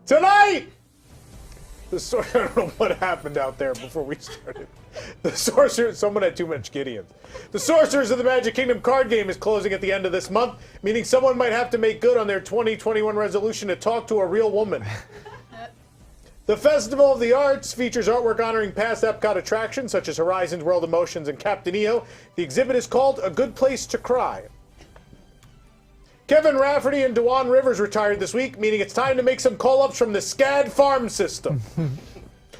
Tonight! I don't know what happened out there before we started. The Sorcerers, someone had too much Gideon. The Sorcerers of the Magic Kingdom card game is closing at the end of this month, meaning someone might have to make good on their 2021 resolution to talk to a real woman. The Festival of the Arts features artwork honoring past Epcot attractions such as Horizons, World of Motions, and Captain EO. The exhibit is called A Good Place to Cry. Kevin Rafferty and Dewan Rivers retired this week, meaning it's time to make some call-ups from the SCAD farm system.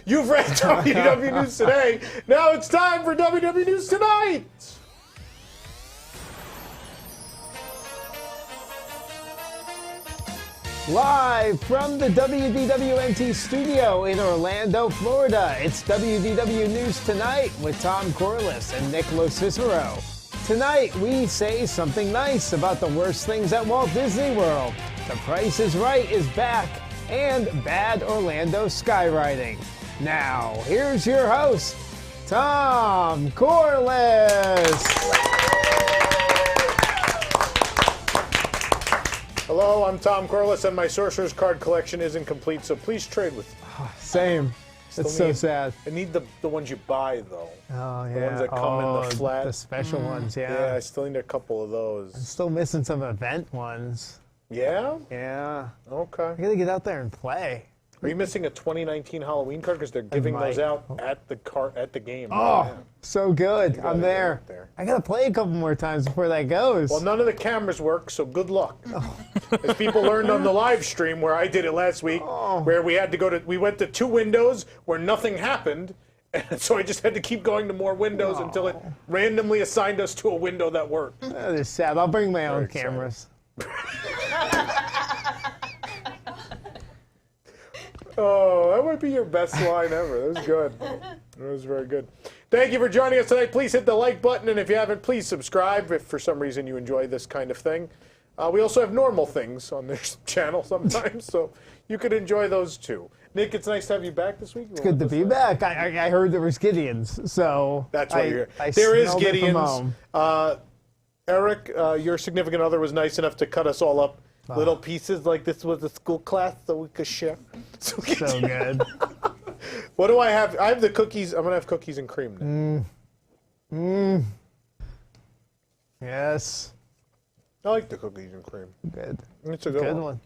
You've read WDW News Today. Now it's time for WDW News Tonight. Live from the WDWNT studio in Orlando, Florida, it's WDW News Tonight with Tom Corliss and Nick Cicero. Tonight, we say something nice about the worst things at Walt Disney World. The Price is Right is back, and bad Orlando skywriting. Now, here's your host, Tom Corliss. Hello, I'm Tom Corliss, and my Sorcerers card collection isn't complete, so please trade with me. Same. It's so sad. I need the ones you buy, though. Oh, yeah. The ones that come in the flat. The special ones, yeah. Yeah, I still need a couple of those. I'm still missing some event ones. Yeah? Yeah. Okay. I gotta get out there and play. Are you missing a 2019 Halloween card? Because they're giving those out at the game. Oh, so good. I'm there. I gotta play a couple more times before that goes. Well, none of the cameras work, so good luck. As people learned on the live stream where I did it last week, where we went to 2 windows where nothing happened, and so I just had to keep going to more windows until it randomly assigned us to a window that worked. That is sad. I'll bring my own cameras. Oh, that might be your best line ever. That was good. That was very good. Thank you for joining us tonight. Please hit the like button, and if you haven't, please subscribe if for some reason you enjoy this kind of thing. We also have normal things on this channel sometimes, so you could enjoy those too. Nick, it's nice to have you back this week. It's good to be back. I heard there was Gideon's, so that's what you're here. There is Gideon's. Eric, your significant other was nice enough to cut us all up little pieces like this was a school class so we could share. So good. What do I have? I have the cookies. I'm going to have cookies and cream now. Yes. I like the cookies and cream. Good. It's a good one.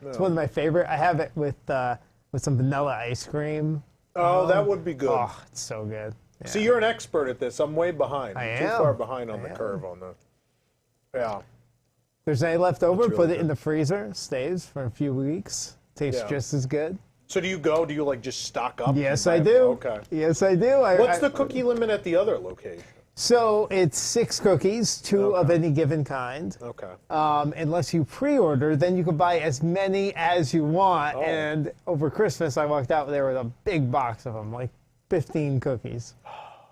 Yeah. It's one of my favorite. I have it with some vanilla ice cream. Oh, that would be good. Oh, it's so good. Yeah. See, you're an expert at this. I'm way behind. I am. Too far behind on the curve on this. Yeah. If there's any left over, really put it in the freezer. Stays for a few weeks. Tastes just as good. So do you go? Do you like just stock up? Yes, I do. Okay. Yes, I do. What's the cookie limit at the other location? So it's 6 cookies, 2 of any given kind. Okay. Unless you pre-order, then you can buy as many as you want. Oh. And over Christmas, I walked out there with a big box of them, like 15 cookies.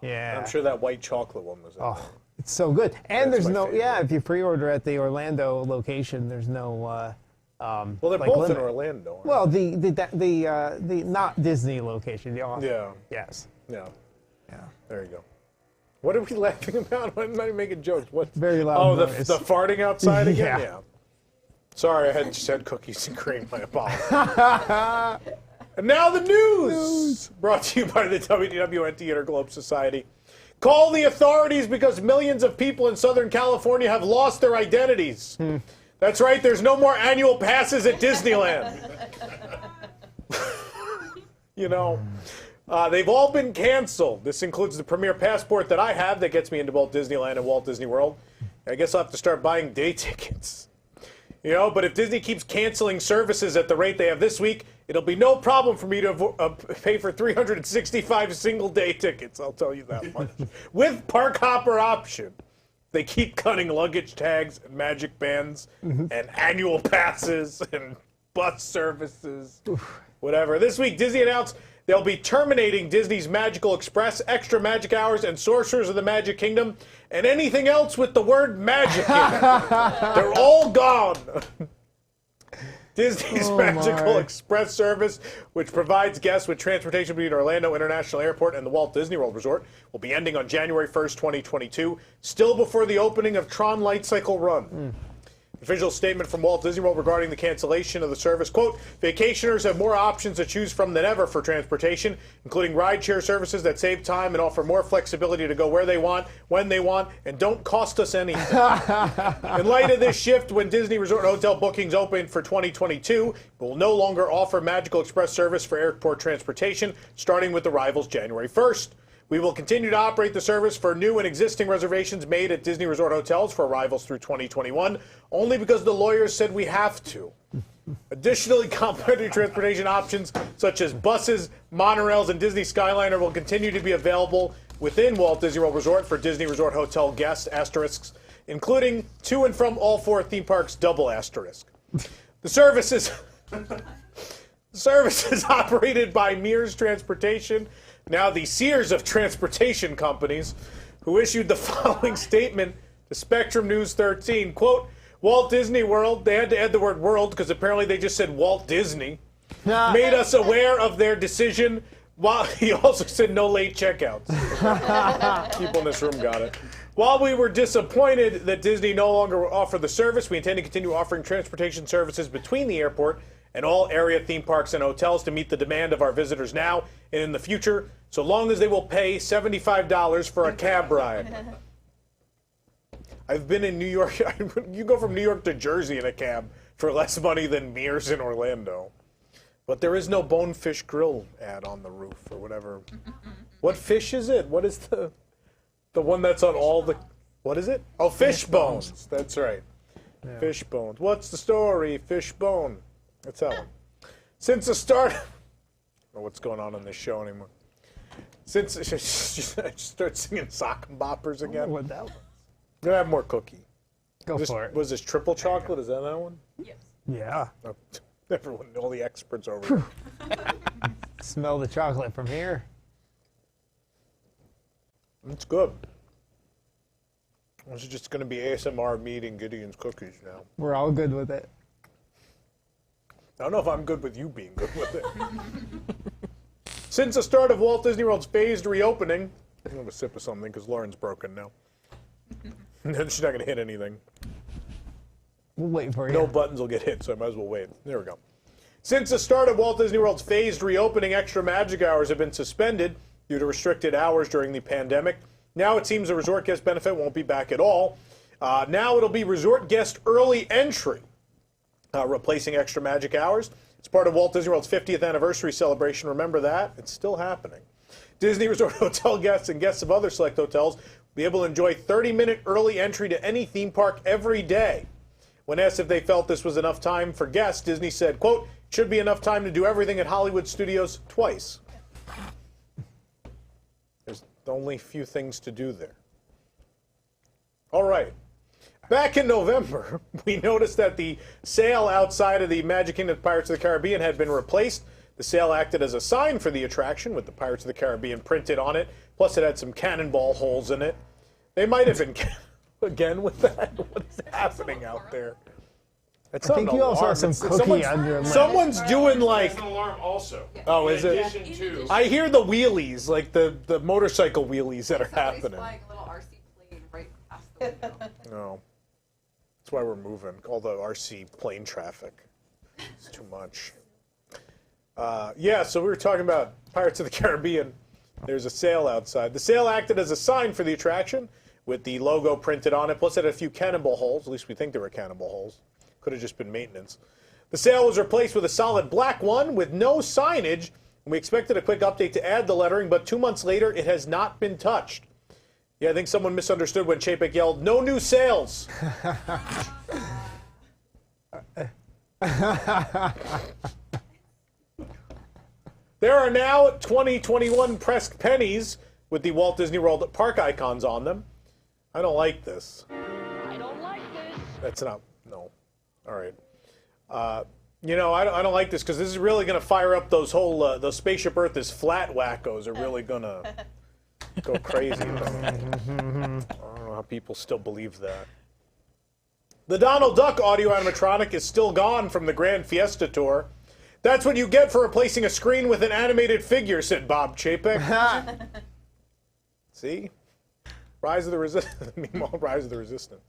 Yeah. I'm sure that white chocolate one was in there. It's so good. And there's no, if you pre-order at the Orlando location, there's no, well, they're like both in Orlando. Well, the not Disney location. Yeah. Yes. Yeah. Yeah. There you go. What are we laughing about? I'm not even making jokes. What's very loud? Oh, the farting outside again? Yeah. Sorry, I had said cookies and cream. My apologies. And now the news! Brought to you by the WDW Interglobe Society. Call the authorities because millions of people in Southern California have lost their identities. That's right, there's no more annual passes at Disneyland. You know, they've all been canceled. This includes the Premier Passport that I have that gets me into both Disneyland and Walt Disney World. I guess I'll have to start buying day tickets. You know, but if Disney keeps canceling services at the rate they have this week, it'll be no problem for me to pay for 365 single-day tickets, I'll tell you that much. With Park Hopper option. They keep cutting luggage tags and magic bands and annual passes and bus services, whatever. This week, Disney announced they'll be terminating Disney's Magical Express, Extra Magic Hours, and Sorcerers of the Magic Kingdom, and anything else with the word magic in it. They're all gone. Disney's Magical Express service, which provides guests with transportation between Orlando International Airport and the Walt Disney World Resort, will be ending on January 1st, 2022, still before the opening of Tron Light Cycle Run. Official statement from Walt Disney World regarding the cancellation of the service, quote, vacationers have more options to choose from than ever for transportation, including rideshare services that save time and offer more flexibility to go where they want, when they want, and don't cost us anything. In light of this shift, when Disney Resort Hotel bookings open for 2022, we will no longer offer Magical Express service for airport transportation, starting with arrivals January 1st. We will continue to operate the service for new and existing reservations made at Disney Resort hotels for arrivals through 2021, only because the lawyers said we have to. Additionally, complimentary transportation options such as buses, monorails, and Disney Skyliner will continue to be available within Walt Disney World Resort for Disney Resort Hotel guests, asterisks, including to and from all 4 theme parks, double asterisk. The service is operated by Mears Transportation, now the Sears of transportation companies, who issued the following statement to Spectrum News 13. Quote, Walt Disney World, they had to add the word world because apparently they just said Walt Disney, made us aware of their decision, while he also said no late checkouts. People in this room got it. While we were disappointed that Disney no longer will offer the service, we intend to continue offering transportation services between the airport and all area theme parks and hotels to meet the demand of our visitors now and in the future, so long as they will pay $75 for a cab ride. I've been in New York. You go from New York to Jersey in a cab for less money than Mears in Orlando. But there is no Bonefish Grill ad on the roof or whatever. What fish is it? What is the one that's on all the... What is it? Oh, fish bones. That's right. Yeah. Fish bones. What's the story? Fish bone. That's that one. Since the start... I don't know what's going on this show anymore. Since... I just start singing sock and boppers again. What that was. I'm going to have more cookie. Go for it. Was this triple chocolate? Is that one? Yes. Yeah. Oh, everyone, all the experts over here. Smell the chocolate from here. It's good. This is just going to be ASMR me eating Gideon's cookies now. We're all good with it. I don't know if I'm good with you being good with it. Since the start of Walt Disney World's phased reopening, I'm going to have a sip of something because Lauren's broken now. She's not going to hit anything. We'll wait for you. No buttons will get hit, so I might as well wait. There we go. Since the start of Walt Disney World's phased reopening, extra magic hours have been suspended due to restricted hours during the pandemic. Now it seems the resort guest benefit won't be back at all. Now it'll be resort guest early entry, replacing extra magic hours. It's part of Walt Disney World's 50th anniversary celebration. Remember that? It's still happening. Disney Resort Hotel guests and guests of other select hotels will be able to enjoy 30-minute early entry to any theme park every day. When asked if they felt this was enough time for guests, Disney said, quote, "It should be enough time to do everything at Hollywood Studios twice." There's only a few things to do there. All right. Back in November, we noticed that the sail outside of the Magic Kingdom Pirates of the Caribbean had been replaced. The sail acted as a sign for the attraction with the Pirates of the Caribbean printed on it. Plus, it had some cannonball holes in it. They might have been... Again with that? What is happening out there? It's I think you also have some cookie on your lip. Someone's doing like... It's an alarm also. Oh, is it? In addition to... I hear the wheelies, like the motorcycle wheelies that are happening. Flying a little RC plane right past the window. No. That's why we're moving. All the RC plane traffic. It's too much. Yeah, so we were talking about Pirates of the Caribbean. There's a sail outside. The sail acted as a sign for the attraction with the logo printed on it. Plus it had a few cannonball holes. At least we think they were cannonball holes. Could have just been maintenance. The sail was replaced with a solid black one with no signage. And we expected a quick update to add the lettering, but 2 months later, it has not been touched. Yeah, I think someone misunderstood when Chapek yelled, "No new sails!" There are now 2021 pressed pennies with the Walt Disney World park icons on them. I don't like this. I don't like this. That's not, no. All right. You know, I don't like this because this is really going to fire up those whole, those Spaceship Earth is flat wackos are really going to go crazy. I don't know how people still believe that. The Donald Duck audio animatronic is still gone from the Grand Fiesta Tour. That's what you get for replacing a screen with an animated figure, said Bob Chapek. See? Rise of the Resistance. Meanwhile, Rise of the Resistance.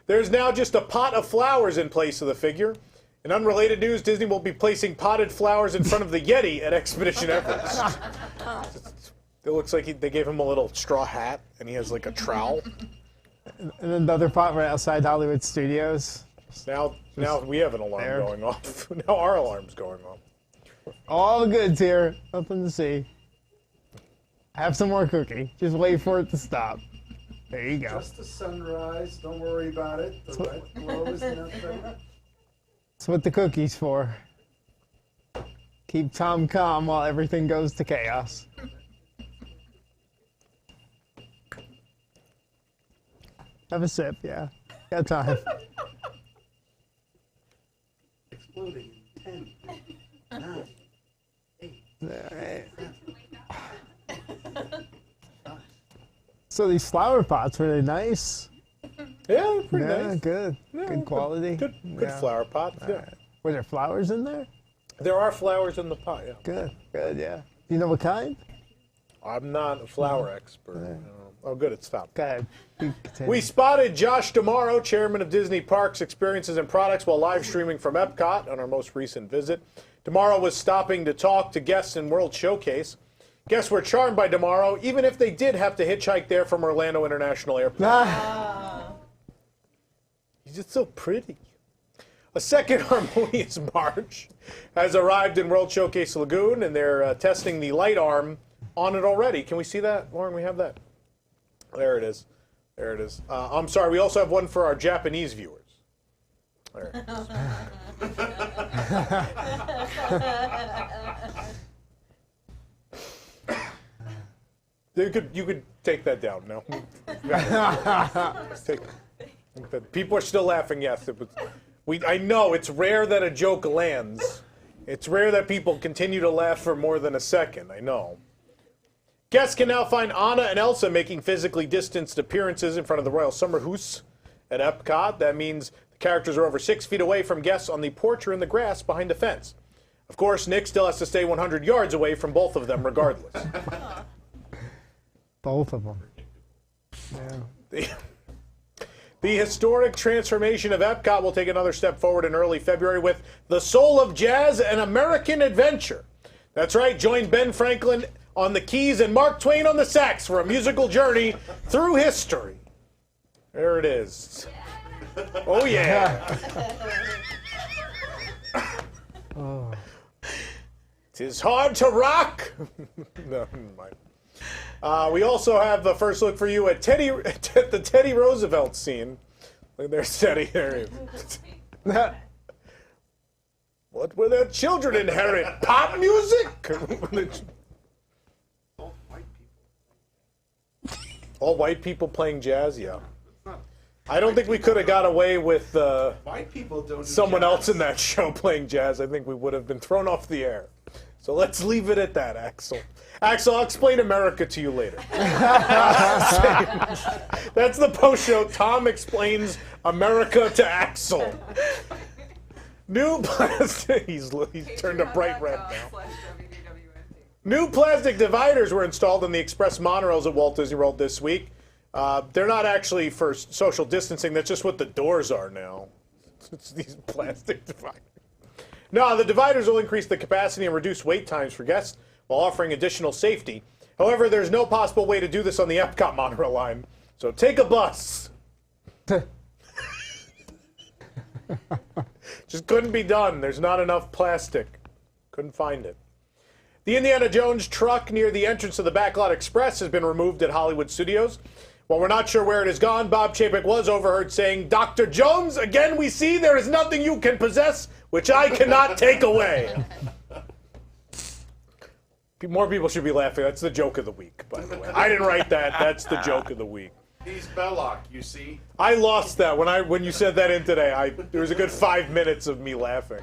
There's now just a pot of flowers in place of the figure. In unrelated news, Disney will be placing potted flowers in front of the Yeti at Expedition Everest. It looks like they gave him a little straw hat, and he has like a trowel. And then the other pot right outside Hollywood Studios. Now we have an alarm going off. Now our alarm's going off. All the goods here. Nothing to see. Have some more cookie. Just wait for it to stop. There you go. Just the sunrise. Don't worry about it. The red glow is nothing. That's what the cookie's for. Keep Tom calm while everything goes to chaos. Have a sip, yeah. Got time. Exploding in 10, 9, 8. All right. So these flower pots, were they nice? Yeah, pretty Yeah, nice. good. Good quality. Good Yeah. flower pot. Yeah. Right. Were there flowers in there? There are flowers in the pot, yeah. Good, yeah. Do you know what kind? I'm not a flower expert. Oh, good, it stopped. Go ahead. You continue. We spotted Josh D'Amaro, chairman of Disney Parks Experiences and Products, while live streaming from Epcot on our most recent visit. D'Amaro was stopping to talk to guests in World Showcase. Guests were charmed by D'Amaro, even if they did have to hitchhike there from Orlando International Airport. He's just so pretty. A second Harmonious barge has arrived in World Showcase Lagoon, and they're testing the light arm on it already. Can we see that, Lauren? We have that. There it is. There it is. I'm sorry, we also have one for our Japanese viewers. There it is. You could take that down now. People are still laughing, yes. I know, it's rare that a joke lands. It's rare that people continue to laugh for more than a second, I know. Guests can now find Anna and Elsa making physically distanced appearances in front of the Royal Summer House at Epcot. That means the characters are over 6 feet away from guests on the porch or in the grass behind a fence. Of course, Nick still has to stay 100 yards away from both of them regardless. Both of them. Yeah. The historic transformation of Epcot will take another step forward in early February with The Soul of Jazz, an American Adventure. That's right, join Ben Franklin on the keys and Mark Twain on the sax for a musical journey through history. There it is. Oh, yeah. Tis hard to rock. No, never mind. We also have the first look for you at the Teddy Roosevelt scene. Look, there's Teddy. There he is. What will their children inherit? Pop music? All white people playing jazz? Yeah. I don't think we could have got away with White people don't do someone jazz. else in that show playing jazz. I think we would have been thrown off the air. So let's leave it at that, Axel. Axel, I'll explain America to you later. That's the post show. Tom explains America to Axel. New plastic. He's turned a bright red now. New plastic dividers were installed in the express monorails at Walt Disney World this week. They're not actually for social distancing. That's just what the doors are now. It's these plastic dividers. No, the dividers will increase the capacity and reduce wait times for guests while offering additional safety. However, there's no possible way to do this on the Epcot monorail line. So take a bus. Just couldn't be done. There's not enough plastic. Couldn't find it. The Indiana Jones truck near the entrance of the Backlot Express has been removed at Hollywood Studios. While we're not sure where it has gone, Bob Chapek was overheard saying, "Dr. Jones, again we see there is nothing you can possess which I cannot take away." More people should be laughing. That's the joke of the week, by the way. I didn't write that. That's the joke of the week. He's Belloc, you see. I lost that when you said that in today. There was a good 5 minutes of me laughing.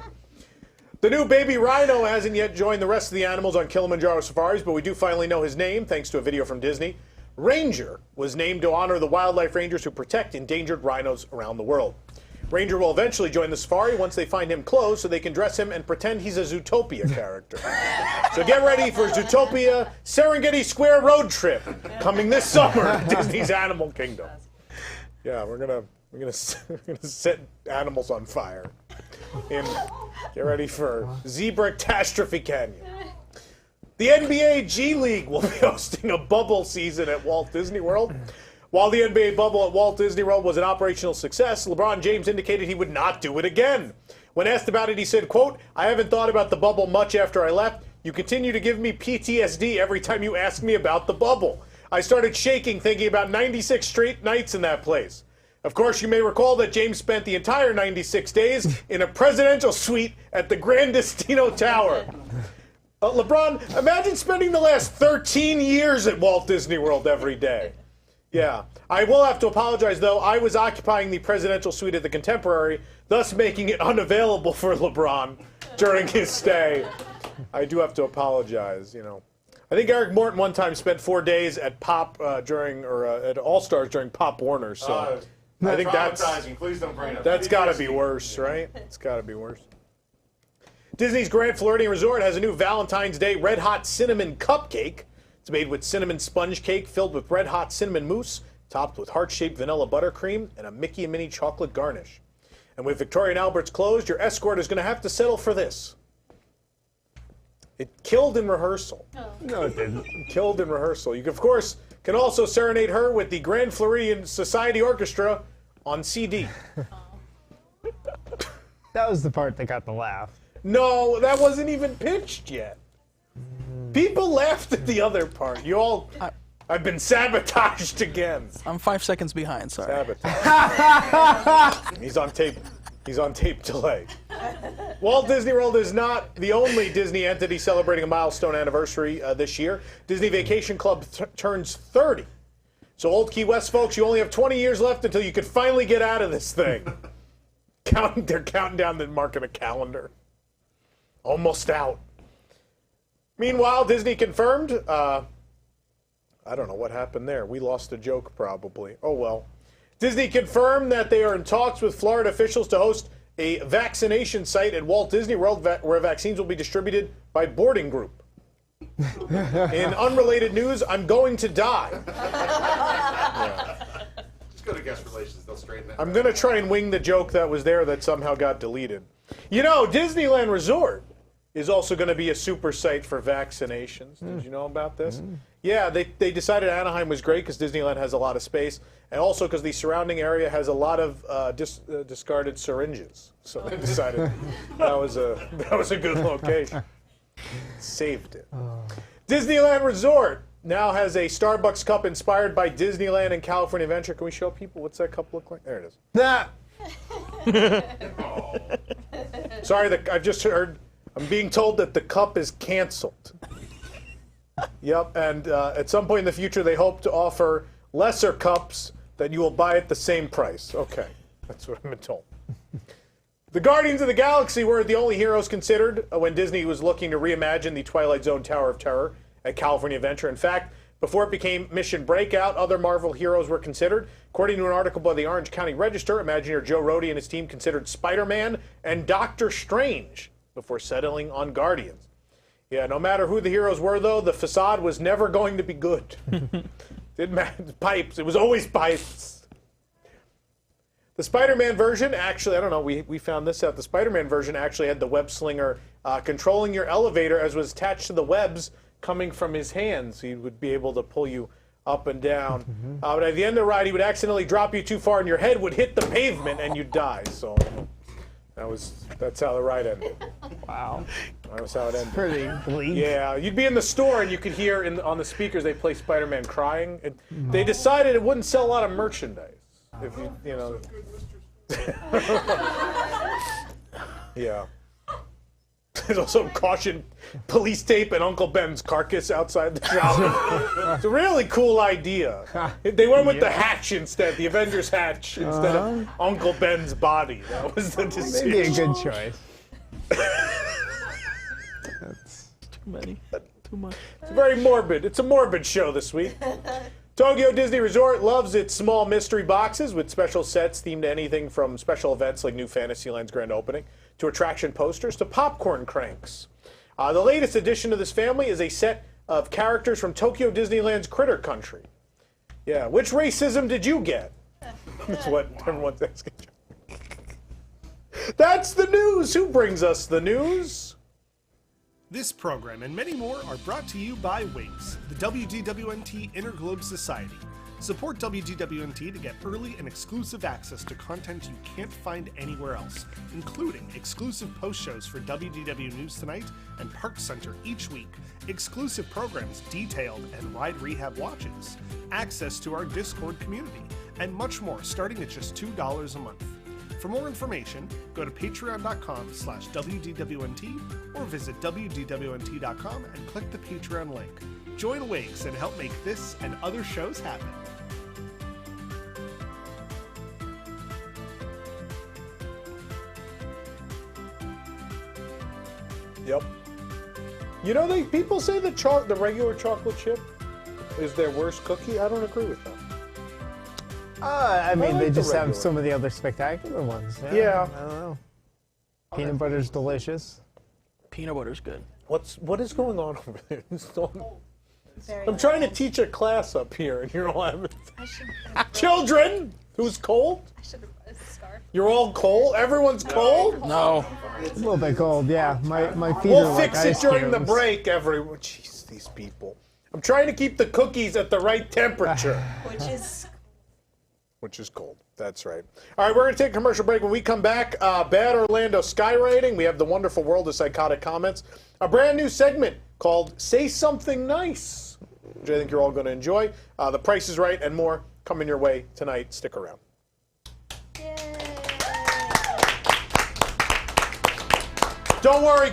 The new baby rhino hasn't yet joined the rest of the animals on Kilimanjaro safaris, but we do finally know his name thanks to a video from Disney. Ranger was named to honor the wildlife rangers who protect endangered rhinos around the world. Ranger will eventually join the safari once they find him clothes so they can dress him and pretend he's a Zootopia character. So get ready for Zootopia Serengeti Square road trip coming this summer at Disney's Animal Kingdom. Yeah, we're gonna set animals on fire. And get ready for Zebra Catastrophe Canyon. The NBA G League will be hosting a bubble season at Walt Disney World. While the NBA bubble at Walt Disney World was an operational success, LeBron James indicated he would not do it again. When asked about it, he said, quote, "I haven't thought about the bubble much after I left. You continue to give me PTSD every time you ask me about the bubble. I started shaking thinking about 96 straight nights in that place." Of course, you may recall that James spent the entire 96 days in a presidential suite at the Grand Destino Tower. LeBron, imagine spending the last 13 years at Walt Disney World every day. Yeah. I will have to apologize, though. I was occupying the presidential suite at the Contemporary, thus making it unavailable for LeBron during his stay. I do have to apologize, you know. I think Eric Morton one time spent 4 days at Pop at All-Stars during Pop Warner, so I think Please don't bring it up. that's got to be worse, right? It's got to be worse. Disney's Grand Floridian Resort has a new Valentine's Day Red Hot Cinnamon Cupcake. It's made with cinnamon sponge cake filled with red hot cinnamon mousse, topped with heart-shaped vanilla buttercream and a Mickey and Minnie chocolate garnish. And with Victoria and Albert's closed, your escort is going to have to settle for this. It killed in rehearsal. Oh. No, it didn't. It killed in rehearsal. You, of course, can also serenade her with the Grand Floridian Society Orchestra on CD. That was the part that got the laugh. No, that wasn't even pitched yet. People laughed at the other part. You all, I've been sabotaged again. I'm 5 seconds behind, sorry. Sabotage. He's on tape. He's on tape delay. Walt Disney World is not the only Disney entity celebrating a milestone anniversary this year. Disney Vacation Club turns 30. So old Key West folks, you only have 20 years left until you could finally get out of this thing. They're counting down the mark in a calendar. Almost out. Meanwhile, Disney confirmed, I don't know what happened there. We lost a joke probably. Oh well. Disney confirmed that they are in talks with Florida officials to host a vaccination site at Walt Disney World where vaccines will be distributed by Boarding Group. In unrelated news, I'm going to die. Yeah. Just go to guest relations. They'll straighten that. I'm going to try and wing the joke that was there that somehow got deleted. You know, Disneyland Resort is also going to be a super site for vaccinations. Did you know about this? Yeah, they decided Anaheim was great because Disneyland has a lot of space, and also because the surrounding area has a lot of discarded syringes. So they decided that was a good location. Saved it. Disneyland Resort now has a Starbucks cup inspired by Disneyland and California Adventure. Can we show people what's that cup look like? There it is. Nah. Sorry, I've just heard. I'm being told that the cup is canceled. Yep, and at some point in the future, they hope to offer lesser cups that you will buy at the same price. Okay, that's what I've been told. The Guardians of the Galaxy were the only heroes considered when Disney was looking to reimagine the Twilight Zone Tower of Terror at California Adventure. In fact, before it became Mission Breakout, other Marvel heroes were considered. According to an article by the Orange County Register, Imagineer Joe Rohde and his team considered Spider-Man and Doctor Strange before settling on Guardians. Yeah, no matter who the heroes were, though, the facade was never going to be good. Didn't matter. Pipes. It was always pipes. The Spider-Man version, actually, I don't know, we found this out. The Spider-Man version actually had the web slinger controlling your elevator as was attached to the webs coming from his hands. He would be able to pull you up and down. But at the end of the ride, he would accidentally drop you too far and your head would hit the pavement and you'd die. So that's how the ride ended. Wow. That was how it ended. Pretty bleak. Yeah, you'd be in the store and you could hear on the speakers they play Spider-Man crying. They decided it wouldn't sell a lot of merchandise. If you know. Yeah. There's also caution, police tape, and Uncle Ben's carcass outside the shop. It's a really cool idea. They went with the hatch instead, the Avengers hatch, instead of Uncle Ben's body. That was the decision. Maybe a good choice. Too many. Too much. It's very morbid. It's a morbid show this week. Tokyo Disney Resort loves its small mystery boxes with special sets themed to anything from special events like New Fantasyland's grand opening to attraction posters to popcorn cranks. The latest addition to this family is a set of characters from Tokyo Disneyland's Critter Country. Yeah, which racism did you get? That's what everyone's asking. That's the news. Who brings us the news? This program and many more are brought to you by WIGS, the WDWNT Interglobe Society. Support WDWNT to get early and exclusive access to content you can't find anywhere else, including exclusive post shows for WDW News Tonight and Park Center each week, exclusive programs detailed and ride rehab watches, access to our Discord community, and much more starting at just $2 a month. For more information, go to patreon.com/WDWNT or visit WDWNT.com and click the Patreon link. Join WIGS and help make this and other shows happen. Yep. You know, people say the regular chocolate chip is their worst cookie. I don't agree with that. I mean, like they the just have regular. some of the other spectacular ones. Yeah. I don't know. Peanut butter's delicious. Peanut butter's good. What is going on over there? Very I'm trying to cold. teach a class up here, and you're laughing. I should have Children, who's cold? I should have a scarf. You're all cold. Everyone's cold. No. A little bit cold, yeah. My feet are We'll like fix it ice during the cubes. break. Everyone, jeez, these people. I'm trying to keep the cookies at the right temperature. Which is cold. That's right. All right, we're going to take a commercial break. When we come back, Bad Orlando Skywriting. We have the wonderful world of psychotic comments. A brand new segment called Say Something Nice, which I think you're all going to enjoy. The Price is Right and more coming your way tonight. Stick around. Don't worry.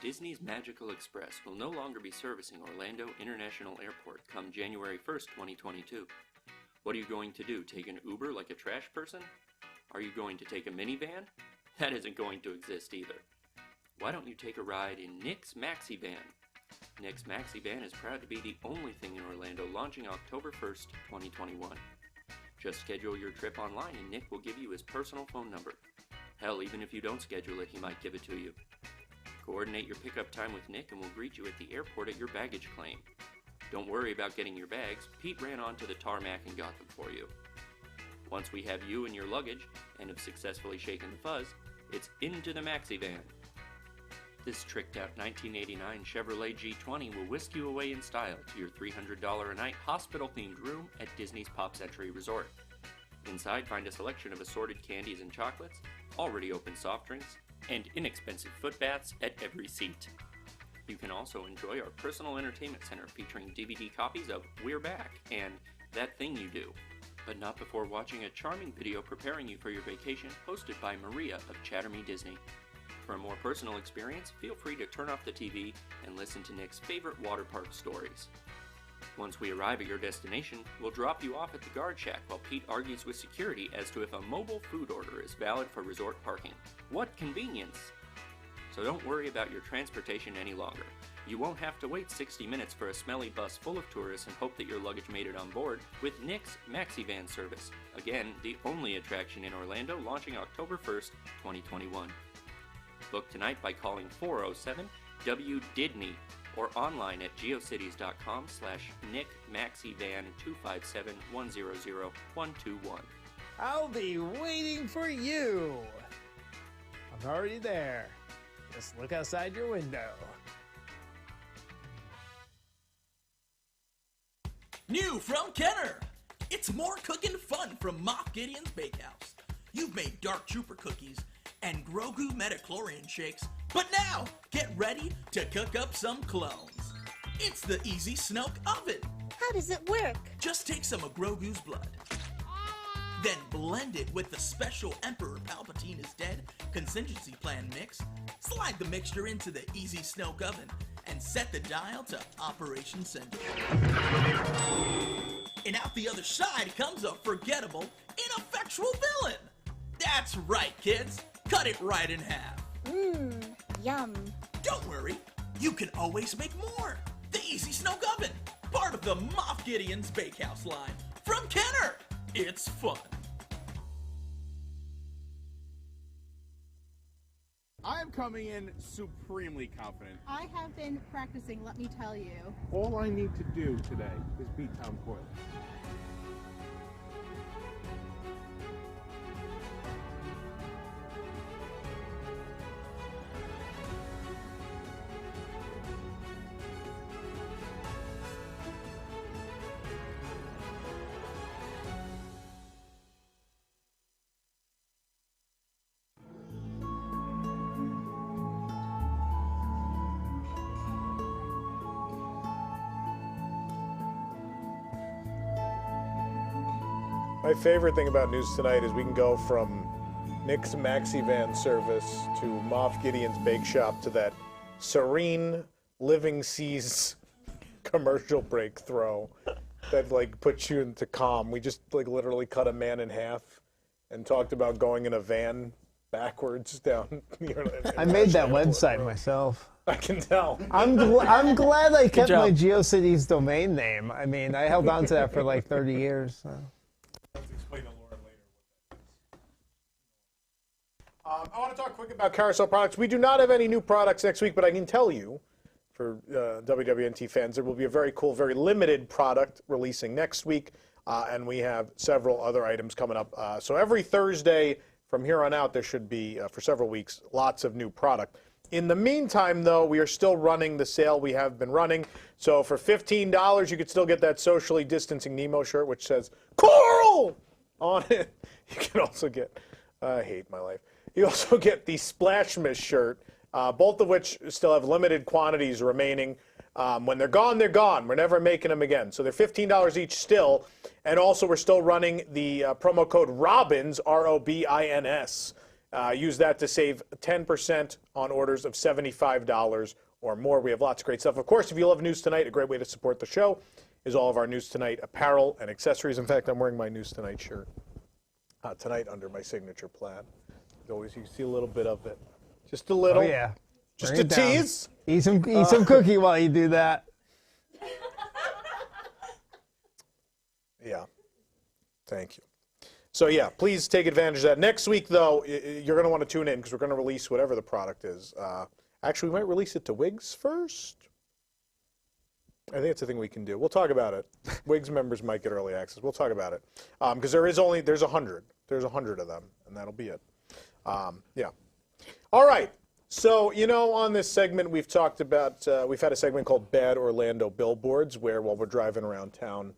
Disney's Magical Express will no longer be servicing Orlando International Airport come January 1st, 2022. What are you going to do, take an Uber like a trash person? Are you going to take a minivan? That isn't going to exist either. Why don't you take a ride in Nick's Maxi Van? Nick's Maxi Van is proud to be the only thing in Orlando launching October 1st, 2021. Just schedule your trip online and Nick will give you his personal phone number. Hell, even if you don't schedule it, he might give it to you. Coordinate your pickup time with Nick and we'll greet you at the airport at your baggage claim. Don't worry about getting your bags, Pete ran onto the tarmac and got them for you. Once we have you and your luggage, and have successfully shaken the fuzz, it's into the Maxi Van. This tricked-out 1989 Chevrolet G20 will whisk you away in style to your $300 a night hospital-themed room at Disney's Pop Century Resort. Inside, find a selection of assorted candies and chocolates, already open soft drinks, and inexpensive foot baths at every seat. You can also enjoy our personal entertainment center featuring DVD copies of We're Back and That Thing You Do, but not before watching a charming video preparing you for your vacation hosted by Maria of Chatter Me Disney. For a more personal experience, feel free to turn off the TV and listen to Nick's favorite water park stories. Once we arrive at your destination, we'll drop you off at the guard shack while Pete argues with security as to if a mobile food order is valid for resort parking. What convenience! So don't worry about your transportation any longer. You won't have to wait 60 minutes for a smelly bus full of tourists and hope that your luggage made it on board with Nick's Maxi Van service. Again, the only attraction in Orlando launching October 1st, 2021. Book tonight by calling 407-WDIDNEY or online at geocities.com/NickMaxiVan257100121. I'll be waiting for you. I'm already there. Just look outside your window. New from Kenner! It's more cooking fun from Moff Gideon's Bakehouse. You've made Dark Trooper cookies and Grogu Metachlorian shakes, but now get ready to cook up some clones. It's the easy Snoke Oven. How does it work? Just take some of Grogu's blood, Then blend it with the special Emperor Palpatine is Dead contingency plan mix, slide the mixture into the easy Snoke Oven, and set the dial to Operation Send. And out the other side comes a forgettable, ineffectual villain. That's right, kids. Cut it right in half. Yum. Don't worry, you can always make more. The Easy Snoke Oven, part of the Moff Gideon's Bakehouse line. From Kenner, it's fun. I am coming in supremely confident. I have been practicing, let me tell you. All I need to do today is beat Tom Coyle. My favorite thing about News Tonight is we can go from Nick's Maxi Van service to Moff Gideon's Bake Shop to that serene Living Seas commercial break throw that like puts you into calm. We just like literally cut a man in half and talked about going in a van backwards down. I made that website myself. I can tell. I'm glad I kept my GeoCities domain name. I mean, I held on to that for like 30 years. So. Let's explain to Lauren later what that is. I want to talk quick about Carousel products. We do not have any new products next week, but I can tell you, for WWNT fans, there will be a very cool, very limited product releasing next week, and we have several other items coming up. So every Thursday from here on out, there should be, for several weeks, lots of new product. In the meantime, though, we are still running the sale we have been running. So for $15, you could still get that socially distancing Nemo shirt, which says Coral on it. You can also get, I hate my life. You also get the Splash Mist shirt, both of which still have limited quantities remaining. When they're gone, they're gone. We're never making them again. So they're $15 each still. And also, we're still running the promo code ROBINS, R-O-B-I-N-S. Use that to save 10% on orders of $75 or more. We have lots of great stuff. Of course, if you love News Tonight, a great way to support the show is all of our News Tonight apparel and accessories. In fact, I'm wearing my News Tonight shirt tonight under my signature plaid. Always, you see a little bit of it. Just a little. Oh, yeah. Just Bring a it down. tease. Eat some cookie while you do that. Yeah. Thank you. So, yeah, please take advantage of that. Next week, though, you're going to want to tune in because we're going to release whatever the product is. Actually, we might release it to Wigs first. I think it's a thing we can do. We'll talk about it. Wigs members might get early access. We'll talk about it. Because there's 100. There's 100 of them, and that'll be it. Yeah. All right. So, you know, on this segment, we've talked about, we've had a segment called Bad Orlando Billboards, where while we're driving around town,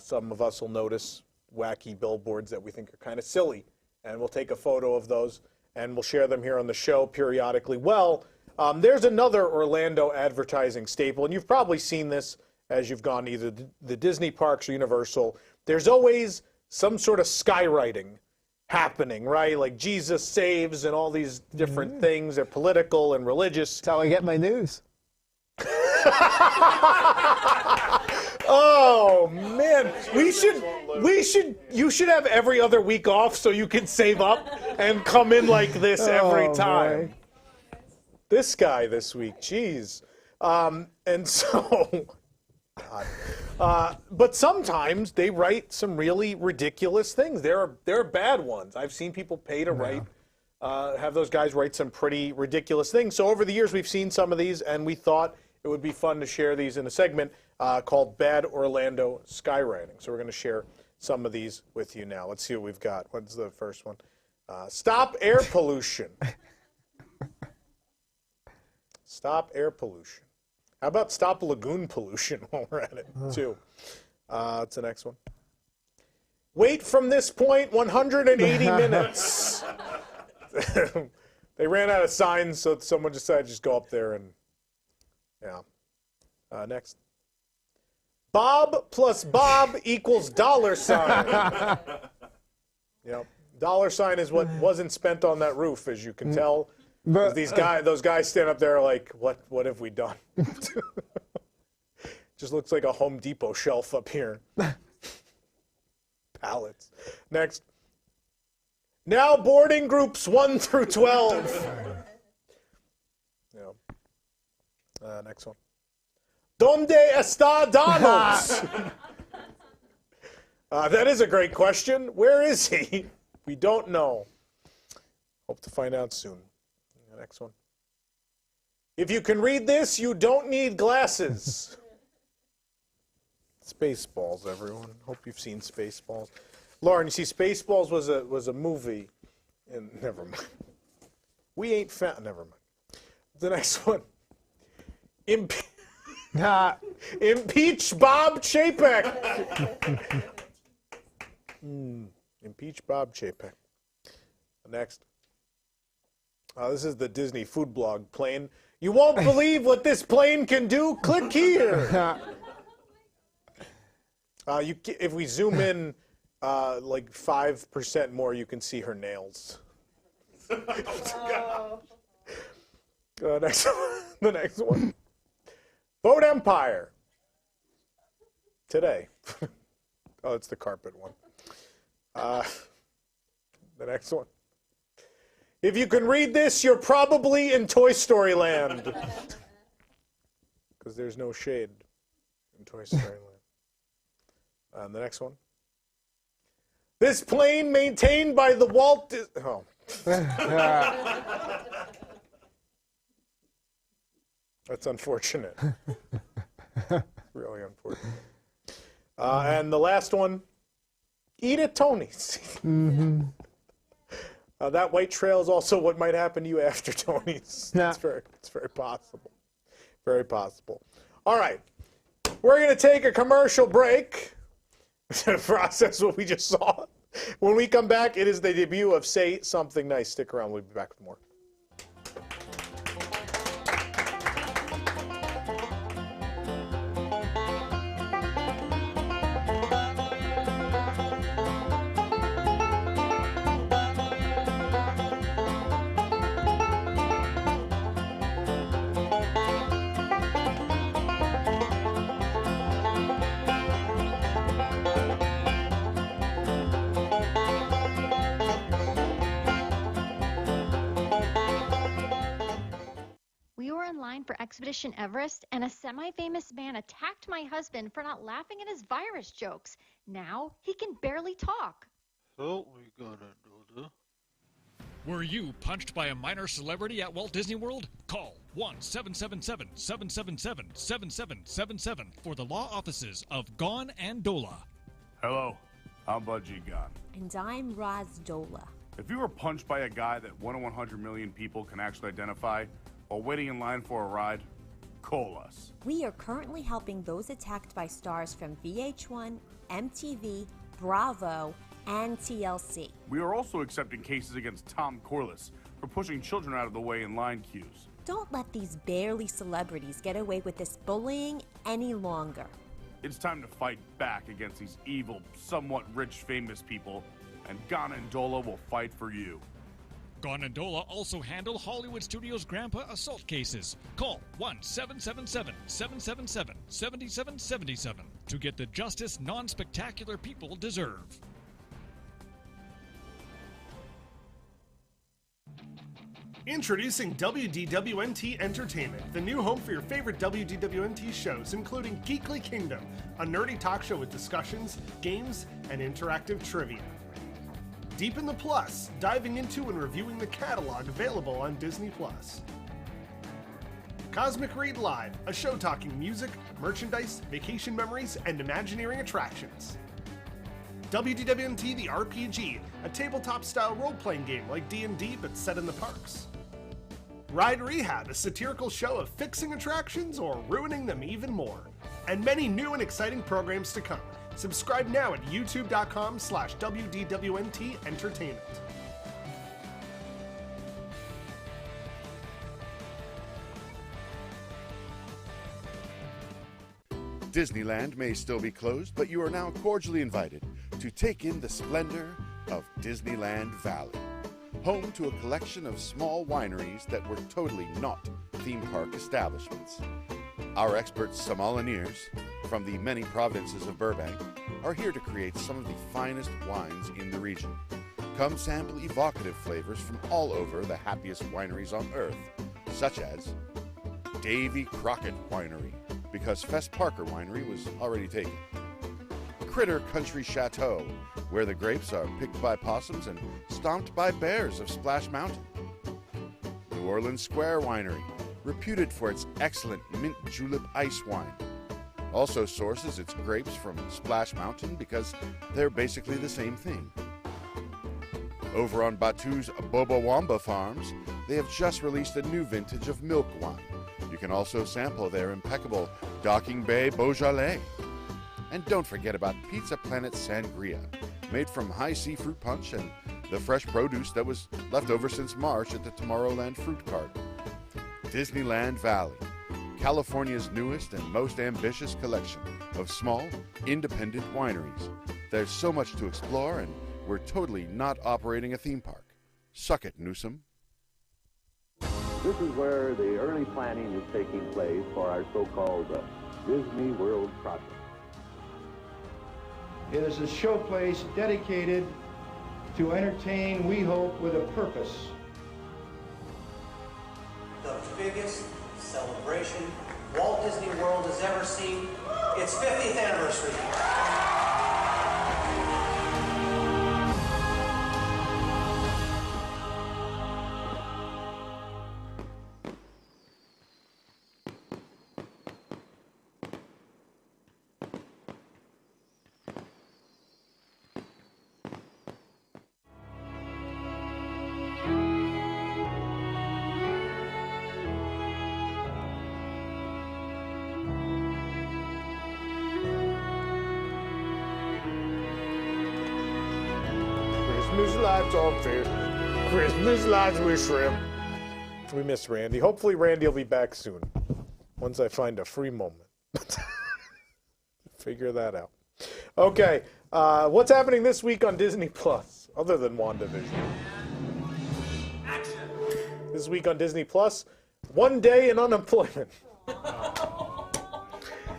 some of us will notice wacky billboards that we think are kind of silly, and we'll take a photo of those, and we'll share them here on the show periodically. Well, there's another Orlando advertising staple, and you've probably seen this as you've gone to either the Disney parks or Universal. There's always some sort of skywriting happening, right? Like Jesus Saves and all these different things. They're political and religious. That's how I get my news. Oh man, you should have every other week off so you can save up and come in like this every time. Boy. This guy this week, jeez. And so, but sometimes they write some really ridiculous things. There are bad ones. I've seen people pay to write, have those guys write some pretty ridiculous things. So over the years, we've seen some of these, and we thought it would be fun to share these in a segment called Bad Orlando Skywriting. So we're going to share some of these with you now. Let's see what we've got. What's the first one? Stop air pollution. Stop air pollution. How about stop lagoon pollution while we're at it, too? What's the next one? Wait from this point 180 minutes. They ran out of signs, so someone decided to just go up there and, yeah. Next. Bob plus Bob equals $. You know, dollar sign is what wasn't spent on that roof, as you can tell. But, Those guys stand up there like, what have we done? Just looks like a Home Depot shelf up here. Pallets. Next. Now boarding groups 1 through 12. Yeah. Next one. ¿Dónde está Donald? That is a great question. Where is he? We don't know. Hope to find out soon. Next one. If you can read this, you don't need glasses. Spaceballs, everyone. Hope you've seen Spaceballs. Lauren, you see, Spaceballs was a movie. And never mind. We ain't found. Never mind. The next one. Impeach Bob Chapek. Impeach Bob Chapek. Next. This is the Disney food blog plane. You won't believe what this plane can do. Click here. If we zoom in like 5% more, you can see her nails. Next one. The next one. Vote Empire. Today. Oh, it's the carpet one. The next one. If you can read this, you're probably in Toy Story Land. Because there's no shade in Toy Story Land. The next one. This plane maintained by the Walt Disney... Oh. That's unfortunate. Really unfortunate. And the last one. Eat at Tony's. Mm-hmm. That white trail is also what might happen to you after Tony's. Yeah. It's very possible. Very possible. All right. We're going to take a commercial break to process what we just saw. When we come back, it is the debut of Say Something Nice. Stick around. We'll be back with more. For Expedition Everest, and a semi-famous man attacked my husband for not laughing at his virus jokes. Now he can barely talk. So we gonna do this. Were you punched by a minor celebrity at Walt Disney World? Call 1-777-777-7777 for the law offices of Gon and Dola. Hello, I'm Budgie Gon. And I'm Raz Dola. If you were punched by a guy that 1 in 100 million people can actually identify, while waiting in line for a ride, call us. We are currently helping those attacked by stars from VH1, MTV, Bravo, and TLC. We are also accepting cases against Tom Corliss for pushing children out of the way in line queues. Don't let these barely celebrities get away with this bullying any longer. It's time to fight back against these evil, somewhat rich, famous people, and Gon and Dola will fight for you. Gon and Dola also handle Hollywood Studios' grandpa assault cases. Call 1-777-777-7777 to get the justice non-spectacular people deserve. Introducing WDWNT Entertainment, the new home for your favorite WDWNT shows, including Geekly Kingdom, a nerdy talk show with discussions, games, and interactive trivia. Deep in the Plus, diving into and reviewing the catalog available on Disney+. Cosmic Read Live, a show talking music, merchandise, vacation memories, and Imagineering attractions. WDWNT The RPG, a tabletop-style role-playing game like D&D but set in the parks. Ride Rehab, a satirical show of fixing attractions or ruining them even more. And many new and exciting programs to come. Subscribe now at youtube.com/WDWNT Entertainment. Disneyland may still be closed, but you are now cordially invited to take in the splendor, of Disneyland Valley, home to a collection of small wineries that were totally not theme park establishments. Our expert sommeliers from the many provinces of Burbank are here to create some of the finest wines in the region. Come sample evocative flavors from all over the happiest wineries on earth, such as Davy Crockett Winery, because Fess Parker Winery was already taken. Critter Country Chateau, where the grapes are picked by possums and stomped by bears of Splash Mountain. New Orleans Square Winery, reputed for its excellent mint julep ice wine. Also sources its grapes from Splash Mountain because they're basically the same thing. Over on Batu's Bobawamba Farms, they have just released a new vintage of milk wine. You can also sample their impeccable Docking Bay Beaujolais. And don't forget about Pizza Planet Sangria, made from high sea fruit punch and the fresh produce that was left over since March at the Tomorrowland Fruit Cart. Disneyland Valley, California's newest and most ambitious collection of small, independent wineries. There's so much to explore, and we're totally not operating a theme park. Suck it, Newsom. This is where the early planning is taking place for our so-called Disney World project. It is a showplace dedicated to entertain, we hope, with a purpose. The biggest celebration Walt Disney World has ever seen. Its 50th anniversary. Christmas lights on fair. Christmas lights with shrimp. We miss Randy. Hopefully Randy will be back soon. Once I find a free moment. Figure that out. Okay, what's happening this week on Disney Plus, other than WandaVision? Action. This week on Disney Plus, 1 day in unemployment.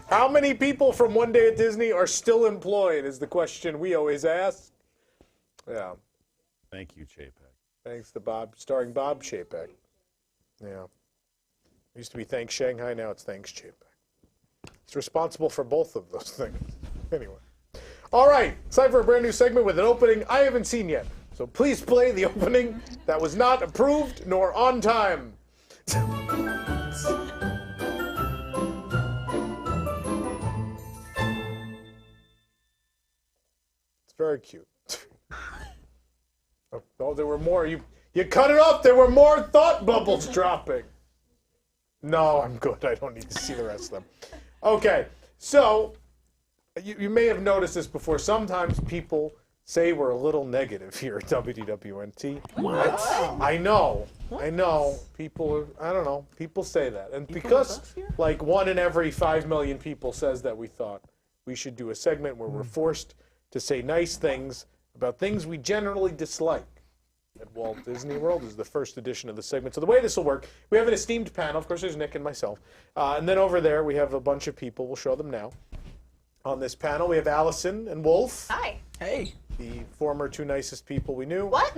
How many people from 1 Day at Disney are still employed is the question we always ask. Yeah. Thank you, Chapek. Thanks to Bob, starring Bob Chapek. Yeah. It used to be Thanks Shanghai, now it's Thanks Chapek. It's responsible for both of those things. Anyway. All right, it's time for a brand new segment with an opening I haven't seen yet. So please play the opening that was not approved nor on time. It's very cute. Oh, there were more. You cut it off. There were more thought bubbles dropping. No, I'm good. I don't need to see the rest of them. Okay, so you may have noticed this before. Sometimes people say we're a little negative here at WDWNT. What? I know. What? I know. People, I don't know. People say that. And because like 1 in every 5 million people says that, we thought we should do a segment where we're forced to say nice things about things we generally dislike at Walt Disney World. This is the first edition of the segment. So the way this will work, we have an esteemed panel. Of course, there's Nick and myself. And then over there, we have a bunch of people. We'll show them now. On this panel, we have Allison and Wolf. Hi. Hey. The former two nicest people we knew. What?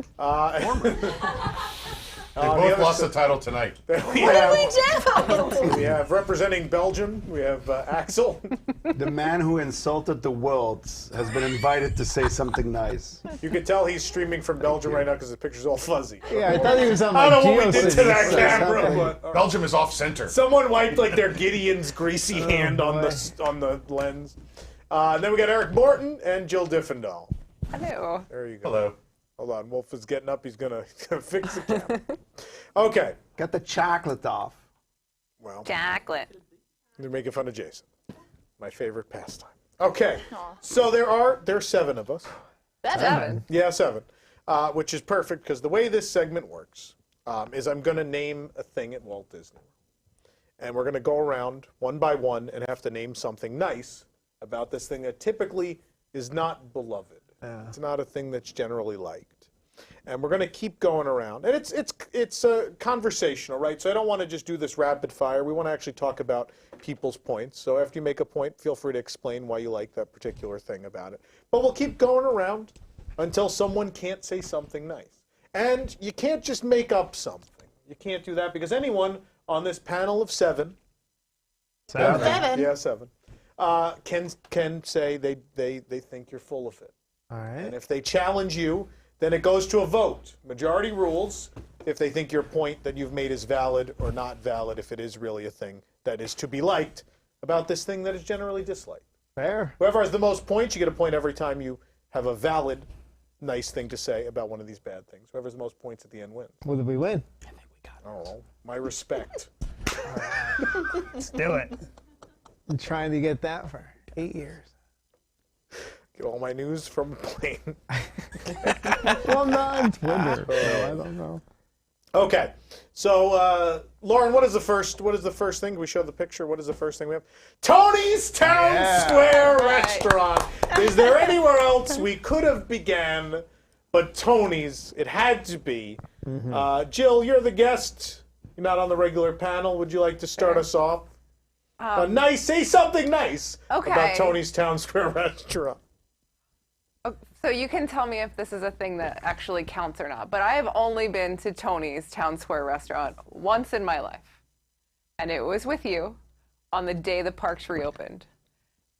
They both lost the title tonight. What did we do? We have representing Belgium, we have Axel. The man who insulted the world has been invited to say something nice. You can tell he's streaming from Belgium right now because the picture's all fuzzy. Yeah, I thought he was on, like, I don't know what we did to that Geocities or camera, something. but Belgium is off center. someone wiped like their Gideon's greasy hand on the lens. And then we got Eric Morton and Jill Diffendahl. Hello. There you go. Hello. Hold on, Wolf is getting up. He's gonna fix the camera. Okay. Got the chocolate off. Well, Chocolate. you're making fun of Jason. My favorite pastime. Okay. So there's 7 of us. That's 7. Yeah, 7. Which is perfect because the way this segment works is I'm going to name a thing at Walt Disney. And we're going to go around one by one and have to name something nice about this thing that typically is not beloved It's not a thing that's generally liked. And we're going to keep going around. And it's conversational, right? So I don't want to just do this rapid fire. We want to actually talk about people's points. So after you make a point, feel free to explain why you like that particular thing about it. But we'll keep going around until someone can't say something nice. And you can't just make up something. You can't do that because anyone on this panel of seven. Yeah, seven. Can say they think you're full of it. All right. And if they challenge you, then it goes to a vote. Majority rules if they think your point that you've made is valid or not valid, if it is really a thing that is to be liked about this thing that is generally disliked. Fair. Whoever has the most points, you get a point every time you have a valid, nice thing to say about one of these bad things. Whoever has the most points at the end wins. What did we win? I don't know. My respect. Let's do it. I'm trying to get that for 8 years. Get all my news from a plane. Well, not on Twitter. So I don't know. Okay, so Lauren, what is the first thing? We show the picture. What is the first thing we have? Tony's Town Square Restaurant. Is there anywhere else we could have began, but Tony's? It had to be. Jill, you're the guest. You're not on the regular panel. Would you like to start us off? Say something nice about Tony's Town Square Restaurant. So you can tell me if this is a thing that actually counts or not, but I have only been to Tony's Town Square Restaurant once in my life, and it was with you on the day the parks reopened,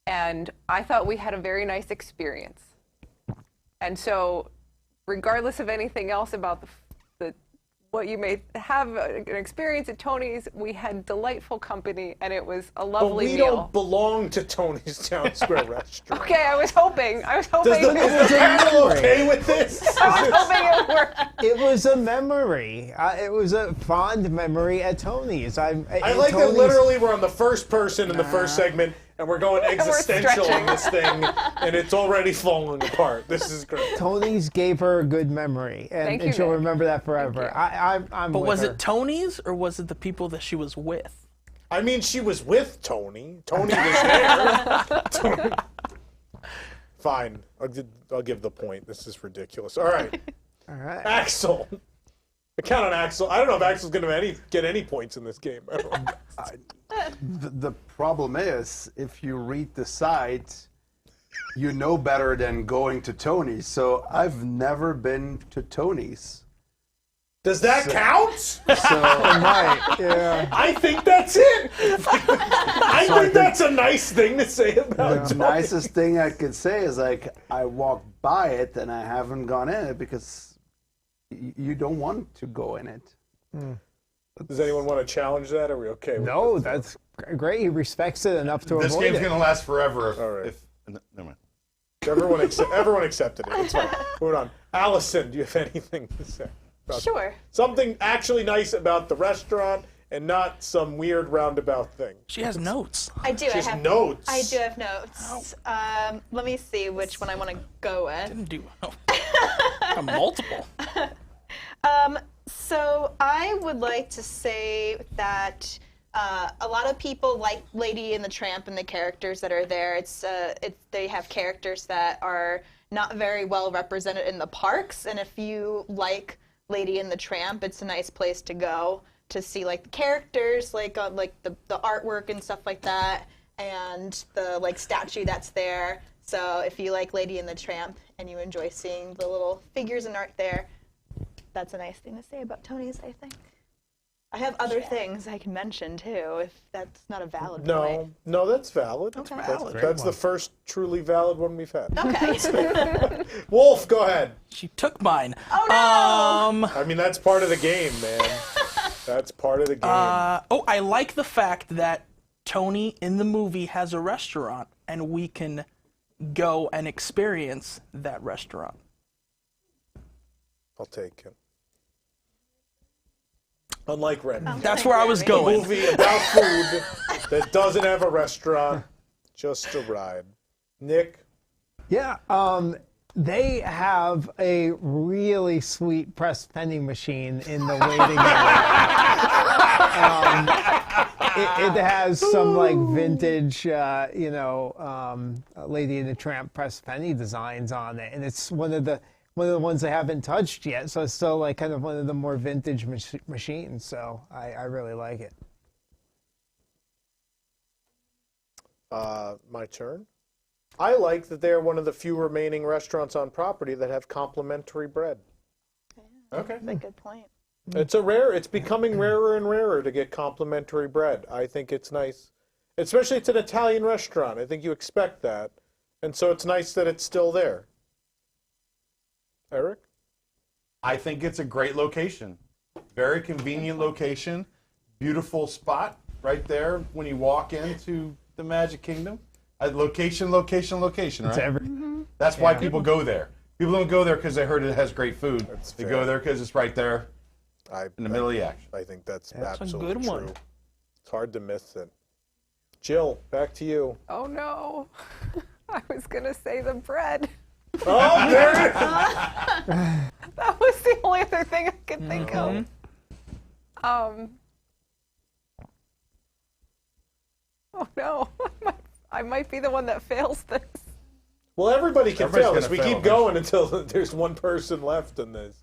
and I thought we had a very nice experience. And so, regardless of anything else about what you may have an experience at Tony's, we had delightful company, and it was a lovely meal. But we don't belong to Tony's Town Square Restaurant. Okay, I was hoping. Is the panel okay with this? I was hoping it would work. It was a memory. It was a fond memory at Tony's. I like that literally we're on the first person in the first segment, and we're going existential in this thing, and it's already falling apart. This is great. Tony's gave her a good memory, and she'll remember that forever. I'm But with was her. it Tony's, or was it the people that she was with? I mean, she was with Tony. Tony was there. Tony. Fine. I'll give the point. This is ridiculous. All right. All right. Axel. I count on Axel. I don't know if Axel's going to get any points in this game. The problem is, if you read the site, you know better than going to Tony's. So I've never been to Tony's. Does that count? So I think that's it. I think that's a nice thing to say about the Tony's. nicest thing I could say is I walked by it and I haven't gone in it because you don't want to go in it. Does anyone want to challenge that? Are we okay with No, that's great. He respects it enough to This avoid game's it. going to last forever. All right. Never mind. Everyone accepted it. It's fine. Moving on. Allison, do you have anything to say? Sure. Something actually nice about the restaurant and not some weird roundabout thing. She has notes. I do. She has notes. I do have notes. Let me see which one I want to go with. Didn't do multiple. So I would like to say that a lot of people like Lady and the Tramp and the characters that are there. They have characters that are not very well represented in the parks, and if you like Lady and the Tramp, it's a nice place to go to see like the characters, like the artwork and stuff like that, and the statue that's there. So if you like Lady and the Tramp and you enjoy seeing the little figures and art there, that's a nice thing to say about Tony's, I think. I have other things I can mention too, if that's not a valid point. No, that's valid. Okay. That's the first truly valid one we've had. Okay. Wolf, go ahead. She took mine. Oh no! I mean, that's part of the game, man. That's part of the game. I like the fact that Tony in the movie has a restaurant, and we can go and experience that restaurant. I'll take it. Unlike Red. That's where I was going. A movie about food that doesn't have a restaurant, just a ride. Nick? Yeah, they have a really sweet press vending machine in the waiting area. it has some like vintage, Lady and the Tramp pressed penny designs on it, and it's one of the ones I haven't touched yet. So it's still like kind of one of the more vintage machines. So I really like it. My turn. I like that they're one of the few remaining restaurants on property that have complimentary bread. Okay. That's a good point. It's becoming rarer and rarer to get complimentary bread. I think it's nice. Especially it's an Italian restaurant. I think you expect that. And so it's nice that it's still there. Eric? I think it's a great location. Very convenient location. Beautiful spot right there when you walk into the Magic Kingdom. Location, right? That's why people go there. People don't go there because they heard it has great food. They go there because it's right there in the middle of the action. I think that's a absolutely good true. one. It's hard to miss it. Jill, back to you. Oh no, I was gonna say the bread. Oh, there it is. That was the only other thing I could think of. Oh no, I might be the one that fails this. Well, everybody can Everybody's fail this. gonna We fail keep this. going until there's one person left in this.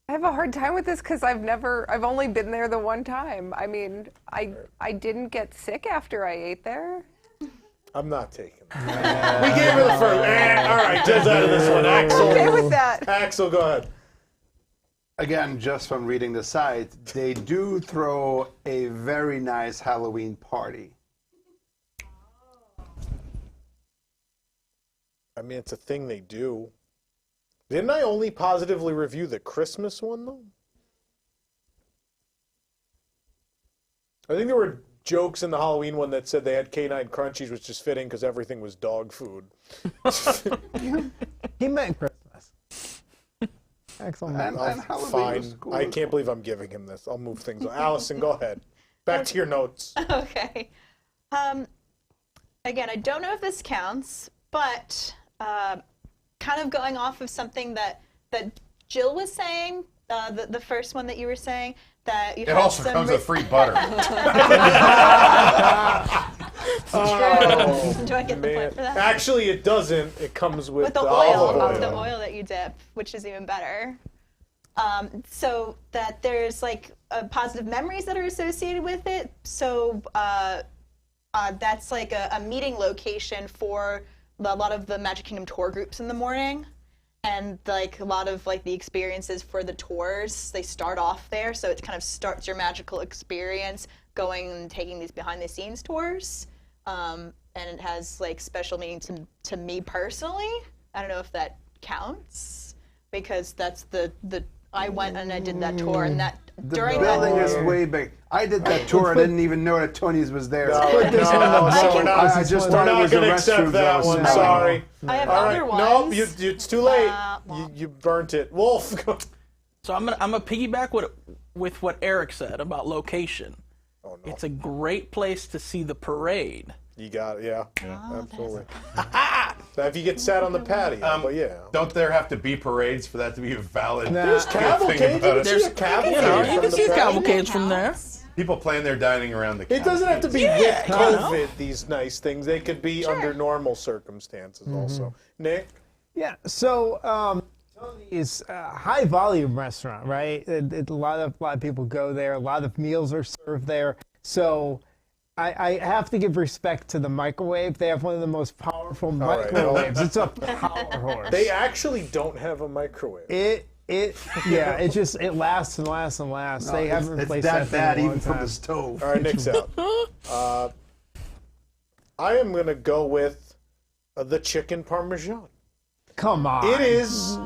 I have a hard time with this because I've only been there the one time. I mean, I didn't get sick after I ate there. I'm not taking it. We gave her the first. All right, Jill's out of this one. Axel. Okay with that. Axel, go ahead. Again, just from reading the site, they do throw a very nice Halloween party. I mean, it's a thing they do. Didn't I only positively review the Christmas one, though? I think there were jokes in the Halloween one that said they had canine crunchies, which is fitting because everything was dog food. He meant Christmas. Excellent. Fine. I can't believe I'm giving him this. I'll move things on. Allison, go ahead. Back to your notes. Okay. Again, I don't know if this counts, but kind of going off of something that Jill was saying, the first one that you were saying, that you It also comes with free butter. Do I get the point for that? Actually, it doesn't. It comes with the olive oil. the oil that you dip, which is even better. So that there's like positive memories that are associated with it. So that's like a meeting location for a lot of the Magic Kingdom tour groups in the morning. And like a lot of like the experiences for the tours, they start off there. So it kind of starts your magical experience going and taking these behind the scenes tours. And it has like special meaning to me personally. I don't know if that counts because that's the I went and I did that tour and that The during building that is way big. I did that tour. I didn't even know that Tony's was there. No, we're not going to accept that one. Sorry. I have All other right. No, ones. it's too late. You burnt it. Wolf. So I'm gonna piggyback with what Eric said about location. Oh, no. It's a great place to see the parade. You got it. Yeah, absolutely. Now, if you get sat on the patio, but yeah. Don't there have to be parades for that to be a valid There's good cavalcades. thing about it? There's a cavalcade. You can see cavalcades from there. People plan their dining around the It doesn't have to be Yeah, with COVID, these nice things. They could be under normal circumstances also. Nick? Yeah, so it's a high volume restaurant, right? A lot of people go there. A lot of meals are served there. So I have to give respect to the microwave. They have one of the most powerful microwaves. It's a power horse. They actually don't have a microwave. It lasts and lasts and lasts. No, they haven't it's replaced that thing in a bad long even from time. the stove. All right, Nick's out. I am going to go with the chicken parmesan. Come on. It is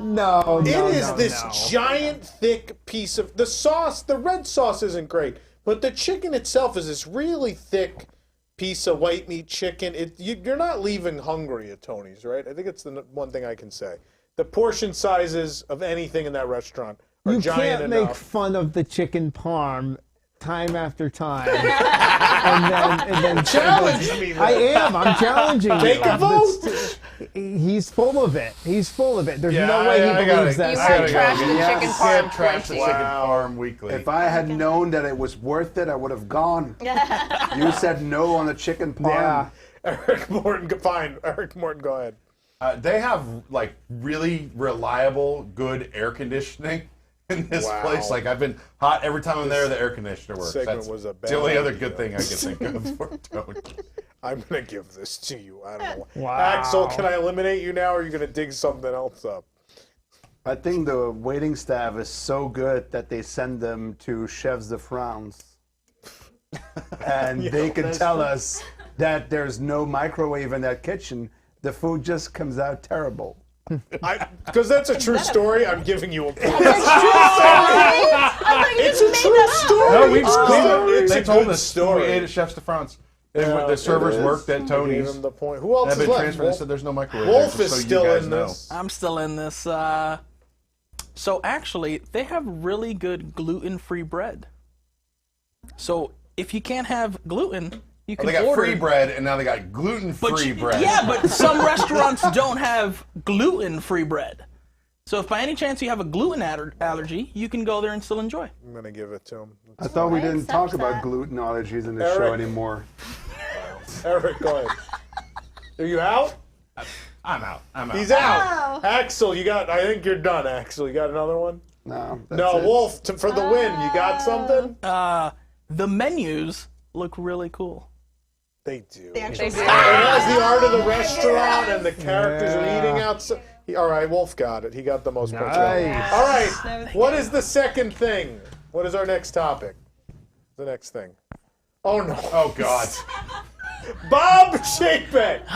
this no. giant thick piece of the sauce. The red sauce isn't great, but the chicken itself is this really thick piece of white meat chicken. You're not leaving hungry at Tony's, right? I think it's the one thing I can say. The portion sizes of anything in that restaurant are You giant can't enough. make fun of the chicken parm time after time. and then Challenge me. I am. I'm challenging you. Take a vote. He's full of it. He's full of it. There's Yeah, no way he I believes gotta- that. You I had gotta trashed go. the Yeah, chicken you farm can't trash the plenty. chicken farm weekly. If I had known that it was worth it, I would have gone. You said no on the chicken farm. Yeah. Eric Morton, fine. Eric Morton, go ahead. They have like really reliable, good air conditioning in this Wow. place. Like I've been hot every time I'm there. The air conditioner works. segment That's was a the only bad other idea. good thing I can think of for Tony. I'm going to give this to you. I don't know. Wow. Axel, can I eliminate you now, or are you going to dig something else up? I think the waiting staff is so good that they send them to Chefs de France. And they can tell us that there's no microwave in that kitchen. The food just comes out terrible. Because that's a true story, I'm giving you a point. It's a true story. No, we've It's they a told good us story. we ate at Chefs de France. Yeah, The servers it is. worked at Gave Tony's. him the point. Who else Have is been left? transferred. They said there's no microwave. Wolf there, is just so still you guys in know. this. I'm still in this. So actually, they have really good gluten-free bread. So if you can't have gluten, you can They got order free bread, and now they got gluten-free bread. Yeah, but some restaurants don't have gluten-free bread. So if by any chance you have a gluten allergy, you can go there and still enjoy. I'm going to give it to him. I thought we didn't talk about gluten allergies in this show Eric. anymore. Eric, go ahead. Are you out? I'm out. I'm out. He's out. Axel, you got. I think you're done. Axel, you got another one? No. No, Wolf for the win. You got something? The menus look really cool. They do. They actually It has the art of the restaurant, and the characters are eating outside. All right, Wolf got it. He got the most points. Nice. All right. What is the second thing? What is our next topic? The next thing. Oh no. Oh God. Bob Chapek.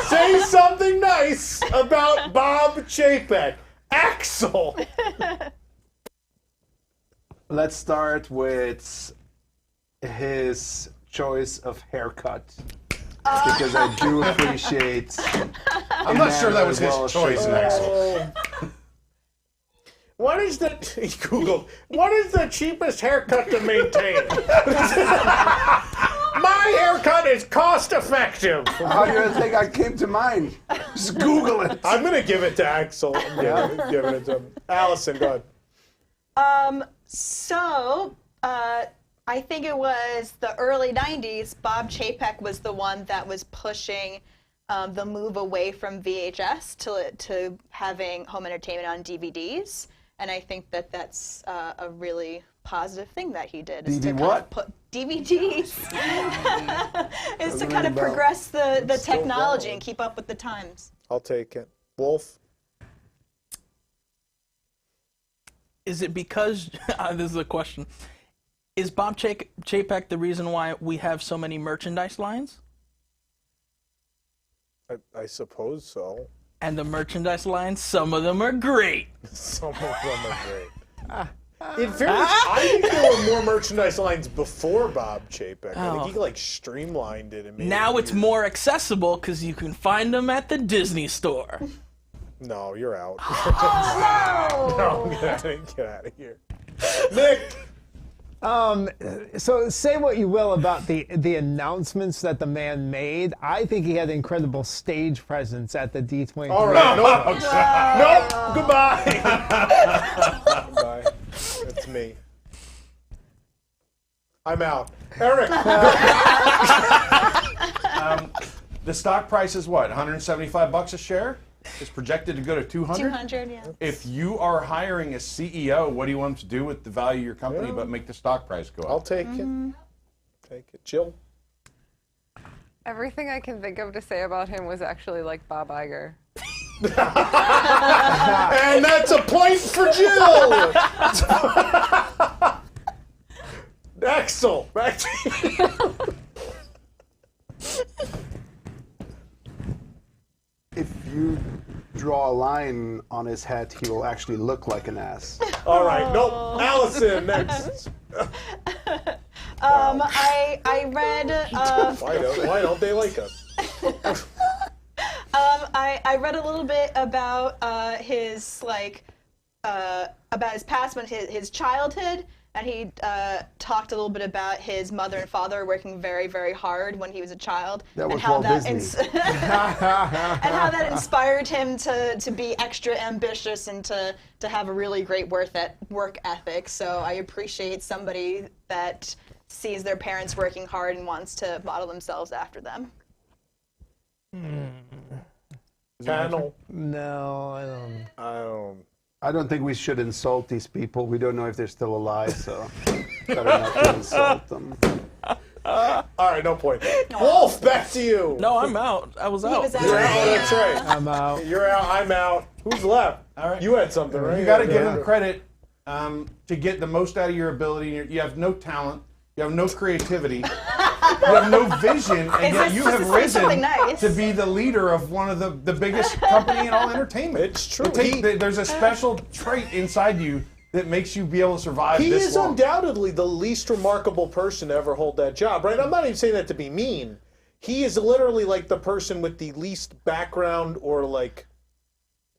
Say something nice about Bob Chapek. Axel. Let's start with his choice of haircut. Because I do appreciate. I'm not sure that was his choice, Axel. What is the he Googled? What is the cheapest haircut to maintain? My haircut is cost effective. How do you think I came to mind? Just Google it. I'm gonna give it to Axel. I'm giving it to him. Allison, go ahead. I think it was the early 90s, Bob Chapek was the one that was pushing the move away from VHS to having home entertainment on DVDs. And I think that that's a really positive thing that he did. Is to kind of put DVDs is to kind of progress the technology and keep up with the times. I'll take it. Wolf. Is it because this is a question? Is Bob Chapek the reason why we have so many merchandise lines? I suppose so. And the merchandise lines, some of them are great. Some of them are great. In fairness, I think there were more merchandise lines before Bob Chapek. I think he like streamlined it and made Now it it's weird. more accessible because you can find them at the Disney store. No, you're out. No! No, get out of here. Nick. So say what you will about the announcements that the man made. I think he had incredible stage presence at the D23. All right, nope, goodbye. Goodbye. It's me. I'm out. Eric. The stock price is what? $175 a share? It's projected to go to 200. 200, yeah. If you are hiring a CEO, what do you want him to do with the value of your company but make the stock price go up? I'll take it. Take it. Jill. Everything I can think of to say about him was actually like Bob Iger. And that's a point for Jill. Axel, back to you. If you draw a line on his head, he will actually look like an ass. All right, nope. Allison, next. I read. Why don't they like us? I read a little bit about his past, when his childhood, and he talked a little bit about his mother and father working very, very hard when he was a child, That was and how Walt that Disney. and how that inspired him to be extra ambitious and to have a really great work ethic. So I appreciate somebody that sees their parents working hard and wants to model themselves after them. Panel. No, I don't think we should insult these people. We don't know if they're still alive, so better not to insult them. All right, no point. Wolf, back to you. No, I'm out. I was out. You're out. Oh, that's right. I'm out. You're out. I'm out. Who's left? All right. You had something, right? You got to give them credit to get the most out of your ability. You have no talent. You have no creativity. You have no vision, and yet you have risen to be the leader of one of the biggest company in all entertainment. It's true. There's a special trait inside you that makes you be able to survive He this is long. undoubtedly the least remarkable person to ever hold that job, right? I'm not even saying that to be mean. He is literally like the person with the least background or like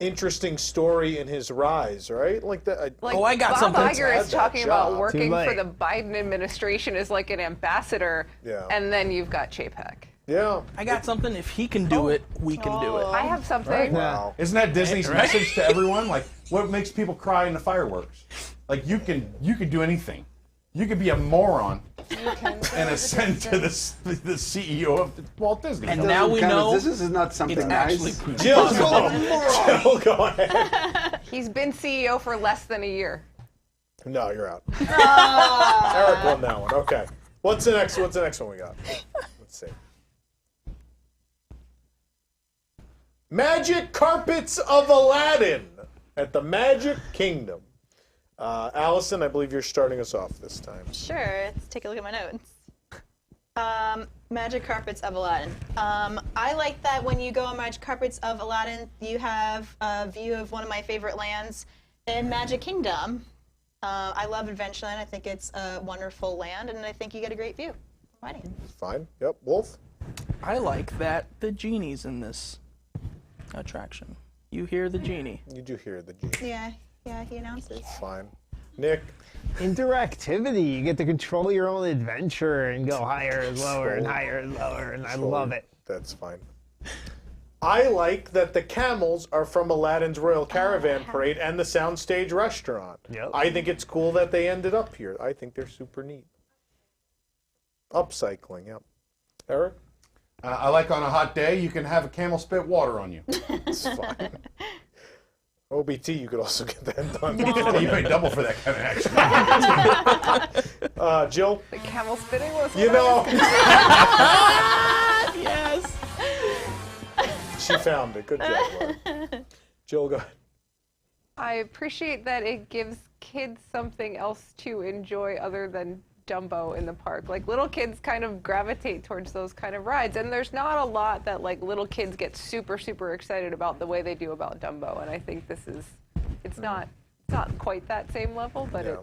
interesting story in his rise, right? Like that. I got Bob something. Iger is talking about working Too for late. the Biden administration as like an ambassador, and then you've got Chapek. Yeah. I got something. If he can do it, we can do it. I have something. Right? Wow. Isn't that Disney's Right? message to everyone? Like, what makes people cry in the fireworks? Like, you can do anything. You could be a moron and ascend to the CEO of Walt Disney. And now we know this is not something it's nice. actually Putin. Jill, go ahead. He's been CEO for less than a year. No, you're out. Eric won that one. Okay. What's the next one we got? Let's see. Magic Carpets of Aladdin at the Magic Kingdom. Allison, I believe you're starting us off this time. Sure, let's take a look at my notes. Magic Carpets of Aladdin. I like that when you go on Magic Carpets of Aladdin, you have a view of one of my favorite lands in Magic Kingdom. I love Adventureland. I think it's a wonderful land, and I think you get a great view. Aladdin. Fine. Yep. Wolf? I like that the genie's in this attraction. You hear the genie. You do hear the genie. Yeah, he announces. Fine. Nick? Interactivity. You get to control your own adventure and go higher and lower and higher and lower, and I love it. That's fine. I like that the camels are from Aladdin's Royal Caravan Parade and the Soundstage Restaurant. Yep. I think it's cool that they ended up here. I think they're super neat. Upcycling, yep. Eric? I like on a hot day, you can have a camel spit water on you. It's fine. OBT, you could also get that done. You pay double for that kind of action. Jill? The camel spitting was You know. Yes. She found it. Good job, Laura. Jill, go ahead. I appreciate that it gives kids something else to enjoy other than Dumbo in the park. Like, little kids kind of gravitate towards those kind of rides, and there's not a lot that like little kids get super excited about the way they do about Dumbo. And I think it's not quite that same level, but it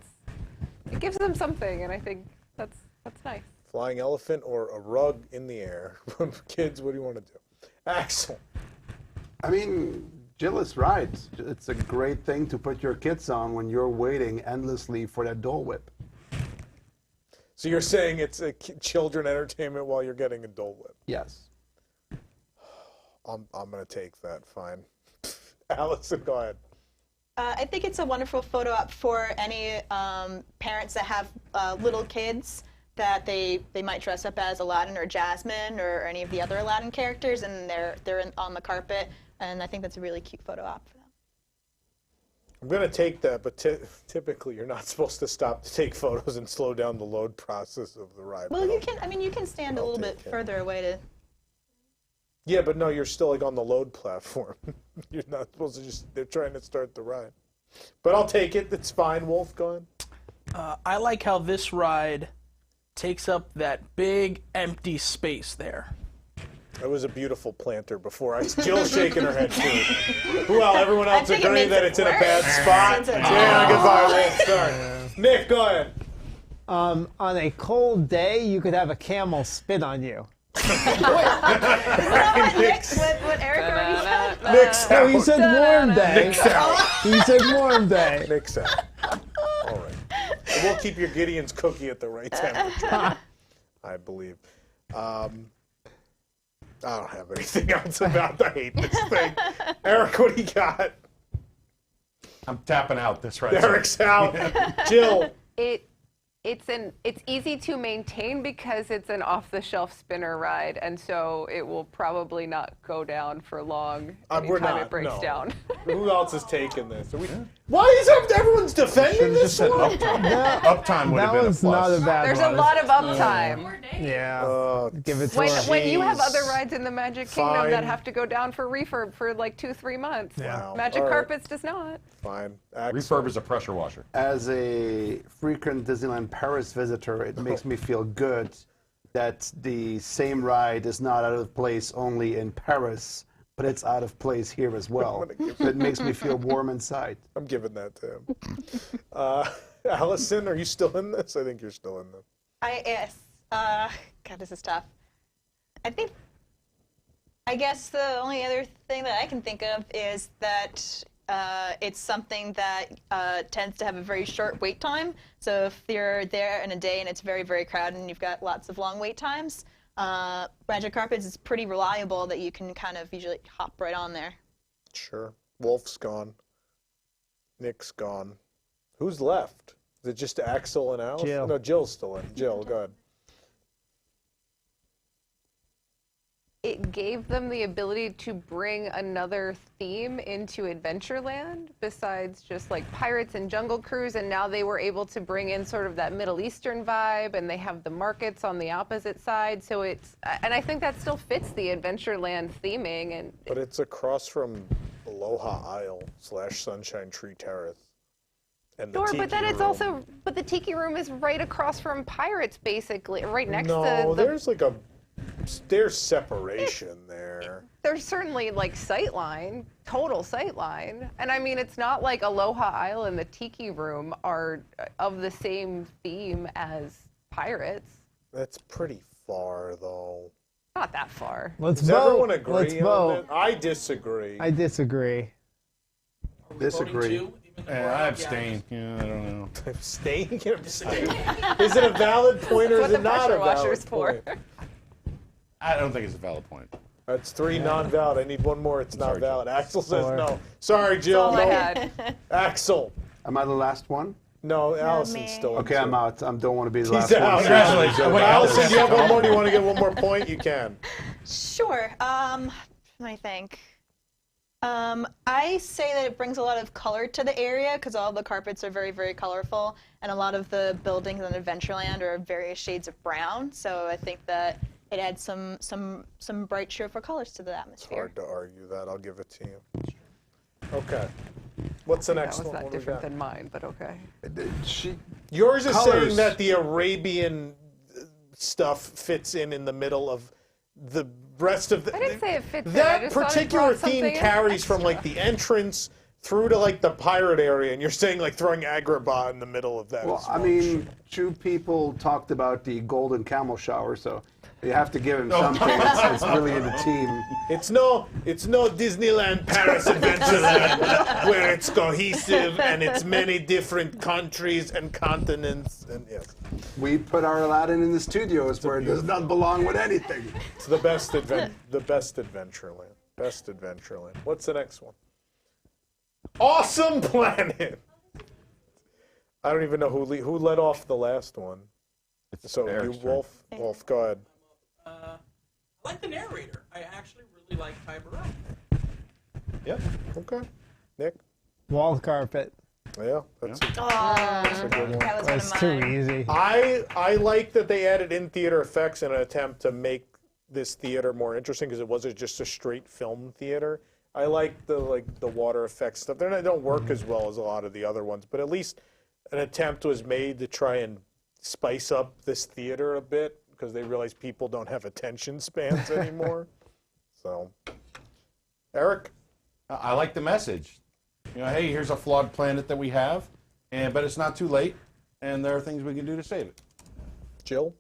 gives them something, and I think that's nice. Flying elephant or a rug in the air? Kids, what do you want to do? Axel? I mean, Jill is right. It's a great thing to put your kids on when you're waiting endlessly for that Dole Whip. So you're saying it's a children entertainment while you're getting a Dole Whip? Yes. I'm going to take that. Fine. Allison, go ahead. I think it's a wonderful photo op for any parents that have little kids that they might dress up as Aladdin or Jasmine or any of the other Aladdin characters, and they're on the carpet, and I think that's a really cute photo op for them. I'm going to take that, but typically you're not supposed to stop to take photos and slow down the load process of the ride. Well, you can. I mean, you can stand a little bit further away to. Yeah, but no, you're still like on the load platform. You're not supposed to they're trying to start the ride. But I'll take it. It's fine. Wolf, go ahead. I like how this ride takes up that big empty space there. It was a beautiful planter before. Jill's shaking her head too. Well, everyone else agreeing that it's in a bad spot. Yeah, goodbye, Wolf. Sorry. Nick, go ahead. On a cold day, you could have a camel spit on you. What Eric already said? Nick's No, he out. said warm day. Nick's out. He said warm day. Nick's out. All right. It will keep your Gideon's cookie at the right temperature, I believe. I don't have anything else about I hate this thing. Eric, what do you got? I'm tapping out this right Eric's out. Jill. It's easy to maintain because it's an off-the-shelf spinner ride, and so it will probably not go down for long anytime it breaks down. Who else is taking this? Why is everyone's defending this one? Uptime would have been a plus. Not a bad There's one. a lot of uptime. Yeah. Give it to When you have other rides in the Magic Kingdom Fine. that have to go down for refurb for like 2-3 months, Wow. Magic All right. Carpets does not. Fine. Refurb is a pressure washer. As a frequent Disneyland Paris visitor, it makes me feel good that the same ride is not out of place only in Paris, but it's out of place here as well. It makes me feel warm inside. I'm giving that to him. Allison, are you still in this? I think you're still in this. Yes. God, this is tough. I guess the only other thing that I can think of is that it's something that tends to have a very short wait time. So if you're there in a day and it's very, very crowded and you've got lots of long wait times, Magic Carpets is pretty reliable that you can kind of usually hop right on there. Sure. Wolf's gone. Nick's gone. Who's left? Is it just Axel and Alice? Jill. No, Jill's still in. Jill, go ahead. It gave them the ability to bring another theme into Adventureland besides just like Pirates and Jungle Cruise, and now they were able to bring in sort of that Middle Eastern vibe, and they have the markets on the opposite side, so and I think that still fits the Adventureland theming. But it's across from Aloha Isle / Sunshine Tree Terrace. And the Sure, but then Tiki it's Room. also, but the Tiki Room is right across from Pirates, basically, right next No, to the. there's separation there. There's certainly like sightline, total sightline. And I mean, it's not like Aloha Isle and the Tiki Room are of the same theme as Pirates. That's pretty far, though. Not that far. Let's Does vote. everyone agree Let's on vote. that? I disagree. I disagree. Disagree. I abstain. Yeah, I don't know. Abstain? Abstain. Is it a valid point or is it not a valid point? I don't think it's a valid point. That's 3 non-valid. I need one more. It's not valid. Axel says 4. no. Sorry, Jill. That's all I No. had. Axel. Am I the last one? No, Allison's still in. Okay, I'm out. I don't want to be the He's last out. one. Congratulations. So- Allison, do you have one more? Do you want to get one more point? You can. Sure. Let me think. I say that it brings a lot of color to the area because all the carpets are very, very colorful, and a lot of the buildings in Adventureland are various shades of brown. So I think that it adds some bright, cheerful colors to the It's atmosphere. hard to argue that. I'll give it to you. Okay. What's the next That was one? not What do we different got? than mine, but okay. Yours is Colors. saying that the Arabian stuff fits in the middle of the rest of the. I didn't say it fits in. I That just thought it particular brought theme something carries from like the entrance through to like the pirate area, and you're saying like throwing Agrabah in the middle of that. Well, is I mean, 2 people talked about the golden camel shower, so you have to give him something. It's really in the team. It's no Disneyland Paris Adventureland where it's cohesive and it's many different countries and continents and yes. We put our Aladdin in the studios where it does not belong with anything. It's the best Adventureland. Best Adventureland. What's the next one? Awesome Planet. I don't even know who led off the last one. So you, Eric's turn. Wolf. Wolf, go ahead. I like the narrator. I actually really like Ty Burrell. Yep. Okay. Nick. Wall carpet. Yeah, that's a good one. That was That's one of too mine. easy. I like that they added in-theater effects in an attempt to make this theater more interesting because it wasn't just a straight film theater. I like the water effects stuff. They don't work as well as a lot of the other ones, but at least an attempt was made to try and spice up this theater a bit because they realized people don't have attention spans anymore. So, Eric? I like the message. You know, hey, here's a flawed planet that we have, but it's not too late, and there are things we can do to save it. Jill?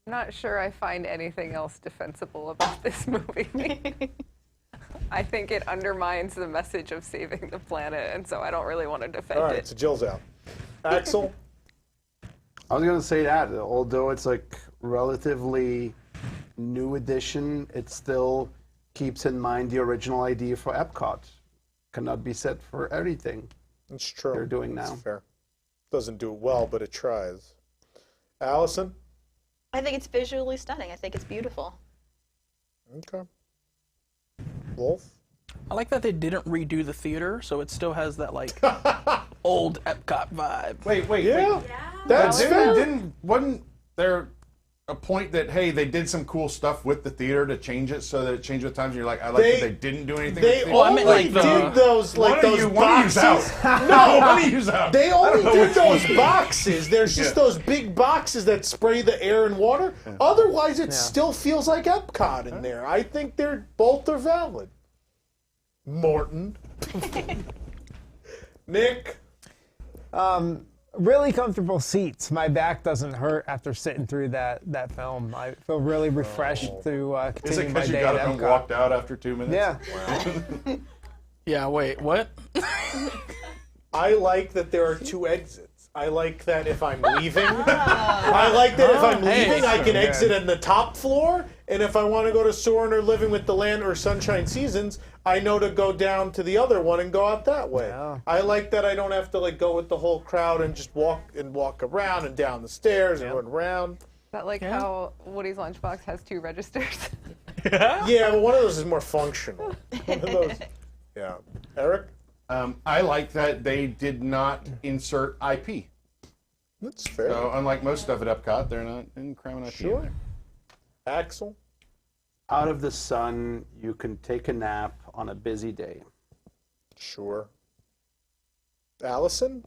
I'm not sure I find anything else defensible about this movie. I think it undermines the message of saving the planet, and so I don't really want to defend All right, it. so Jill's out. Axel? I was going to say that, although it's like relatively new edition, it still keeps in mind the original idea for Epcot. Cannot be said for everything. It's true. They're doing now. It's fair. Doesn't do it well, but it tries. Allison? I think it's visually stunning. I think it's beautiful. Okay. Wolf? I like that they didn't redo the theater, so it still has that like old Epcot vibe. Wait. Yeah. That's fair. Wasn't there a point that, hey, they did some cool stuff with the theater to change it so that it changed with times, and you're like, I like that they didn't do anything They with the only theater? did those, like, those boxes. No, one of you's out. They I don't only know did which those one. boxes. There's just those big boxes that spray the air and water. Otherwise, it still feels like Epcot in there. I think both are valid. Morton. Nick? Really comfortable seats. My back doesn't hurt after sitting through that film. I feel really refreshed to Is it continue my because you day got at up and Epcot. walked out after 2 minutes? Yeah. Yeah, wait, what? I like that there are two exits. I like that if I'm leaving, I like that if I'm leaving, I can exit in the top floor, and if I want to go to Soarin' or Living with the Land or Sunshine Seasons, I know to go down to the other one and go out that way. Yeah. I like that I don't have to like go with the whole crowd and just walk around and down the stairs and run around. Is that like how Woody's Lunchbox has 2 registers? Yeah, but one of those is more functional. One of those. Yeah. Eric? I like that they did not insert IP. That's fair. So unlike most stuff at Epcot, they're not cramming IP in there. Axel? Out of the sun, you can take a nap on a busy day. Sure. Allison?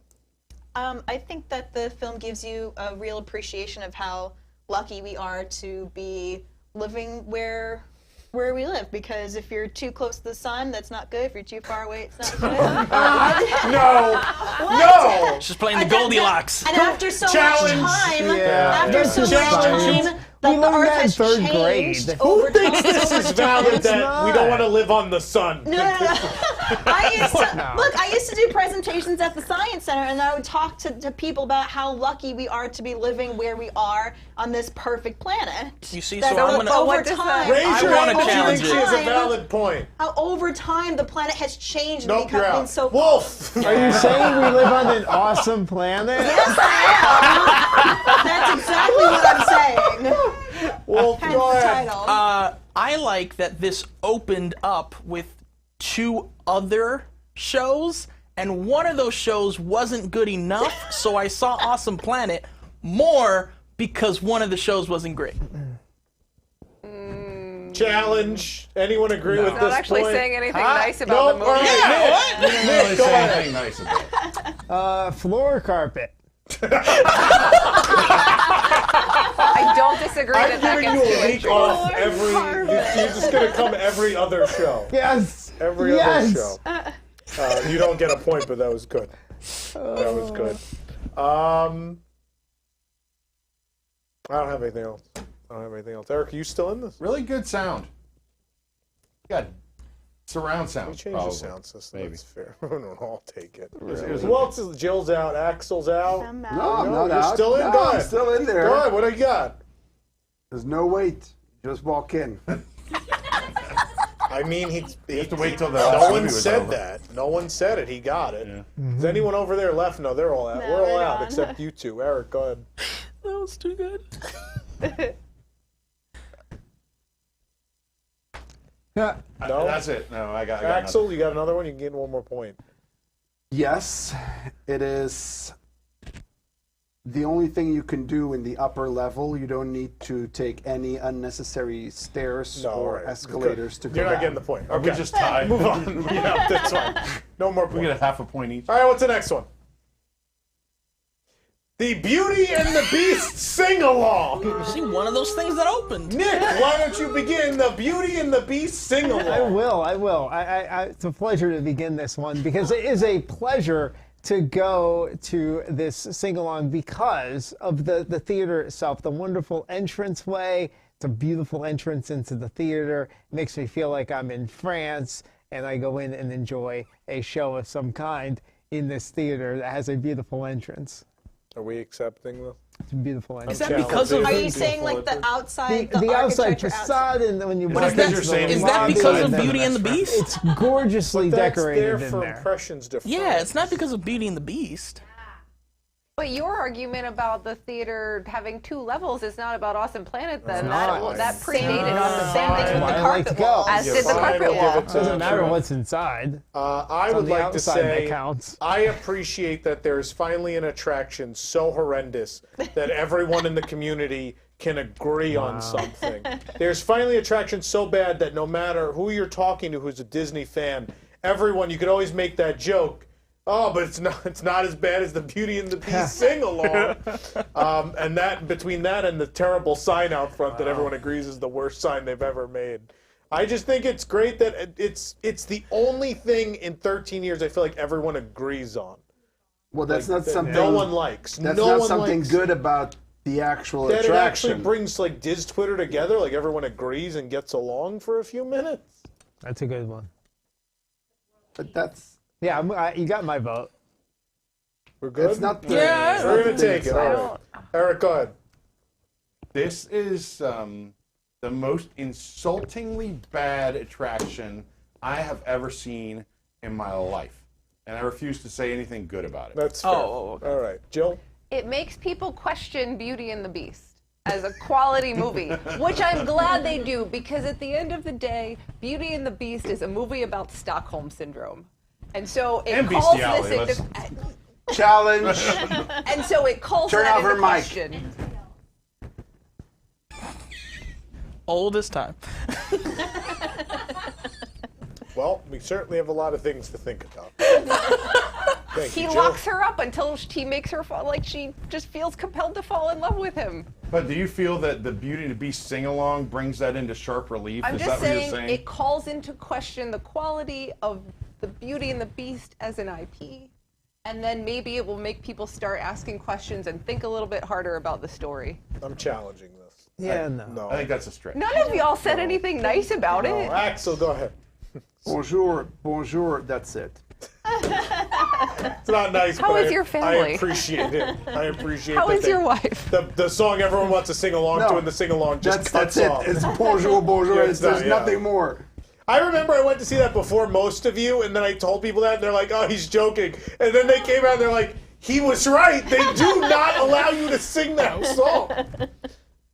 I think that the film gives you a real appreciation of how lucky we are to be living where we live, because if you're too close to the sun, that's not good. If you're too far away, it's not good. No! She's playing the Goldilocks. And after so Challenge. much time, Yeah. after so much Challenge. time, the Earth has third changed grade. over Who thinks time. this is valid that we don't want to live on the sun? No. I used to do presentations at the Science Center, and I would talk to people about how lucky we are to be living where we are on this perfect planet. You see, That so I'm gonna over time, Raise your hand if you challenge think she has a it. valid point. how over time the planet has changed and Nope, you're become out. so Wolf! Are you saying we live on an awesome planet? Yes, I am. That's exactly what I'm saying. Wolf, Hence go the ahead. title. I like that this opened up with 2 other shows, and one of those shows wasn't good enough, so I saw Awesome Planet more because one of the shows wasn't great. Challenge. Anyone agree with Not this actually point? saying anything nice about No, the movie. all right, You didn't really go say ahead. anything nice about it. Floor carpet. I don't disagree I'm that giving gets you a 2 week entries. off every. You're just gonna come every other show. Yes. Every other show. You don't get a point, but that was good. That was good. I don't have anything else. Eric, are you still in this? Really good sound. You got surround sound. We changed probably. the sound system. Maybe. That's fair. No, I'll take it. Really? Who else is? Jill's out. Axel's out. I'm out. No, I'm not you're out. still in. No, Go I'm ahead. still in there. Go ahead. What do you got? There's no wait. Just walk in. I mean, he have to wait till the No movie one was said over. that. No one said it. He got it. Yeah. Is anyone over there left? No, they're all out. No, We're all they're out gone. except you two. Eric, go ahead. That was too good. No? That's it. No, I got Axel, nothing. you got another one? You can get one more point. Yes, it is the only thing you can do in the upper level. You don't need to take any unnecessary stairs or right. escalators to go You're not down. getting the point. Are Okay. we just tied? Move on. Yeah, that's fine. No more We points. get a half a point each. All right, what's the next one? The Beauty and the Beast sing-along. You see, one of those things that opened. Nick, why don't you begin the Beauty and the Beast sing-along? I will. It's a pleasure to begin this one because it is a pleasure to go to this sing-along because of the theater itself, the wonderful entranceway. It's a beautiful entrance into the theater. It makes me feel like I'm in France, and I go in and enjoy a show of some kind in this theater that has a beautiful entrance. Are we accepting this? It's a beautiful. Is that because of? Are you saying like the outside, the outside architecture facade, and when you Is walk that- into the is that lobby because of and then- Beauty and the Beast? It's gorgeously But that's decorated there in for there. impressions difference. Yeah, it's not because of Beauty and the Beast. But your argument about the theater having 2 levels is not about Awesome Planet then. not. That predated Awesome Same thing Planet. with the I like to carpet go. walls. As did the Fine, carpet I'll give wall. it to Doesn't matter True. what's inside. I It's would on the like to outside that say counts. I appreciate that there's finally an attraction so horrendous that everyone in the community can agree on something. There's finally an attraction so bad that no matter who you're talking to who's a Disney fan, everyone, you could always make that joke. Oh, but it's not as bad as the Beauty and the Beast sing-along. And that between that and the terrible sign out front that everyone agrees is the worst sign they've ever made. I just think it's great that it's the only thing in 13 years I feel like everyone agrees on. Well, that's Like, not that something. no one likes. That's No not one something likes. good about the actual That it attraction. actually brings like Diz Twitter together, like everyone agrees and gets along for a few minutes. That's a good one. But that's. Yeah, you got my vote. We're good. It's not the, Yeah, it's We're not gonna the take it. inside. All right. Eric, go ahead. This is the most insultingly bad attraction I have ever seen in my life. And I refuse to say anything good about it. That's fair. okay. All right, Jill. It makes people question Beauty and the Beast as a quality movie, which I'm glad they do, because at the end of the day, Beauty and the Beast is a movie about Stockholm Syndrome. And so it And calls bestiality, this let's- into, Challenge. and so it calls Turn that off her into mic. question. Old as time. Well, we certainly have a lot of things to think about. Thank He you, Jill. locks her up until he makes her fall, like she just feels compelled to fall in love with him. But do you feel that the Beauty and the Beast sing-along brings that into sharp relief? I'm Is just that what you're saying saying? it calls into question the quality of the Beauty and the Beast as an IP. And then maybe it will make people start asking questions and think a little bit harder about the story. I'm challenging this. Yeah, I think that's a stretch. None of y'all said anything nice about No, it. Axel, go ahead. Bonjour, bonjour. That's it. It's not nice, How but is your I family? appreciate it. I appreciate How that is your wife? The song everyone wants to sing along to No. and the sing-along just That's cuts it. off. It's bonjour, bonjour. Yeah, There's not- yeah. nothing more. I remember I went to see that before most of you, and then I told people that, and they're like, oh, he's joking. And then they came out and they're like, he was right. They do not allow you to sing that song.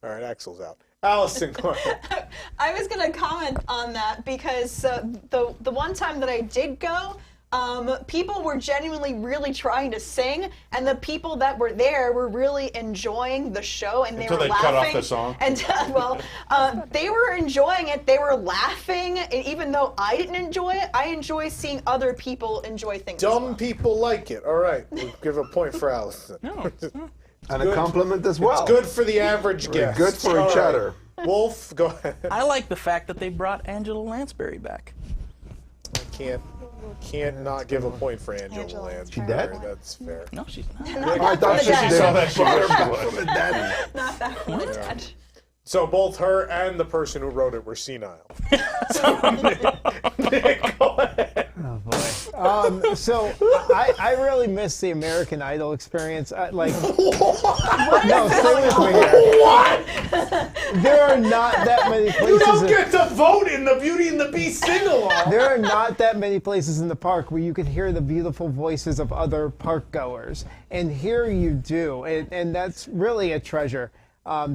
All right, Axel's out. Allison, go ahead. I was going to comment on that because the one time that I did go, people were genuinely really trying to sing, and the people that were there were really enjoying the show, and they Until were they laughing. cut off the song. And they were enjoying it. They were laughing, and even though I didn't enjoy it, I enjoy seeing other people enjoy things. as Dumb well. people like it. All right, we'll give a point for Allison. No. And a compliment as well. It's good for the average guest. Good for All each right. other. Wolf, go ahead. I like the fact that they brought Angela Lansbury back. Can't not give a point for Angela Lansbury. She dead? That's fair. No, she's not. Nick, I thought she she saw that brought her shit. back from the dead. Not that one. Yeah. So both her and the person who wrote it were senile. So, Nick, go ahead. Oh boy. So I really miss the American Idol experience. No, stay with me here. What? There are not that many places. You don't get to vote in the Beauty and the Beast sing-along. There are not that many places in the park where you can hear the beautiful voices of other park goers, and here you do, and that's really a treasure.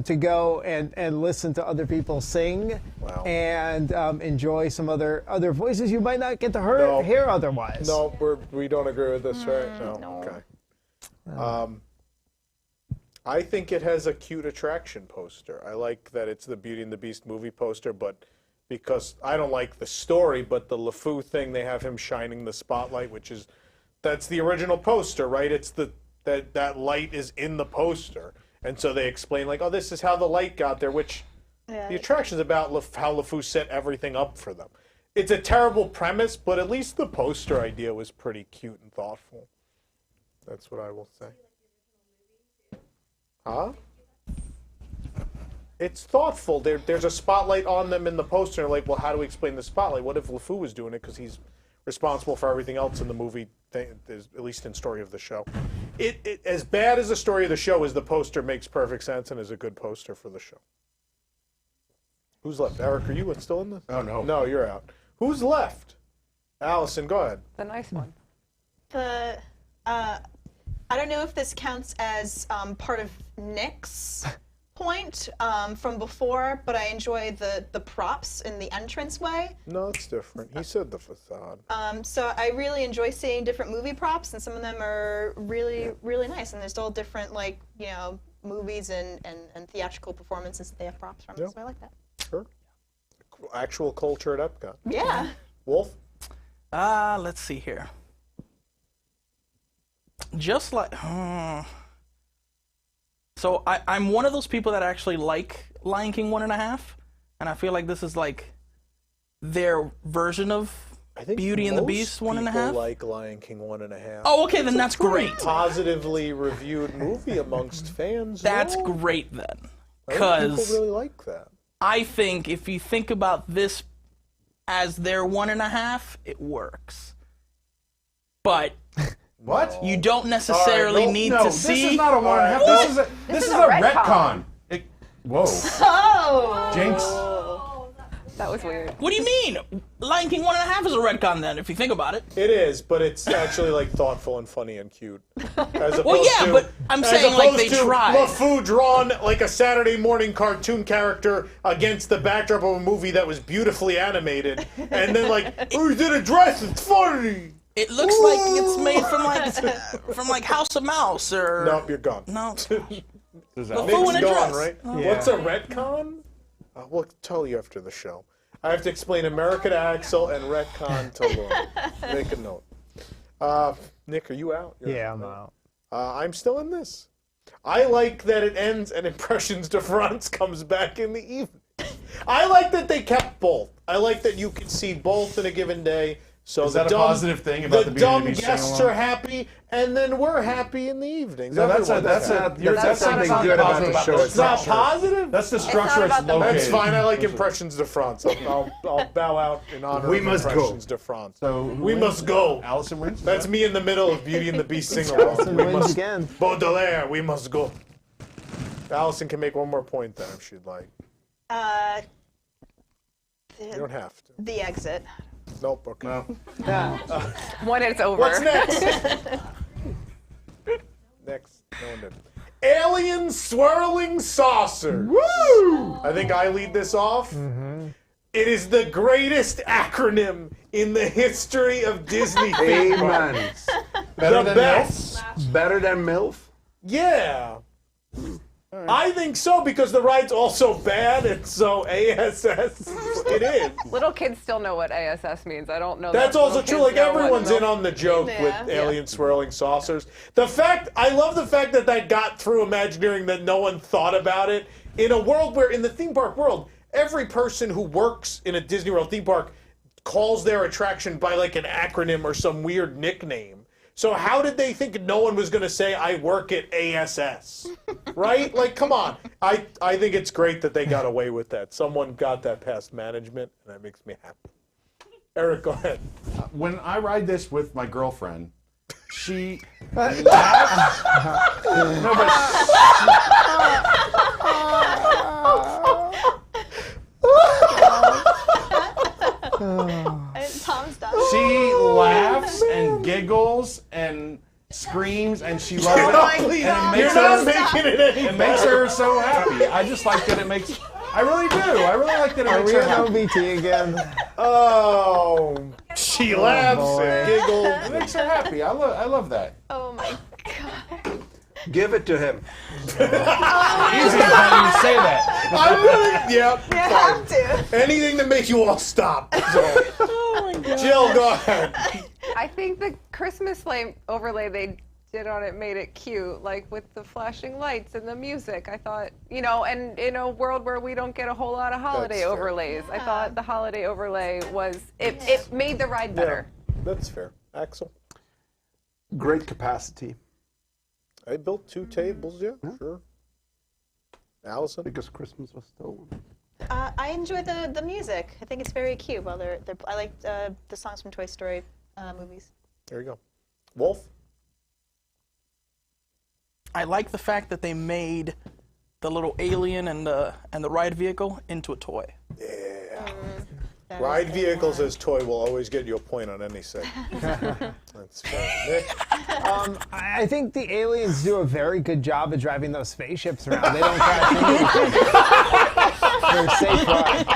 To go and listen to other people sing and enjoy some other voices you might not get to hear otherwise. No, we don't agree with this, right? No. Okay. I think it has a cute attraction poster. I like that it's the Beauty and the Beast movie poster, but because I don't like the story, but the LeFou thing, they have him shining the spotlight, that's the original poster, right? It's that light is in the poster. And so they explain, like, oh, this is how the light got there, which the attraction's about how LeFou set everything up for them. It's a terrible premise, but at least the poster idea was pretty cute and thoughtful. That's what I will say. Huh? It's thoughtful. There's a spotlight on them in the poster. Like, well, how do we explain the spotlight? What if LeFou was doing it because he's responsible for everything else in the movie, at least in story of the show. as bad as the story of the show is, the poster makes perfect sense and is a good poster for the show. Who's left? Eric, are you still in this? Oh, no. No, you're out. Who's left? Allison, go ahead. The nice one. I don't know if this counts as part of Nick's point from before, but I enjoy the props in the entranceway. No, it's different. He said the facade. So I really enjoy seeing different movie props, and some of them are really, really nice. And there's all different, like, you know, movies and theatrical performances that they have props from. Yeah. So I like that. Sure. Actual culture at Epcot. Yeah. Wolf? Let's see here. Just like... So I'm one of those people that actually like Lion King 1.5, and I feel like this is like their version of Beauty and the Beast 1.5. People like Lion King 1.5. Oh, okay, then It's a that's pretty great. Positively reviewed movie amongst fans. That's no? great then, I think because people really like that. I think if you think about this as their 1.5, it works. But what? You don't necessarily need to see. This is not a 1.5. This is a retcon. Whoa. Oh. Jinx. That was weird. What do you mean? Lion King 1.5 is a retcon then, if you think about it. It is, but it's actually like thoughtful and funny and cute. As opposed Well, yeah, to, but I'm as saying like they opposed to tried. LeFou drawn like a Saturday morning cartoon character against the backdrop of a movie that was beautifully animated, and then like, oh, you did a dress, it's funny. It looks like it's made from like House of Mouse or. Nope, you're gone. No. Nick's LeFou in a gone, dress. right? Oh. What's a retcon? We'll tell you after the show. I have to explain America to Axel and retcon to Lauren. Make a note. Nick, are you out? You're Yeah, out, I'm right? out. I'm still in this. I like that it ends and Impressions de France comes back in the evening. I like that they kept both. I like that you can see both in a given day. So Is the that a dumb, positive thing about the Beauty and dumb the Beast guests sing-along? are happy, and then we're happy in the evenings. No, that's Everyone's happy. that's something good about the show. It's not positive. That's the structure it's located. That's fine. I like Impressions de France. I'll bow out in honor We of must go. Impressions de France. So we must go. Allison wins. That's me in the middle of Beauty and the Beast sing-along. Allison We wins must again. Baudelaire. We must go. Allison can make one more point then if she'd like. You don't have to. The Exit. Nope. Okay. No. When it's over. What's next? Next. No one did. Alien swirling saucers. Woo! I think I lead this off. Mm-hmm. It is the greatest acronym in the history of Disney theme Amen. parks. Better The than best. Better than MILF? Yeah. I think so because the ride's also bad, and so ASS it is. Little kids still know what ASS means. I don't know. That's that also little true. kids Like know what everyone's in milk- on the joke Yeah. with alien swirling saucers. I love the fact that got through Imagineering that no one thought about it in a world where, in the theme park world, every person who works in a Disney World theme park calls their attraction by like an acronym or some weird nickname. So how did they think no one was going to say, I work at ASS? Right? Like, come on. I think it's great that they got away with that. Someone got that past management, and that makes me happy. Eric, go ahead. When I ride this with my girlfriend, she laughs. No, but And Tom's done. she laughs and giggles and screams, and she loves it. Oh, please, and it you're makes not her, making it any it makes better. her so happy. I just like that it makes. I really do. I really like that it Are makes we her on happy. OBT again? Oh, she laughs boy. and giggles. It makes her happy. I love that. Oh my god. Give it to him. Easy how you say that. I'm gonna, yep. You fine. have to. Anything to make you all stop. So. Oh my god. Jill, go ahead. I think the Christmas light overlay they did on it made it cute, like with the flashing lights and the music. I thought, and in a world where we don't get a whole lot of holiday That's fair. overlays, I thought the holiday overlay it made the ride better. Yeah, that's fair. Axel? Great capacity. I built 2 tables, yeah, sure. Allison? Because Christmas was stolen. I enjoy the music. I think it's very cute. Well, I like the songs from Toy Story movies. There you go. Wolf? I like the fact that they made the little alien and the ride vehicle into a toy. Yeah. Ride vehicles as toy will always get you a point on any segment. That's fair. Nick? I think the aliens do a very good job of driving those spaceships around. They don't crash into They're safe ride.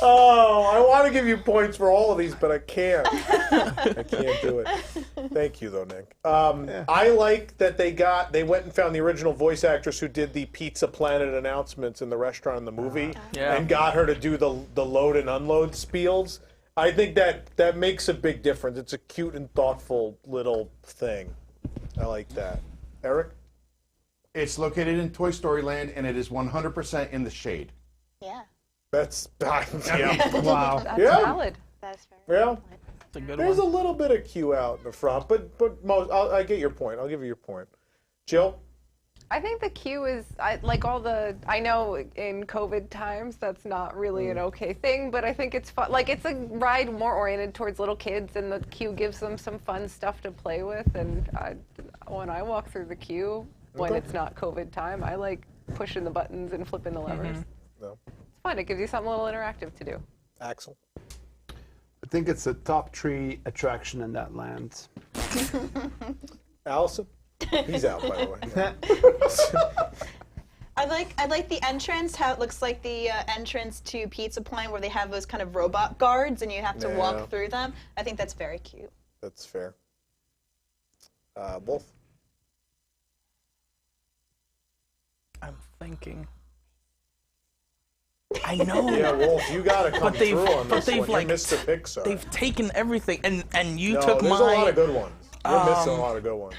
Oh, I want to give you points for all of these, but I can't. I can't do it. Thank you, though, Nick. I like that they went and found the original voice actress who did the Pizza Planet announcements in the restaurant in the movie, and got her to do the load and unload spiels. I think that makes a big difference. It's a cute and thoughtful little thing. I like that. Eric? It's located in Toy Story Land, and it is 100% in the shade. Yeah. That's Wow. That's Yeah. valid. That's very Yeah. That's a good There's one. a little bit of Q out in the front, but I get your point. I'll give you your point. Jill? I think the queue is, I know in COVID times that's not really an okay thing, but I think it's fun. Like, it's a ride more oriented towards little kids, and the queue gives them some fun stuff to play with. And when I walk through the queue, when it's not COVID time, I like pushing the buttons and flipping the levers. No. It's fun. It gives you something a little interactive to do. Axel? I think it's a top 3 attraction in that land. Allison? He's out, by the way. I like the entrance, how it looks like the entrance to Pizza Planet, where they have those kind of robot guards and you have to walk through them. I think that's very cute. That's fair. Wolf? I'm thinking. I know. Yeah, Wolf, you gotta come through on this one. Like, You're Mr. Pixar. They've taken everything, and you No, took there's my. a lot of good ones. You're missing a lot of good ones.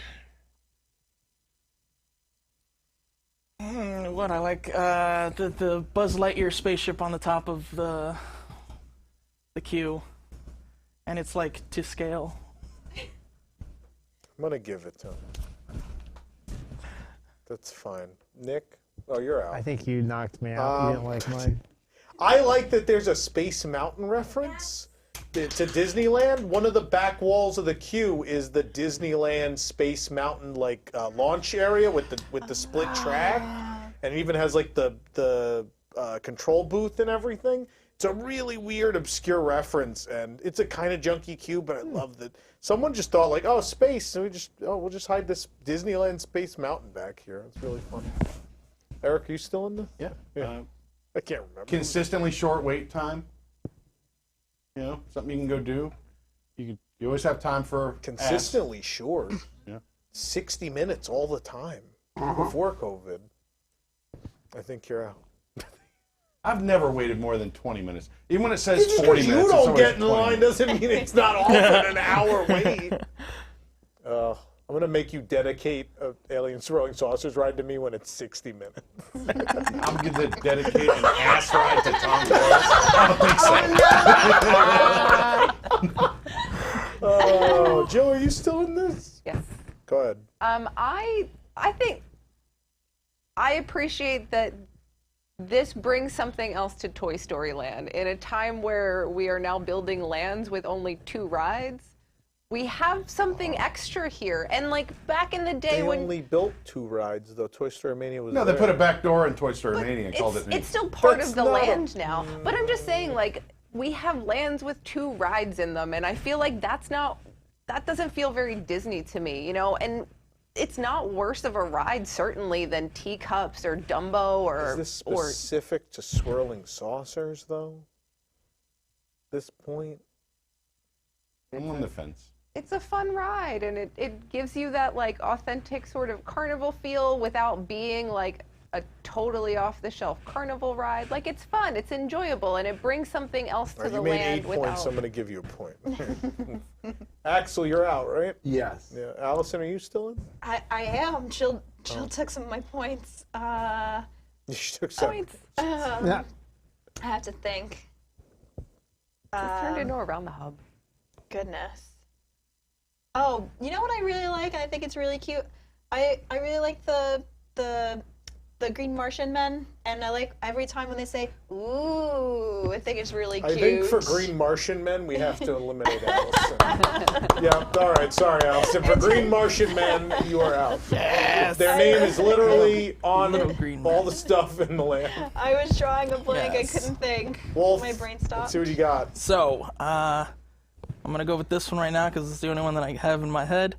What I like the Buzz Lightyear spaceship on the top of the queue, and it's like to scale. I'm gonna give it to him. That's fine. Nick? Oh, you're out. I think you knocked me out. You didn't like mine. I like that there's a Space Mountain reference to Disneyland. One of the back walls of the queue is the Disneyland Space Mountain launch area with the split track, and it even has like the control booth and everything. It's a really weird, obscure reference, and it's a kind of junky queue, but I love that someone just thought like, oh, space, so we'll just hide this Disneyland Space Mountain back here. It's really fun. Eric, are you still in this? Yeah. I can't remember. Consistently short wait time. You know, something you can go do. You always have time for Consistently short. Yeah. 60 minutes all the time before COVID. I think you're out. I've never waited more than 20 minutes. Even when it says Just 40 because minutes. you it's don't always get in 20 line minutes. doesn't mean it's not often an hour wait. I'm going to make you dedicate an Alien Swirling Saucers ride to me when it's 60 minutes. I'm going to dedicate an ass ride to Tom Cruise. I don't think so. Oh, Jill, are you still in this? Yes. Go ahead. I think I appreciate that this brings something else to Toy Story Land. In a time where we are now building lands with only 2 rides, we have something extra here. And like back in the day They when only built 2 rides, though. Toy Story Mania was No, they there. put a back door in Toy Story Mania and called it it's still part That's of the not a- land now. But I'm just saying, like, we have lands with 2 rides in them, and I feel like that doesn't feel very Disney to me, you know? And it's not worse of a ride, certainly, than Teacups or Dumbo or... Is this specific to Swirling Saucers, though? This point? I'm on the fence. It's a fun ride, and it gives you that, like, authentic sort of carnival feel without being, like, a totally off-the-shelf carnival ride. Like, it's fun, it's enjoyable, and it brings something else to All right, the you made land 8 without... points, so I'm going to give you a point. Axel, you're out, right? Yes. Yeah. Allison, are you still in? I am. Jill took some of my points. You took some. Points. I have to think. It's turned into Around the Hub. Goodness. Oh, you know what I really like? I think it's really cute. I really like the the Green Martian men, and I like every time when they say "ooh," I think it's really cute. I think for Green Martian men, we have to eliminate Allison. Yeah, all right, sorry, Allison. For Green Martian men, you are out. Yes. Their name is literally on all the stuff in the land. I was drawing a blank. Yes. I couldn't think. Wolf, My brain stopped. let's see what you got. So, I'm gonna go with this one right now because it's the only one that I have in my head.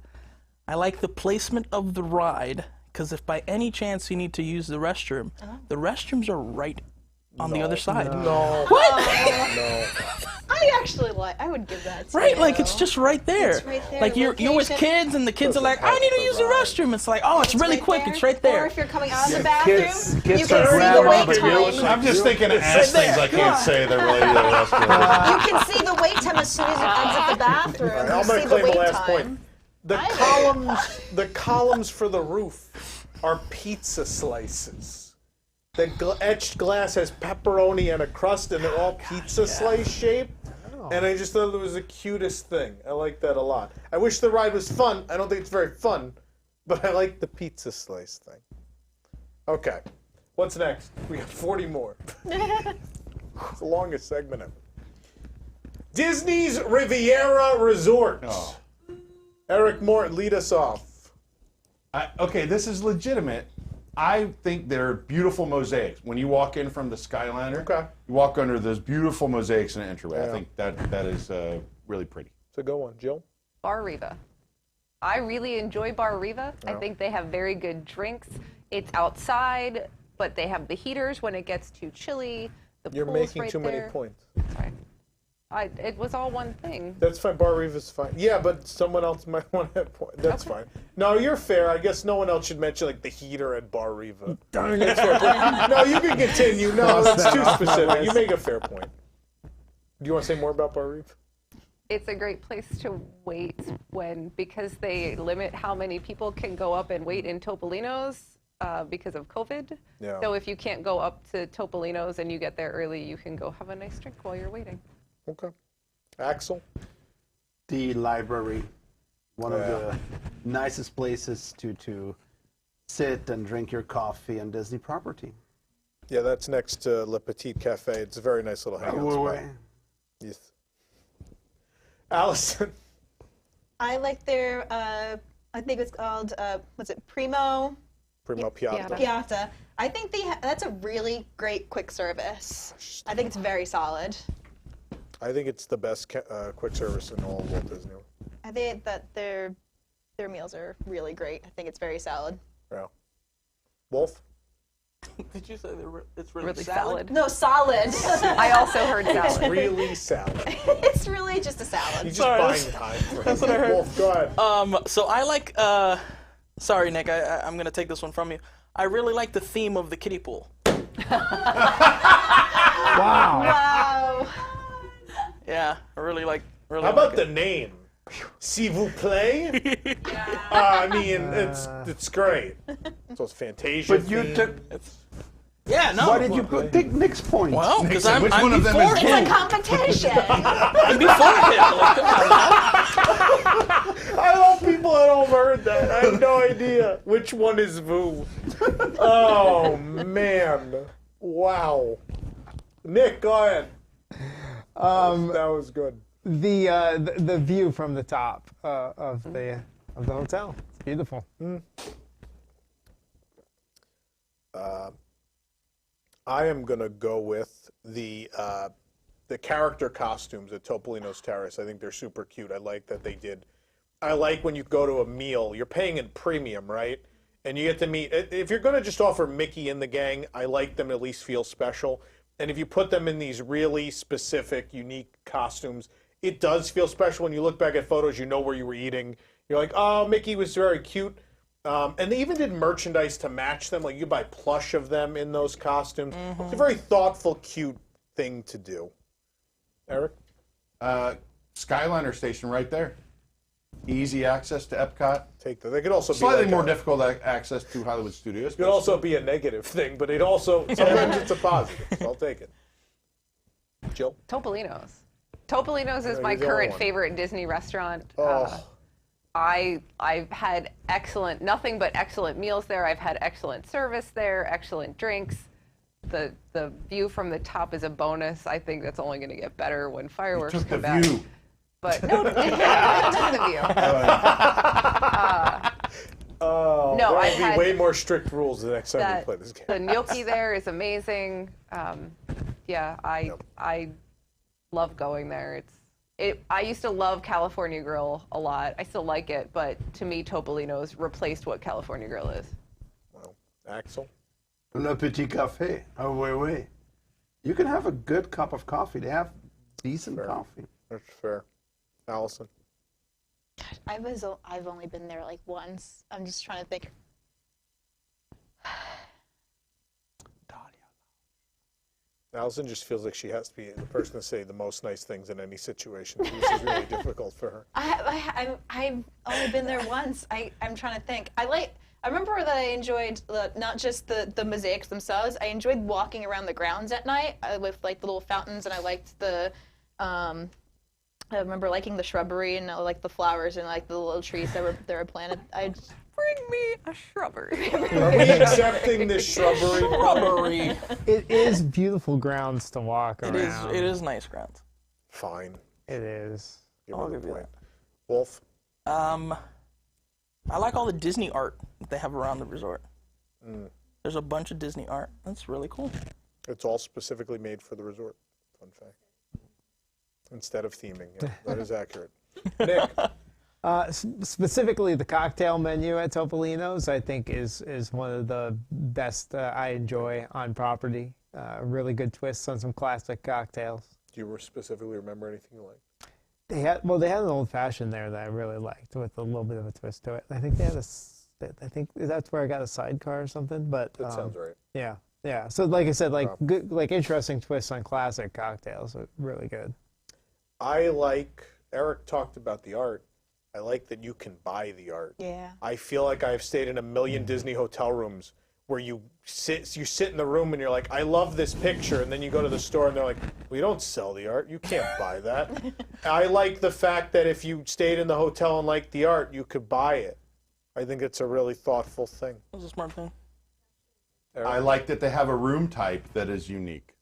I like the placement of the ride because if by any chance you need to use the restroom, the restrooms are right on the other side. No. What? No. I would give that to Right, you. like it's just right there. It's right there. Like you're with Location. kids and the kids are like, I need to use the restroom. It's like, oh, it's really right quick. there. It's right there. Or if you're coming out of the bathroom, Kids you are can see the grandma, wait but time. I'm just thinking of ass things I can't say. They're related to the restaurant. You can see the wait time as soon as you exit the bathroom. All right, You I'm going see to the claim the wait last time. point. The columns for the roof are pizza slices. The etched glass has pepperoni and a crust, and they're all pizza slice shaped. And I just thought it was the cutest thing. I like that a lot. I wish the ride was fun. I don't think it's very fun, but I like the pizza slice thing. Okay, what's next? We got 40 more. It's the longest segment ever. Disney's Riviera Resorts. Oh. Eric Morton, lead us off. Okay, this is legitimate. I think they're beautiful mosaics. When you walk in from the Skyliner, you walk under those beautiful mosaics in the entryway. Yeah. I think that is really pretty. It's a good one. Jill? Bar Riva. I really enjoy Bar Riva. I Yeah. think they have very good drinks. It's outside, but they have the heaters when it gets too chilly. The You're pool's making right too many there. points. Sorry. It was all one thing. That's fine. Bar Riva's fine. Yeah, but someone else might want to have points. That's fine. No, you're fair. I guess no one else should mention like the heater at Bar Riva. Darn That's fair. No, you can continue. No, that's too specific. You make a fair point. Do you want to say more about Bar Riva? It's a great place to wait because they limit how many people can go up and wait in Topolino's because of COVID. Yeah. So if you can't go up to Topolino's and you get there early, you can go have a nice drink while you're waiting. Okay. Axel? The library, one of the nicest places to sit and drink your coffee on Disney property. Yeah, that's next to Le Petit Cafe. It's a very nice little hangout spot. Yes. Allison? I like their, I think it's called, what's it, Primo Piatti. Piatti. I think that's a really great quick service. I think it's very solid. I think it's the best quick service in all of Walt Disney World. I think that their meals are really great. I think it's very solid. Yeah. Wolf? Did you say it's Really salad? salad. No, solid. I also heard It's salad. really salad. It's really just a salad. You're just buying time for That's what I heard. Wolf, go ahead. So I like, sorry, Nick, I'm going to take this one from you. I really like the theme of the kiddie pool. Wow. Yeah, I really like. Really How about like the name? S'il vous plaît? I mean, it's great. So it's Fantasia. But you took. Yeah, no. Why did you take Nick's point? Well, because Nixon, I'm which one of them is before It's him. a competition. I'm before him. Like, come on now. I hope people at home heard that. I have no idea which one is Vu. Oh man! Wow. Nick, go ahead. That was good. The view from the top of the hotel. It's beautiful. I am gonna go with the character costumes at Topolino's Terrace. I think they're super cute. I like that they did. I like when you go to a meal, you're paying in premium, right? And you get to meet. If you're gonna just offer Mickey and the gang, I like them to at least feel special. And if you put them in these really specific, unique costumes, it does feel special. When you look back at photos, you know where you were eating. You're like, oh, Mickey was very cute. And they even did merchandise to match them. Like you buy plush of them in those costumes. It's a very thoughtful, cute thing to do. Eric? Skyliner station right there. Easy access to Epcot. Take that. They could also Slightly be like more difficult access to Hollywood Studios. It could also be a negative thing, but it also sometimes it's a positive. So I'll take it. Jill? Topolino's. Topolino's is Yeah, my you're the only current one. favorite Disney restaurant. Oh. I've had nothing but excellent meals there. I've had excellent service there, excellent drinks. The view from the top is a bonus. I think that's only going to get better when fireworks come back. View. But no, I took the view. No, there'll be way more strict rules the next time we play this game. The gnocchi there is amazing. I love going there. I used to love California Grill a lot. I still like it, but to me, Topolino's replaced what California Grill is. Well, Axel? Le Petit Café. Oh, wait. You can have a good cup of coffee. They have decent coffee. That's fair. Allison? I've only been there like once. I'm just trying to think. Allison just feels like she has to be the person to say the most nice things in any situation. This is really difficult for her. I've only been there once. I'm trying to think. I remember that I enjoyed not just the mosaics themselves. I enjoyed walking around the grounds at night with like the little fountains, and I liked the. I remember liking the shrubbery and like the flowers and like the little trees that were planted. Bring me a shrubbery. Are we accepting this shrubbery? It is beautiful grounds to walk around. It is nice grounds. Fine. It is. I'll give you that. Wolf? I like all the Disney art that they have around the resort. There's a bunch of Disney art. That's really cool. It's all specifically made for the resort. Fun fact. Instead of theming. Yeah, that is accurate. Nick? Specifically, the cocktail menu at Topolino's, I think, is one of the best I enjoy on property. Really good twists on some classic cocktails. Do you specifically remember anything you liked? They had an old fashioned there that I really liked with a little bit of a twist to it. I think they had I think that's where I got a sidecar or something. But that sounds right. Yeah. So, like I said, good, interesting twists on classic cocktails. Really good. Eric talked about the art. I like that you can buy the art. Yeah. I feel like I've stayed in a million Disney hotel rooms where you sit in the room and you're like, I love this picture, and then you go to the store and they're like, we don't sell the art. You can't buy that. I like the fact that if you stayed in the hotel and liked the art, you could buy it. I think it's a really thoughtful thing. That's a smart thing. I like that they have a room type that is unique.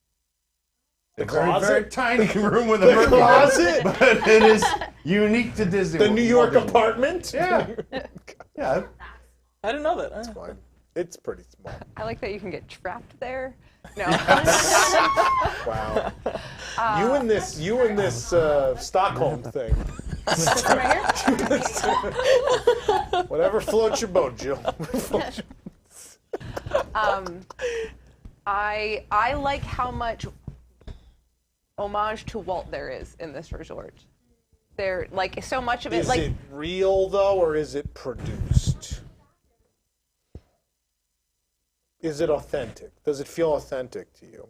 The It's a closet? very tiny room with a The Murphy closet? bed, but it is unique to Disney. The New York Walt Disney World. apartment? Yeah. Yeah. I didn't know that. It's fine. It's pretty small. I like that you can get trapped there. No. Wow. You and this Stockholm thing. Whatever floats your boat, Jill. I like how much homage to Walt there is in this resort. There, like, so much of it. Is like, it real though, or is it produced? Is it authentic? Does it feel authentic to you?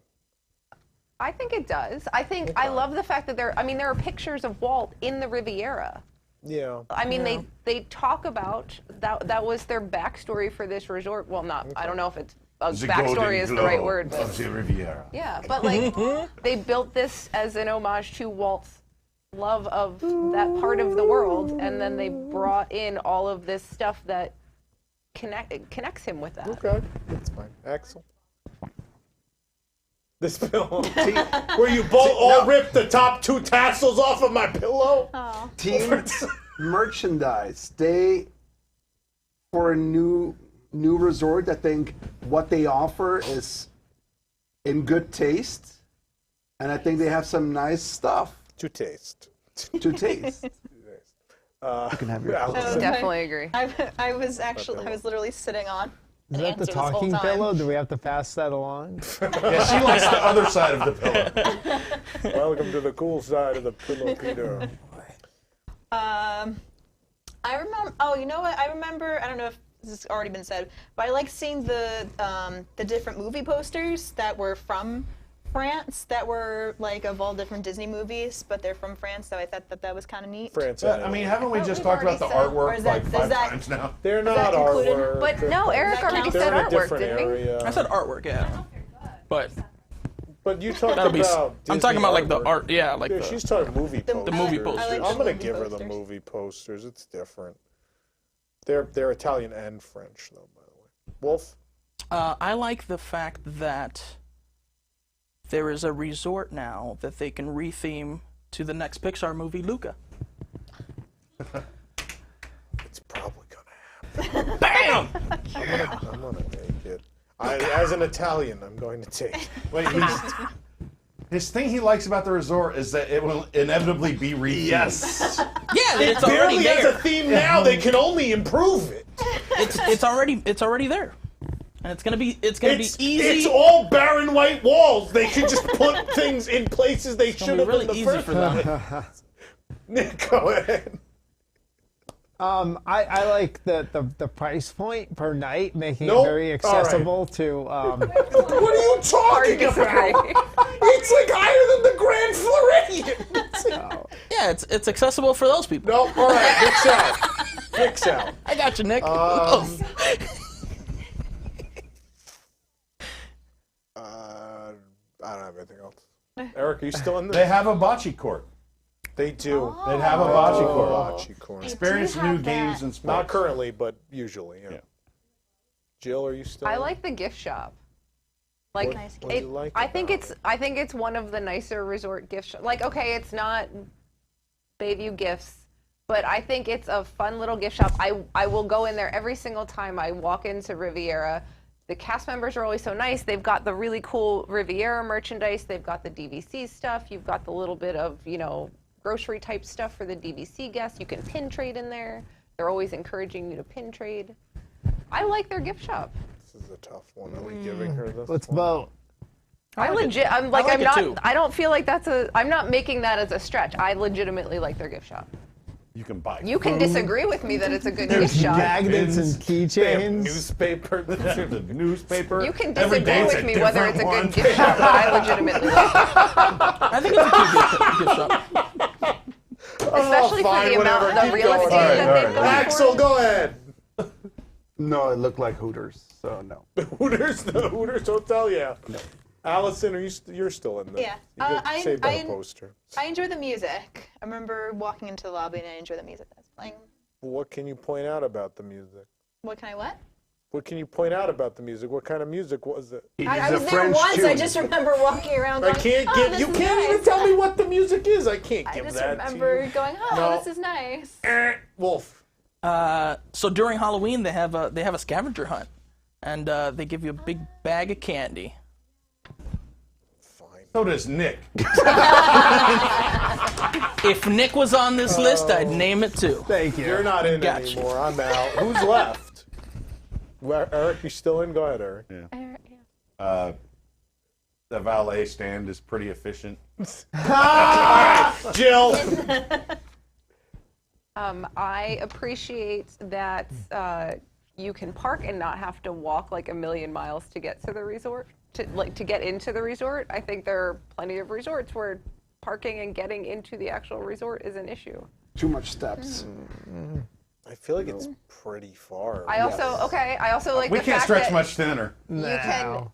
I think it does. I love the fact that there are pictures of Walt in the Riviera. Yeah. I mean, they talk about that was their backstory for this resort. Well, I don't know if it's backstory is the right word. But, of the Riviera. yeah, but like they built this as an homage to Walt's love of that part of the world, and then they brought in all of this stuff that connects him with that. Okay, that's fine. Axel? This pillow? Where you both all ripped the top two tassels off of my pillow? Oh. Team merchandise. They, for a new resort, I think what they offer is in good taste, and I think they have some nice stuff. To taste. To taste. You can have your I definitely agree. I was literally sitting on. Is that the talking pillow? Do we have to pass that along? Yeah, she likes the other side of the pillow. Welcome to the cool side of the pillow, Peter. I remember. Oh, you know what? I remember. I don't know if this has already been said, but I like seeing the different movie posters that were from France, that were like of all different Disney movies, but they're from France. So I thought that was kind of neat. France. I mean, haven't we just talked about the artwork like five times now? They're not artwork. But no, Eric already said artwork, didn't he? I said artwork, yeah. But you talked that'll be. about. I'm talking about like the artwork. art, yeah, like Yeah, the. she's talking movie posters. The movie posters. I'm gonna give her the movie posters. It's different. They're Italian and French, though, by the way. Wolf? I like the fact that there is a resort now that they can retheme to the next Pixar movie, Luca. It's probably gonna happen. Bam! I'm gonna take it. As an Italian, I'm going to take it. Wait, his thing he likes about the resort is that it will inevitably be rethemed. Yes. Yeah, It it's already barely has there. a theme now. They can only improve it. It's already there, and it's gonna be easy. It's all barren white walls. They should just put things in places they should have really in the easy first for them. place. Nick, go ahead. I like the price point per night, making Nope. it very accessible to. What are you talking about? It's like higher than the Grand Floridian. Yeah, it's accessible for those people. No, all right, Nick's out. Nick's out. I got you, Nick. I don't have anything else. Eric, are you still in this? They have a bocce court. They do. They have a bocce court. Bocce court. Experience new games and sports. Not currently, but usually. Yeah. Jill, are you still? I like the gift shop. Like, What do you like I think it's one of the nicer resort gift shops. Like, okay, it's not Bayview Gifts, but I think it's a fun little gift shop. I will go in there every single time I walk into Riviera. The cast members are always so nice. They've got the really cool Riviera merchandise. They've got the DVC stuff. You've got the little bit of, grocery type stuff for the DVC guests. You can pin trade in there. They're always encouraging you to pin trade. I like their gift shop. This is a tough one. Are we giving her this? Let's one? vote. I'm not making that as a stretch. I legitimately like their gift shop. You can buy. You can disagree with me that it's a good There's gift shop. magnets and keychains. Newspaper. The newspaper. You can Every disagree day's with a me whether it's a different good one. gift shop, but I legitimately like it. I think it's a cute gift shop. Especially for the amount of real estate that they've got. Axel, go ahead. No, it looked like Hooters, so no. The Hooters Hotel, yeah. No. Allison, you're still in this? Yeah. You get saved by the poster. I enjoy the music. I remember walking into the lobby and I enjoy the music that's playing. What can you point out about the music? What can I what? What can you point out about the music? What kind of music was it? I was there once. I just remember walking around going, I can't oh, give. this You is can't nice. even tell me what the music is. I can't give I just that remember to you. going, oh, No. this is nice. Wolf. So during Halloween, they have a scavenger hunt, and they give you a big bag of candy. So does Nick. If Nick was on this list, I'd name it too. Thank you. You're not in Gotcha. anymore. I'm out. Who's left? Eric, you still in? Go ahead, Eric. Yeah. The valet stand is pretty efficient. All right, Jill. I appreciate that you can park and not have to walk like a million miles to get to the resort, to get into the resort. I think there are plenty of resorts where parking and getting into the actual resort is an issue. Too much steps. I feel like it's pretty far. I also like We the can't fact stretch that much thinner.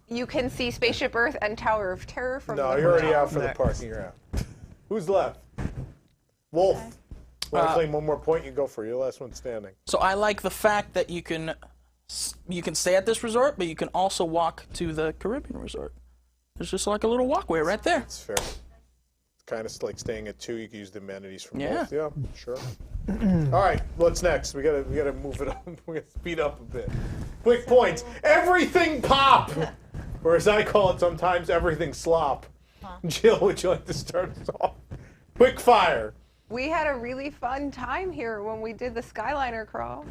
you can see Spaceship Earth and Tower of Terror from No, the you're already hotel. out for the parking. You're out. Who's left? Wolf. Want to claim one more point? You go for it. You're the last one standing. So I like the fact that you can stay at this resort, but you can also walk to the Caribbean resort. There's just like a little walkway right there. It's fair. It's kind of like staying at 2. You can use the amenities from Yeah. both. Yeah, sure. All right, what's next? We gotta move it up. We gotta speed up a bit. Quick points. Everything pop, or as I call it sometimes, everything slop. Jill, would you like to start us off? Quick fire. We had a really fun time here when we did the Skyliner crawl.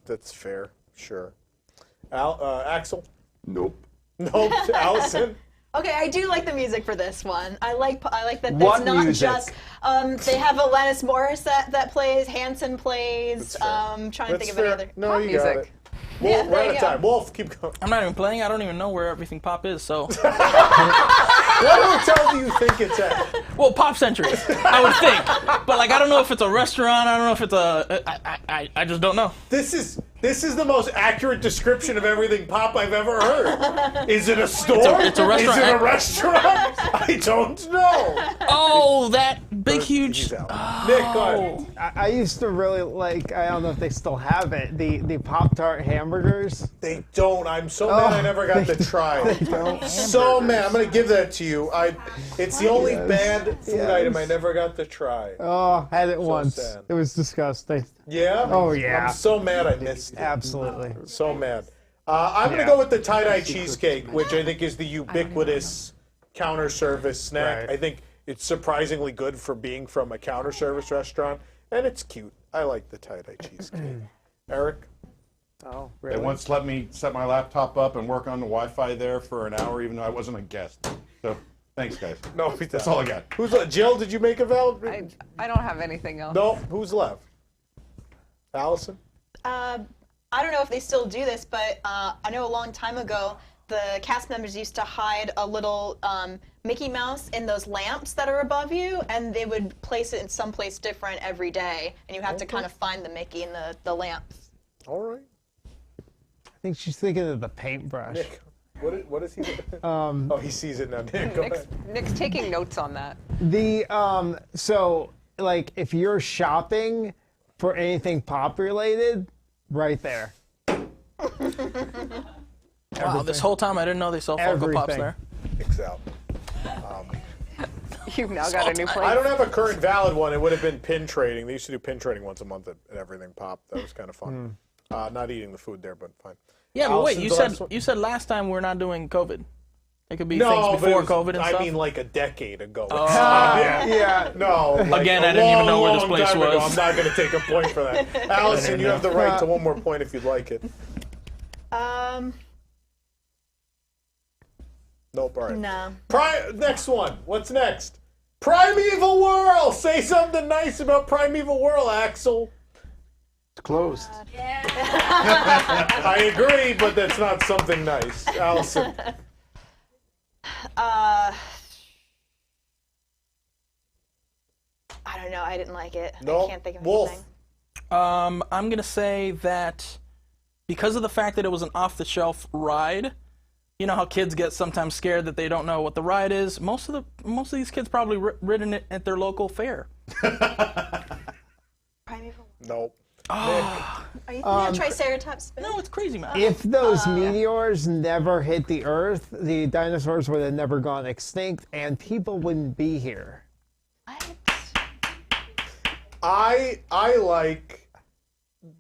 That's fair. Sure. Axel. Nope. Nope. Allison. Okay, I do like the music for this one. I like that What it's not music? just they have Alanis Morissette that plays, Hanson plays. Trying to think of any other No, pop you music. got it. Wolf, Yeah, we're there out you of go. time. Wolf, keep going. I'm not even playing. I don't even know where everything pop is. So. What hotel do you think it's at? Well, Pop Century, I would think, but like I don't know if it's a restaurant. I don't know if it's a. I just don't know. This is the most accurate description of everything pop I've ever heard. Is it a store? It's a restaurant. Is it a restaurant? I don't know. Oh, that big, huge. He's out. Nick, go ahead. I used to really like, I don't know if they still have it, the Pop-Tart hamburgers. They don't. I'm so mad I never got to try it. So mad. I'm going to give that to you. It's the only bad food item I never got to try. Oh, had it So once. sad. It was disgusting. Yeah? Oh, yeah. I'm so mad I missed it. Absolutely. So mad. I'm going to go with the tie-dye cheesecake, which I think is the ubiquitous counter service snack. Right. I think it's surprisingly good for being from a counter service restaurant, and it's cute. I like the tie-dye cheesecake. Eric? Oh, They once let me set my laptop up and work on the Wi-Fi there for an hour, even though I wasn't a guest. So, thanks, guys. No, that's all I got. Who's Jill? Did you make a valid? I don't have anything else. No. Who's left? Allison? I don't know if they still do this, but I know a long time ago the cast members used to hide a little Mickey Mouse in those lamps that are above you, and they would place it in someplace different every day, and you have to kind of find the Mickey in the lamps. All right. I think she's thinking of the paintbrush. Nick, what is he? Oh, he sees it now. Nick, go ahead. Nick's taking notes on that. So like if you're shopping for anything pop related, right there. Wow, this whole time I didn't know they sell Funko Pops there. Nick's out. You've now got a new place. I don't have a current valid one. It would have been pin trading. They used to do pin trading once a month at Everything Pop. That was kind of fun. Not eating the food there, but fine. Yeah, but wait, Allison's you said last time we're not doing COVID. It could be No, things but before it was- COVID and stuff. I mean, like a decade ago. Oh. Yeah. No. like Again, a I didn't even know where this long place time ago. was. I'm not going to take a point for that. Allison, you have the right to one more point if you'd like it. Nope. All right. No. Next one. What's next? Primeval Whirl. Say something nice about Primeval Whirl, Axel. It's closed. I agree, but that's not something nice. Allison. I don't know. I didn't like it. Nope. I can't think of Wolf. anything. I'm gonna say that because of the fact that it was an off-the-shelf ride, you know how kids get sometimes scared that they don't know what the ride is. Most of these kids probably ridden it at their local fair. Primeval. Nope. Are you thinking of Triceratops spin? No, it's crazy, man. If those meteors never hit the Earth, the dinosaurs would have never gone extinct, and people wouldn't be here. I like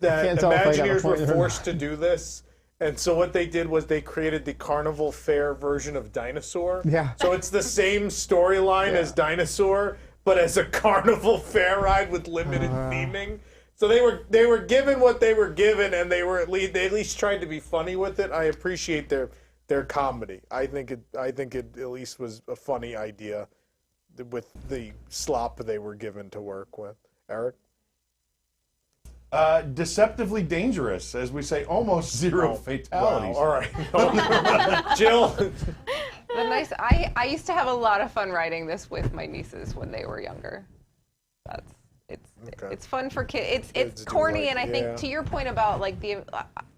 that can't tell if I got a Imagineers were point or not. forced to do this. And so what they did was they created the Carnival Fair version of Dinosaur. Yeah. So it's the same storyline as Dinosaur, but as a Carnival Fair ride with limited theming. So they were given what they were given, and they at least tried to be funny with it. I appreciate their comedy. I think it at least was a funny idea with the slop they were given to work with. Eric? Deceptively dangerous, as we say, almost zero fatalities. Wow. All right. Jill? I used to have a lot of fun writing this with my nieces when they were younger. It's fun for kids. It's corny, and I think to your point about like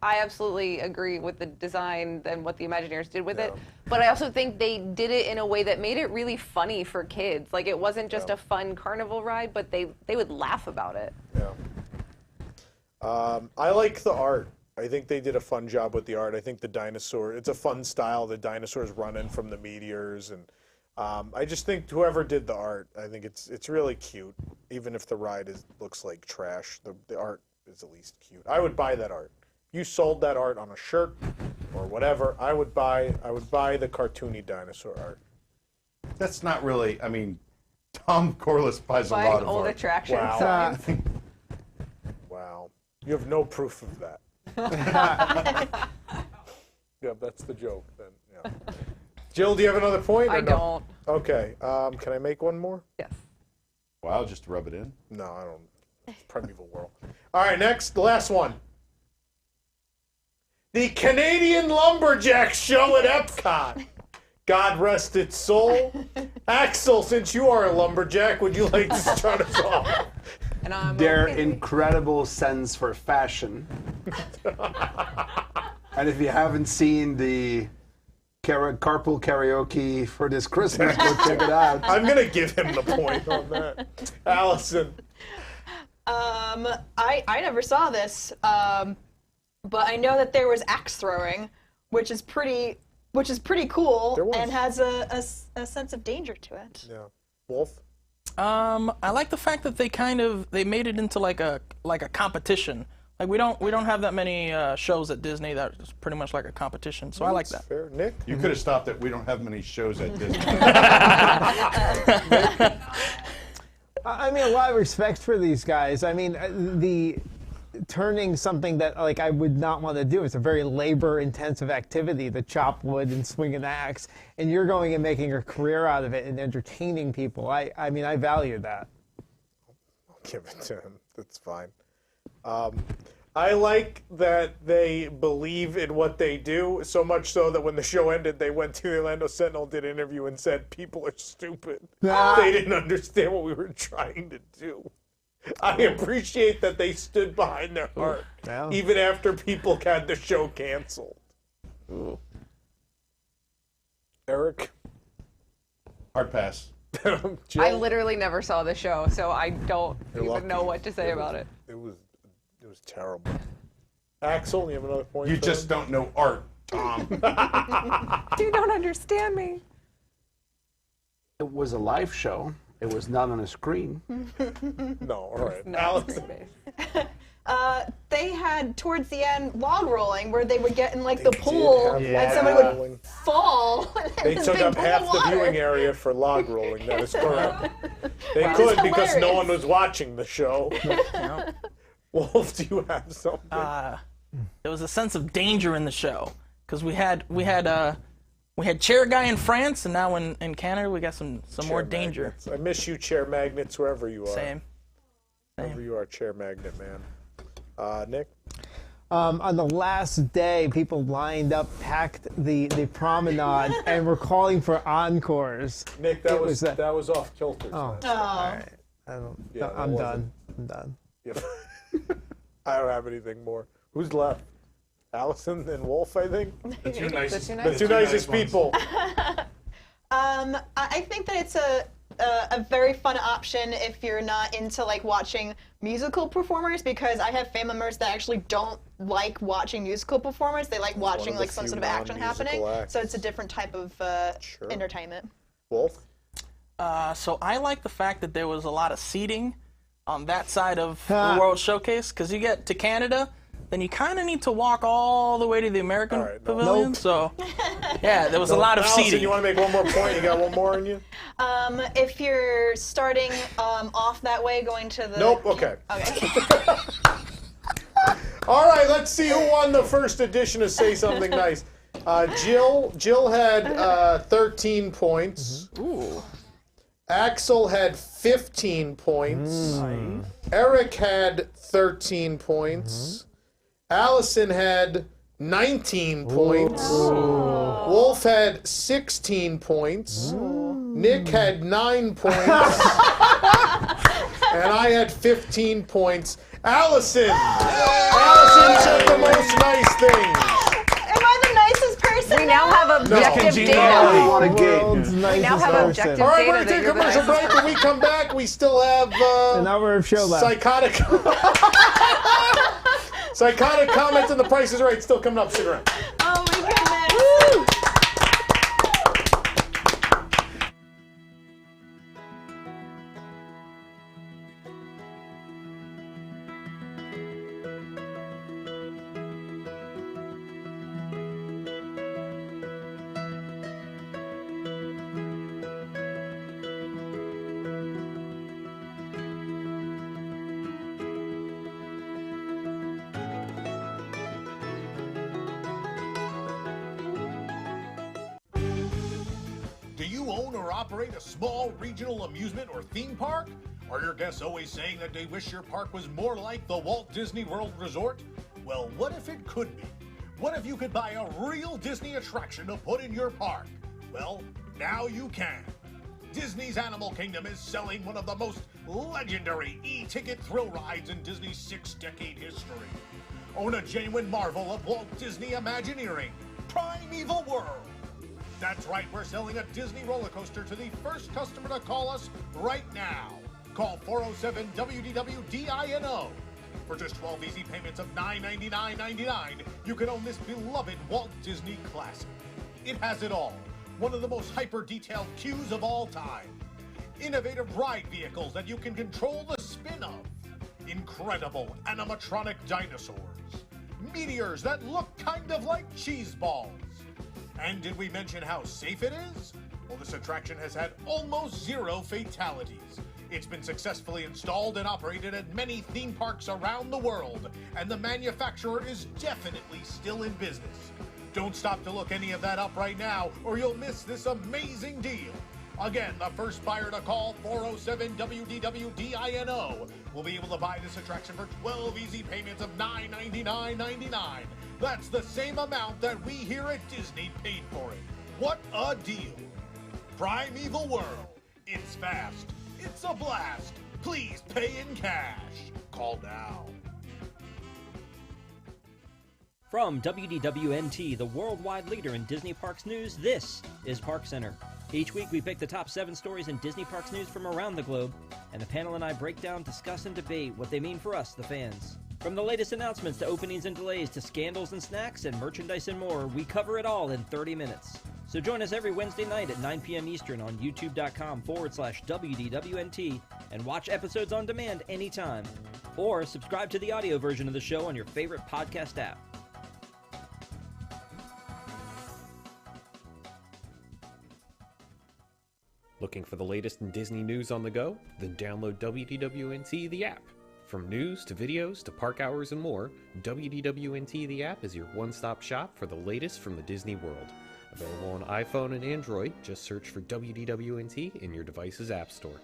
I absolutely agree with the design and what the Imagineers did with it. But I also think they did it in a way that made it really funny for kids. Like it wasn't just a fun carnival ride, but they would laugh about it. Yeah. I like the art. I think they did a fun job with the art. I think the dinosaur, it's a fun style. The dinosaurs running from the meteors, and I just think whoever did the art, I think it's really cute. Even if the ride looks like trash, the art is at least cute. I would buy that art. You sold that art on a shirt or whatever, I would buy the cartoony dinosaur art. That's not really. I mean, Tom Corliss buys a lot of old art. attraction Wow. signs. Wow. You have no proof of that. Yeah, that's the joke then. Yeah. Jill, do you have another point? Or I don't. Okay. Can I make one more? Yes. Wow, just to rub it in? No, I don't. It's Primeval Whirl. All right, next, the last one. The Canadian Lumberjack Show at Epcot. God rest its soul. Axel, since you are a lumberjack, would you like to start us off? Their incredible sense for fashion. And if you haven't seen the carpool karaoke for this Christmas. Go check it out. I'm gonna give him the point on that. Allison. I never saw this, but I know that there was axe throwing, which is pretty cool and has a sense of danger to it. Yeah. Wolf. I like the fact that they made it into like a competition. Like we don't have that many shows at Disney that is pretty much like a competition. So I like that. Fair. Nick. You could have stopped at we don't have many shows at Disney. I mean, a lot of respect for these guys. I mean, the turning something that like I would not want to do. It's a very labor-intensive activity to chop wood and swing an axe, and you're going and making a career out of it and entertaining people. I mean, I value that. I'll give it to him. That's fine. I like that they believe in what they do, so much so that when the show ended, they went to the Orlando Sentinel, did an interview, and said, people are stupid. They didn't understand what we were trying to do. I appreciate that they stood behind their heart, even after people had the show canceled. Ooh. Eric? Hard pass. I literally never saw the show, so I don't even know what to say about it. It was terrible. Axel, you have another point? You just don't know art, Tom. You don't understand me. It was a live show. It was not on a screen. No, all right. Alex. They had towards the end log rolling where they would get in like the pool and somebody would fall. They took up half the viewing area for log rolling. That is correct. They could because no one was watching the show. Wolf, do you have something? There was a sense of danger in the show because we had chair guy in France, and now in Canada we got some more danger. Magnets. I miss you, chair magnets, wherever you are. Same. Wherever you are, chair magnet man. Nick. On the last day, people lined up, packed the promenade, and were calling for encores. Nick, that was off kilter. Oh, all right. I'm done. Yep. I don't have anything more. Who's left? Allison and Wolf, I think. The two nicest, the two nicest people. I think that it's a very fun option if you're not into like watching musical performers, because I have family members that actually don't like watching musical performers. They like watching like some sort of action happening. So it's a different type of entertainment. Wolf? So I like the fact that there was a lot of seating on that side of the World Showcase, because you get to Canada, then you kind of need to walk all the way to the American Pavilion. Nope. So, yeah, there was a lot of Allison, seating. You want to make one more point? You got one more in you? If you're starting off that way, going to the... Nope, okay. Okay. All right, let's see who won the first edition of Say Something Nice. Jill had 13 points. Ooh. Axel had 15 points. Eric had 13 points. Allison had 19 points. Wolf had 16 points. Nick had 9 points. And I had 15 points. Allison! Allison said the most nice things. Am I the nicest person? We now have objective data. We now have objective data. All right, we're going to take a commercial break. When we come back, we still have an hour of show left. Psychotic comments and The Price is Right still coming up. Stick around. Oh my goodness. Woo! Do you own or operate a small regional amusement or theme park? Are your guests always saying that they wish your park was more like the Walt Disney World Resort? Well, what if it could be? What if you could buy a real Disney attraction to put in your park? Well, now you can. Disney's Animal Kingdom is selling one of the most legendary e-ticket thrill rides in Disney's 6-decade history. Own a genuine marvel of Walt Disney Imagineering, Primeval Whirl. That's right, we're selling a Disney roller coaster to the first customer to call us right now. Call 407-WDW-DINO. For just 12 easy payments of $999.99, you can own this beloved Walt Disney classic. It has it all. One of the most hyper-detailed queues of all time. Innovative ride vehicles that you can control the spin of. Incredible animatronic dinosaurs. Meteors that look kind of like cheese balls. And did we mention how safe it is? Well, this attraction has had almost 0 fatalities. It's been successfully installed and operated at many theme parks around the world, and the manufacturer is definitely still in business. Don't stop to look any of that up right now, or you'll miss this amazing deal. Again, the first buyer to call 407-WDW-DINO will be able to buy this attraction for 12 easy payments of $999.99. That's the same amount that we here at Disney paid for it. What a deal! Primeval Whirl. It's fast. It's a blast. Please pay in cash. Call now. From WDWNT, the worldwide leader in Disney Parks news, this is Park Center. Each week we pick the top 7 stories in Disney Parks news from around the globe, and the panel and I break down, discuss, and debate what they mean for us, the fans. From the latest announcements to openings and delays to scandals and snacks and merchandise and more, we cover it all in 30 minutes. So join us every Wednesday night at 9 p.m. Eastern on youtube.com/WDWNT and watch episodes on demand anytime. Or subscribe to the audio version of the show on your favorite podcast app. Looking for the latest in Disney news on the go? Then download WDWNT the app. From news to videos to park hours and more, WDWNT the app is your one-stop shop for the latest from the Disney world. Available on iPhone and Android, just search for WDWNT in your device's app store.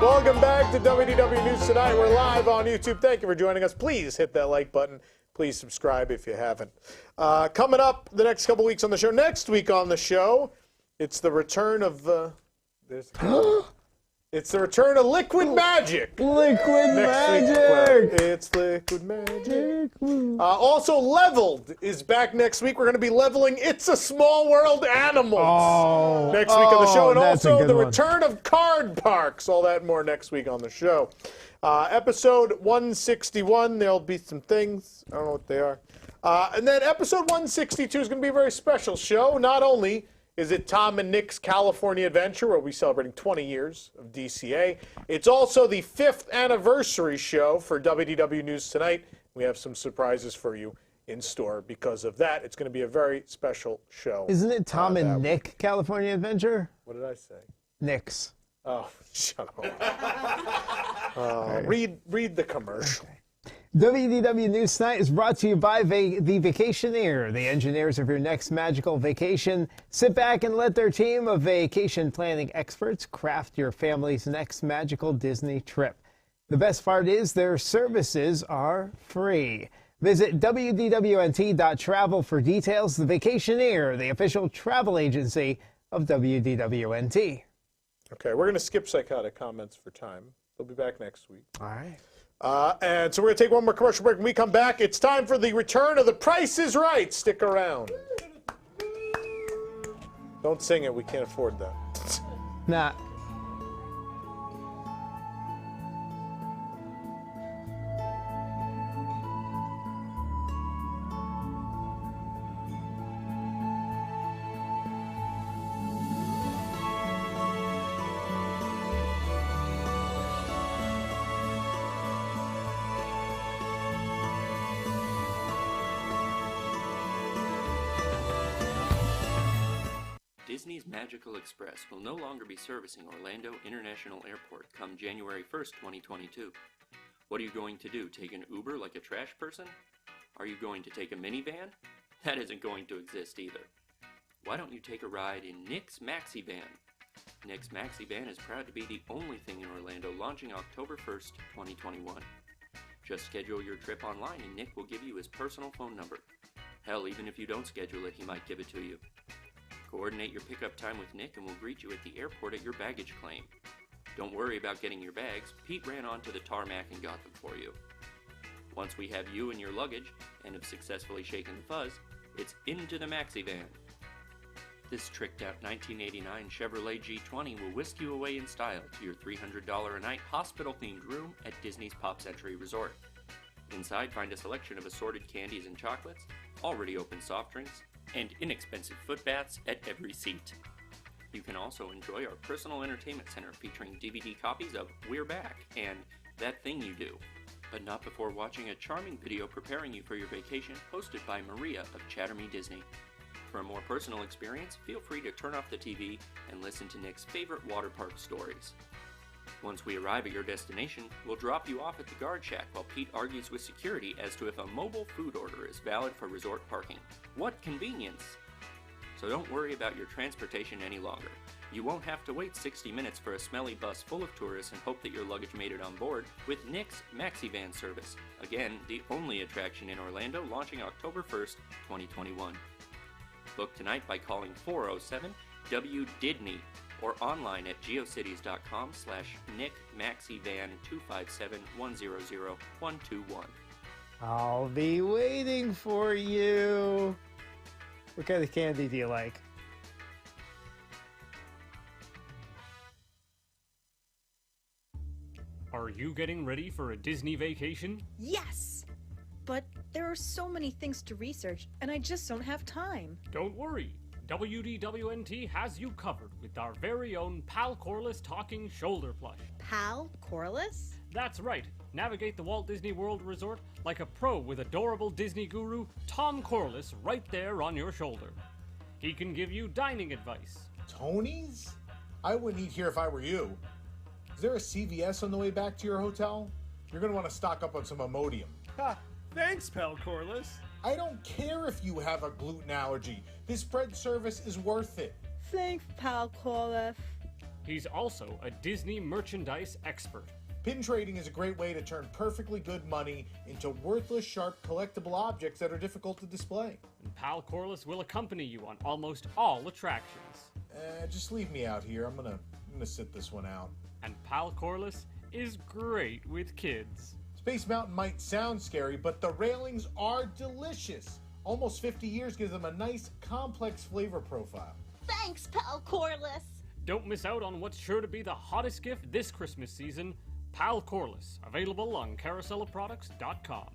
Welcome back to WDW News Tonight. We're live on YouTube. Thank you for joining us. Please hit that like button. Please subscribe if you haven't. Coming up the next couple weeks on the show. Next week on the show, it's the return of... It's the return of Liquid Magic. Liquid Magic. It's Liquid Magic. Also, Leveled is back next week. We're going to be leveling It's a Small World Animals next week on the show. And also the return of Card Parks. All that and more next week on the show. Episode 161, there'll be some things. I don't know what they are. And then episode 162 is going to be a very special show. Not only is it Tom and Nick's California Adventure, where we'll be celebrating 20 years of DCA. It's also the 5th anniversary show for WDW News Tonight. We have some surprises for you in store because of that. It's going to be a very special show. Isn't it Tom and Nick California Adventure? What did I say? Nick's. Oh, shut up. Read the commercial. WDW News Tonight is brought to you by the Vaccineer, the engineers of your next magical vacation. Sit back and let their team of vacation planning experts craft your family's next magical Disney trip. The best part is their services are free. Visit WDWNT.travel for details. The Vaccineer, the official travel agency of WDWNT. Okay, we're going to skip psychotic comments for time. They'll be back next week. All right. And so we're going to take one more commercial break. When we come back, it's time for the return of The Price is Right. Stick around. Don't sing it. We can't afford that. Nah. Disney's Magical Express will no longer be servicing Orlando International Airport come January 1st, 2022. What are you going to do, take an Uber like a trash person? Are you going to take a minivan? That isn't going to exist either. Why don't you take a ride in Nick's Maxi Van? Nick's Maxi Van is proud to be the only thing in Orlando launching October 1st, 2021. Just schedule your trip online and Nick will give you his personal phone number. Hell, even if you don't schedule it, he might give it to you. Coordinate your pickup time with Nick and we'll greet you at the airport at your baggage claim. Don't worry about getting your bags. Pete ran onto the tarmac and got them for you. Once we have you and your luggage and have successfully shaken the fuzz, it's into the maxi van. This tricked-out 1989 Chevrolet G20 will whisk you away in style to your $300 a night hospital-themed room at Disney's Pop Century Resort. Inside, find a selection of assorted candies and chocolates, already open soft drinks, and inexpensive foot baths at every seat. You can also enjoy our personal entertainment center featuring DVD copies of We're Back and That Thing You Do, but not before watching a charming video preparing you for your vacation hosted by Maria of Chatter Me Disney. For a more personal experience, feel free to turn off the TV and listen to Nick's favorite water park stories. Once we arrive at your destination, we'll drop you off at the guard shack while Pete argues with security as to if a mobile food order is valid for resort parking. What convenience! So don't worry about your transportation any longer. You won't have to wait 60 minutes for a smelly bus full of tourists and hope that your luggage made it on board with Nick's Maxi Van service. Again, the only attraction in Orlando, launching October 1st, 2021. Book tonight by calling 407-WDIDNEY or online at geocities.com/NickMaxiVan257100121. I'll be waiting for you. What kind of candy do you like? Are you getting ready for a Disney vacation? Yes! But there are so many things to research, and I just don't have time. Don't worry. WDWNT has you covered with our very own Pal Corliss talking shoulder plush. Pal Corliss? That's right. Navigate the Walt Disney World Resort like a pro with adorable Disney guru Tom Corliss right there on your shoulder. He can give you dining advice. Tony's? I wouldn't eat here if I were you. Is there a CVS on the way back to your hotel? You're going to want to stock up on some Imodium. Ha! Thanks, Pal Corliss. I don't care if you have a gluten allergy. This bread service is worth it. Thanks, Pal Corliss. He's also a Disney merchandise expert. Pin trading is a great way to turn perfectly good money into worthless, sharp, collectible objects that are difficult to display. And Pal Corliss will accompany you on almost all attractions. Just leave me out here. I'm gonna sit this one out. And Pal Corliss is great with kids. Space Mountain might sound scary, but the railings are delicious. Almost 50 years gives them a nice, complex flavor profile. Thanks, Pal Corliss. Don't miss out on what's sure to be the hottest gift this Christmas season, Pal Corliss, available on carouselofproducts.com.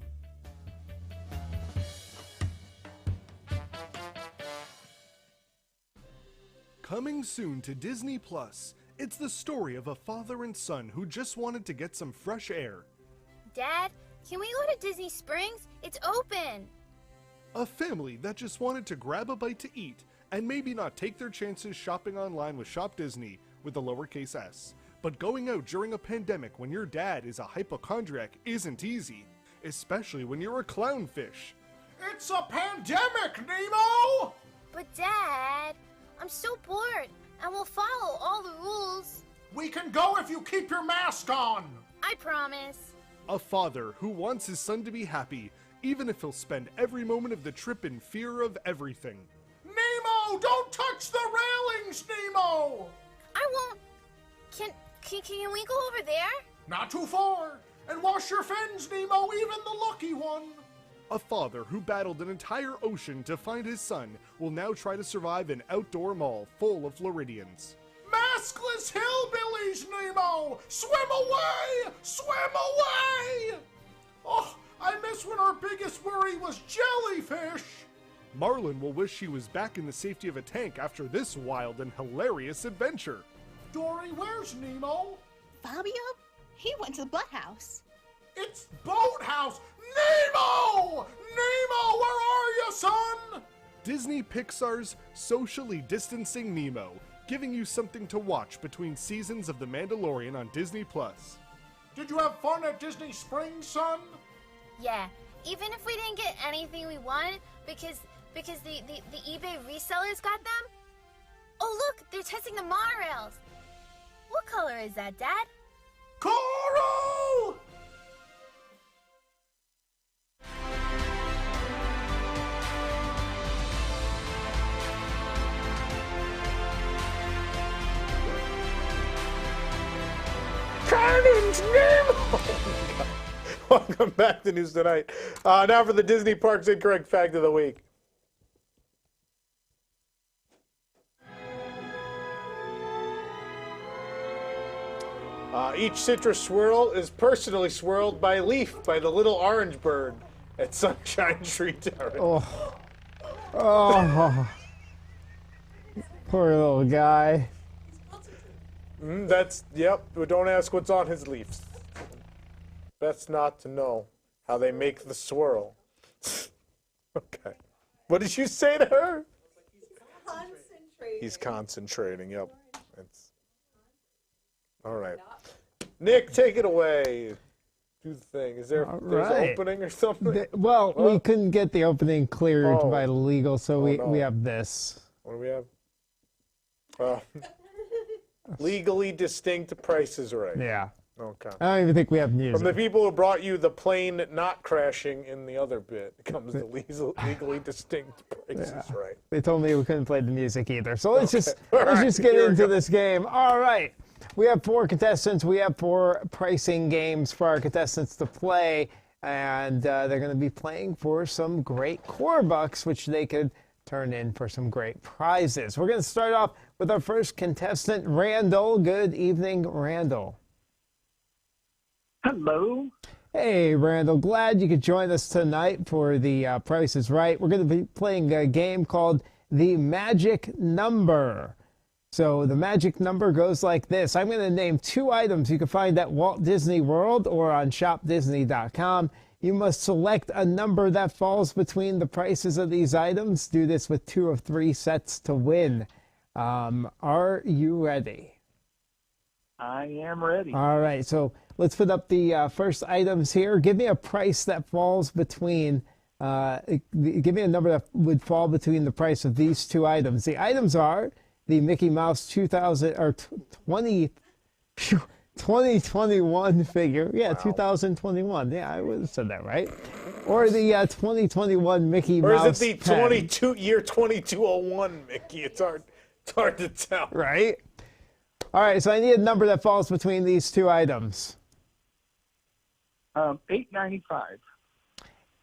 Coming soon to Disney Plus, it's the story of a father and son who just wanted to get some fresh air. Dad, can we go to Disney Springs? It's open! A family that just wanted to grab a bite to eat and maybe not take their chances shopping online with Shop Disney with a lowercase s. But going out during a pandemic when your dad is a hypochondriac isn't easy, especially when you're a clownfish. It's a pandemic, Nemo! But Dad, I'm so bored and we'll follow all the rules. We can go if you keep your mask on! I promise. A father who wants his son to be happy, even if he'll spend every moment of the trip in fear of everything. Nemo, don't touch the railings, Nemo! I won't. Can we go over there? Not too far. And wash your fins, Nemo, even the lucky one. A father who battled an entire ocean to find his son will now try to survive an outdoor mall full of Floridians. Maskless hillbillies, Nemo! Swim away! Swim away! Oh, I miss when our biggest worry was jellyfish! Marlin will wish he was back in the safety of a tank after this wild and hilarious adventure. Dory, where's Nemo? Fabio? He went to the Boathouse. It's Boathouse! Nemo! Nemo, where are you, son? Disney Pixar's Socially Distancing Nemo, giving you something to watch between seasons of The Mandalorian on Disney+. Did you have fun at Disney Springs, son? Yeah, even if we didn't get anything we wanted because the eBay resellers got them. Oh look, they're testing the monorails. What color is that, Dad? Coral! Finding Nemo! Welcome back to News Tonight. Now for the Disney Parks Incorrect Fact of the Week. Each citrus swirl is personally swirled by Leaf, by the little orange bird at Sunshine Tree Terrace. Oh. Oh. Poor little guy. Yep, but don't ask what's on his leaves. Best not to know how they make the swirl. Okay. What did you say to her? He's concentrating, yep. All right. Nick, take it away. Do the thing. Is there's an opening or something? We couldn't get the opening cleared by legal, so we have this. What do we have? Legally distinct Price is Right. Yeah. Okay. I don't even think we have music. From the people who brought you the plane not crashing in the other bit comes the legally distinct Price is Right. They told me we couldn't play the music either. So let's just get into this game. All right. We have 4 contestants. We have 4 pricing games for our contestants to play. And they're going to be playing for some great core bucks, which they could turn in for some great prizes. We're going to start off with our first contestant, Randall. Good evening, Randall. Hello. Hey, Randall. Glad you could join us tonight for the Price is Right. We're going to be playing a game called The Magic Number. So the magic number goes like this. I'm going to name 2 items you can find at Walt Disney World or on shopdisney.com. You must select a number that falls between the prices of these items. Do this with 2 of 3 sets to win. Are you ready? I am ready. All right, so let's put up the first items here. Give me a price that falls between, give me a number that would fall between the price of these 2 items. The items are the Mickey Mouse 2021 figure. Yeah, wow. 2021. Yeah, I would have said that right. Or the 2021 Mickey Mouse. Or is it the year 2201 Mickey? It's hard to tell. Right? All right, so I need a number that falls between these 2 items. $8.95.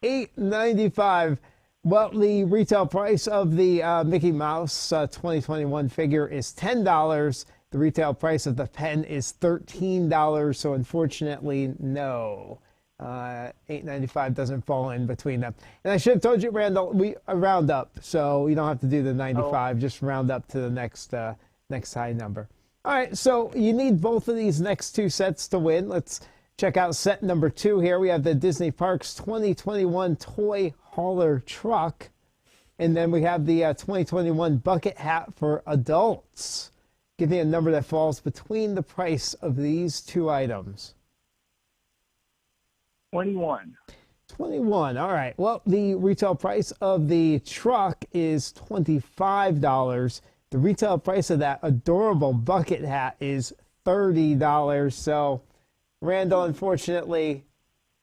$8.95. Well, the retail price of the Mickey Mouse 2021 figure is $10. The retail price of the pen is $13. So unfortunately, no. $8.95 doesn't fall in between them. And I should have told you, Randall, we round up, so you don't have to do the 95. Just round up to the next high number. All right, so you need both of these next 2 sets to win. Let's check out set number 2 here. We have the Disney Parks 2021 Toy Hauler Truck. And then we have the 2021 Bucket Hat for Adults. Give me a number that falls between the price of these 2 items. 21. 21. All right. Well, the retail price of the truck is $25. The retail price of that adorable bucket hat is $30. So, Randall, unfortunately,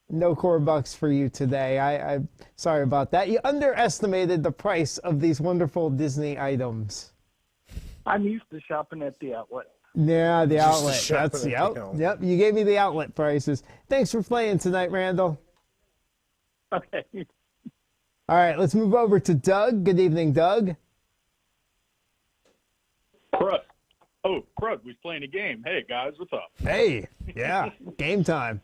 no core bucks for you today. I'm sorry about that. You underestimated the price of these wonderful Disney items. I'm used to shopping at the outlet. Yeah, the outlet. That's yep. You gave me the outlet prices. Thanks for playing tonight, Randall. Okay. All right, let's move over to Doug. Good evening, Doug. Crud. Oh, Crud was playing a game. Hey, guys, what's up? Hey, yeah, game time.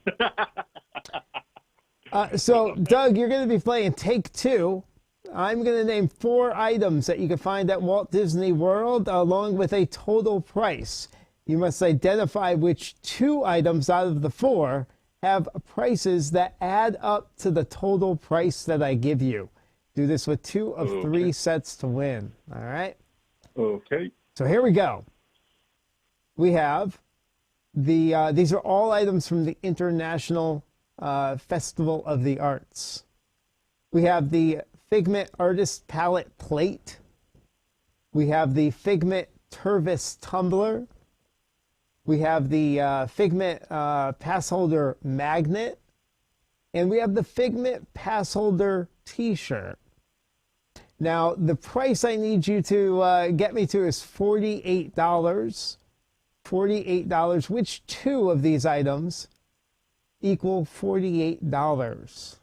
So, Doug, you're going to be playing Take 2. I'm going to name 4 items that you can find at Walt Disney World, along with a total price. You must identify which 2 items out of the 4 have prices that add up to the total price that I give you. Do this with 2 of 3 sets to win. All right? Okay. So here we go. We have these are all items from the International Festival of the Arts. We have the Figment Artist Palette Plate. We have the Figment Tervis Tumbler. We have the Figment Pass Holder Magnet. And we have the Figment Pass Holder T-shirt. Now, the price I need you to get me to is $48. $48. Which two of these items equal $48?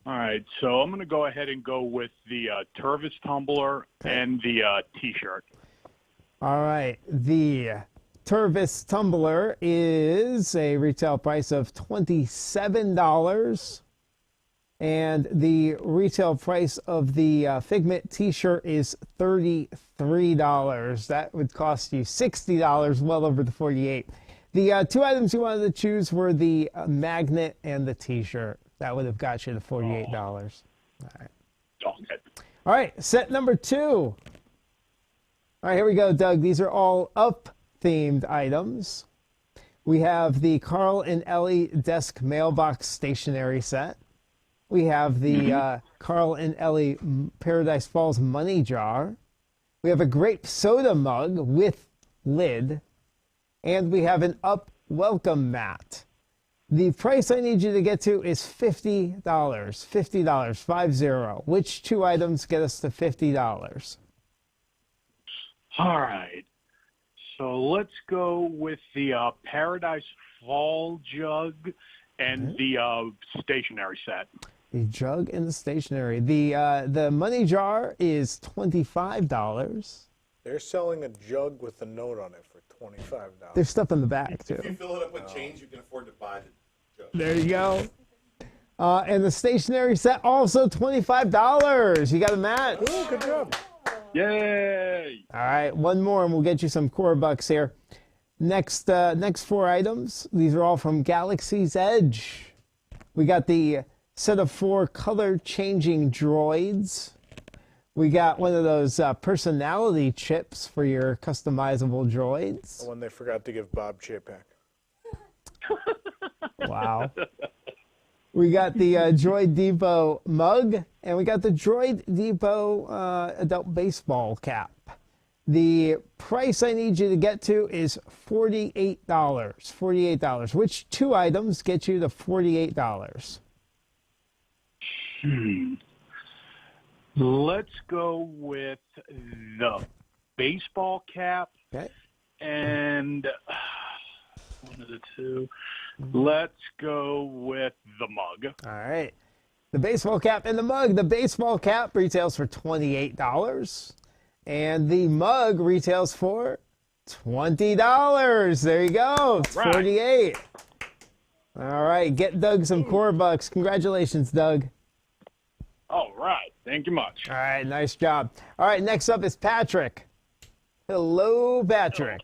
All right, so I'm going to go ahead and go with the Tervis tumbler and the T-shirt. All right, the Tervis tumbler is a retail price of $27. And the retail price of the Figment T-shirt is $33. That would cost you $60, well over the $48. The two items you wanted to choose were the magnet and the T-shirt. That would have got you the $48. All right. All right, set number 2. All right, here we go, Doug. These are all up-themed items. We have the Carl and Ellie desk mailbox stationery set. We have the Carl and Ellie Paradise Falls money jar. We have a grape soda mug with lid. And we have an up welcome mat. The price I need you to get to is $50. $50, 50. Which two items get us to $50? All right. So let's go with the Paradise Fall jug and the stationery set. The jug and the stationery. The money jar is $25. They're selling a jug with a note on it for $25. There's stuff in the back, too. If you fill it up with change, you can afford to buy the jug. There you go. And the stationery set, also $25. You got a mat? Ooh, good job. Yay! All right, one more and we'll get you some core bucks here. Next 4 items. These are all from Galaxy's Edge. We got the set of 4 color-changing droids. We got one of those personality chips for your customizable droids. The one they forgot to give Bob Chapek. Wow. We got the Droid Depot mug, and we got the Droid Depot adult baseball cap. The price I need you to get to is $48. $48. Which two items get you to $48? Let's go with the baseball cap and one of the two. Let's go with the mug. All right. The baseball cap and the mug. The baseball cap retails for $28. And the mug retails for $20. There you go. It's Right. $48. All right. Get Doug some core bucks. Congratulations, Doug. All right. Thank you much. All right. Nice job. All right. Next up is Patrick. Hello, Patrick.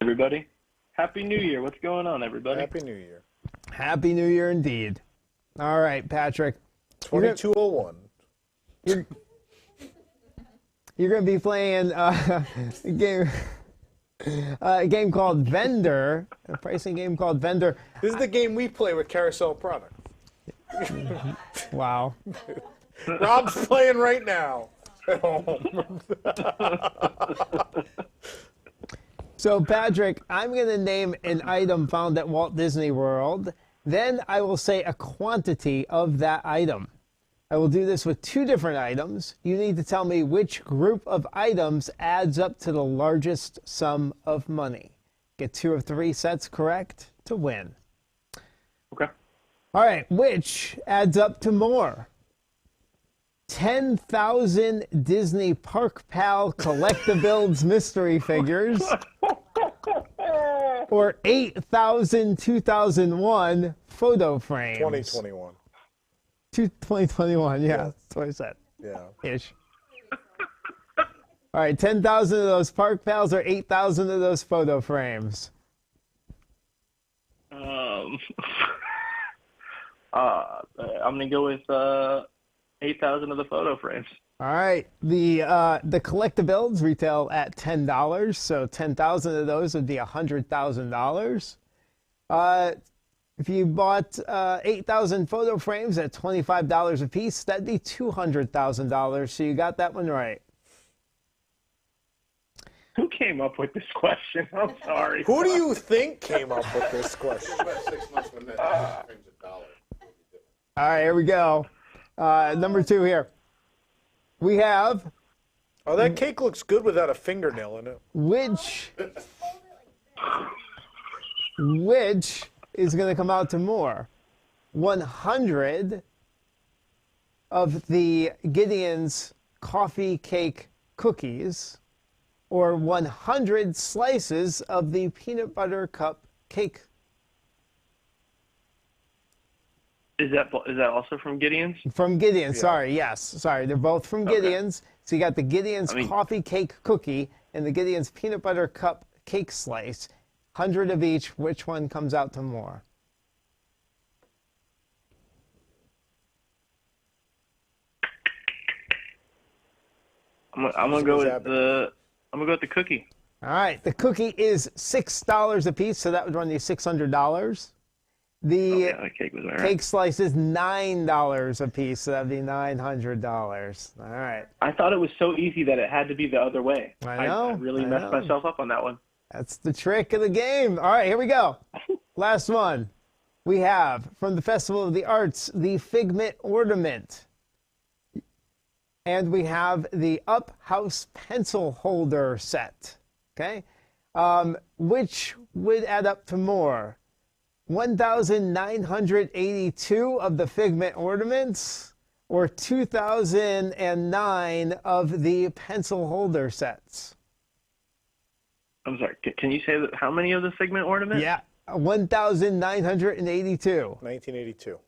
Everybody. Happy New Year. What's going on, everybody? Happy New Year. Happy New Year indeed. All right, Patrick. 2201. You're going to be playing a game called Vendor, a pricing game called Vendor. This is the game we play with Carousel Product. Wow. Rob's playing right now at home. So, Patrick, I'm going to name an item found at Walt Disney World. Then I will say a quantity of that item. I will do this with 2 different items. You need to tell me which group of items adds up to the largest sum of money. Get 2 of 3 sets correct to win. Okay. All right, which adds up to more? 10,000 Disney Park Pal Collectabuilds mystery figures, or 8,000 2001 photo frames. 2021. 2021, yeah, that's what I said. Yeah. Ish. All right, 10,000 of those Park Pals or 8,000 of those photo frames. I'm gonna go with 8,000 of the photo frames. All right, the collectabuilds retail at $10, so 10,000 of those would be $100,000. If you bought 8,000 photo frames at $25 a piece, that'd be $200,000. So you got that one right. Who came up with this question? I'm sorry. Who do you think came up with this question? About 6 months when that frame's $1. All right, here we go. Number 2 here. We have Oh, that cake looks good without a fingernail in it. Which is going to come out to more? 100 of the Gideon's coffee cake cookies, or 100 slices of the peanut butter cup cake? Is that also from Gideon's? From Gideon, sorry, yes. Sorry, they're both from Gideon's. So you got the Gideon's coffee cake cookie and the Gideon's peanut butter cup cake slice. 100 of each. Which one comes out to more? I'm gonna go with the cookie. All right, the cookie is $6 a piece, so that would run you $600. The cake was cake slice is $9 a piece, so that'd be $900. All right. I thought it was so easy that it had to be the other way. I know. I really messed myself up on that one. That's the trick of the game. All right, here we go. Last one. We have, from the Festival of the Arts, the Figment Ornament. And we have the Up House pencil holder set. Okay? Which would add up to more? 1,982 of the Figment ornaments, or 2,009 of the pencil holder sets? I'm sorry. Can you say that? How many of the Figment ornaments? Yeah, 1,982. 1982.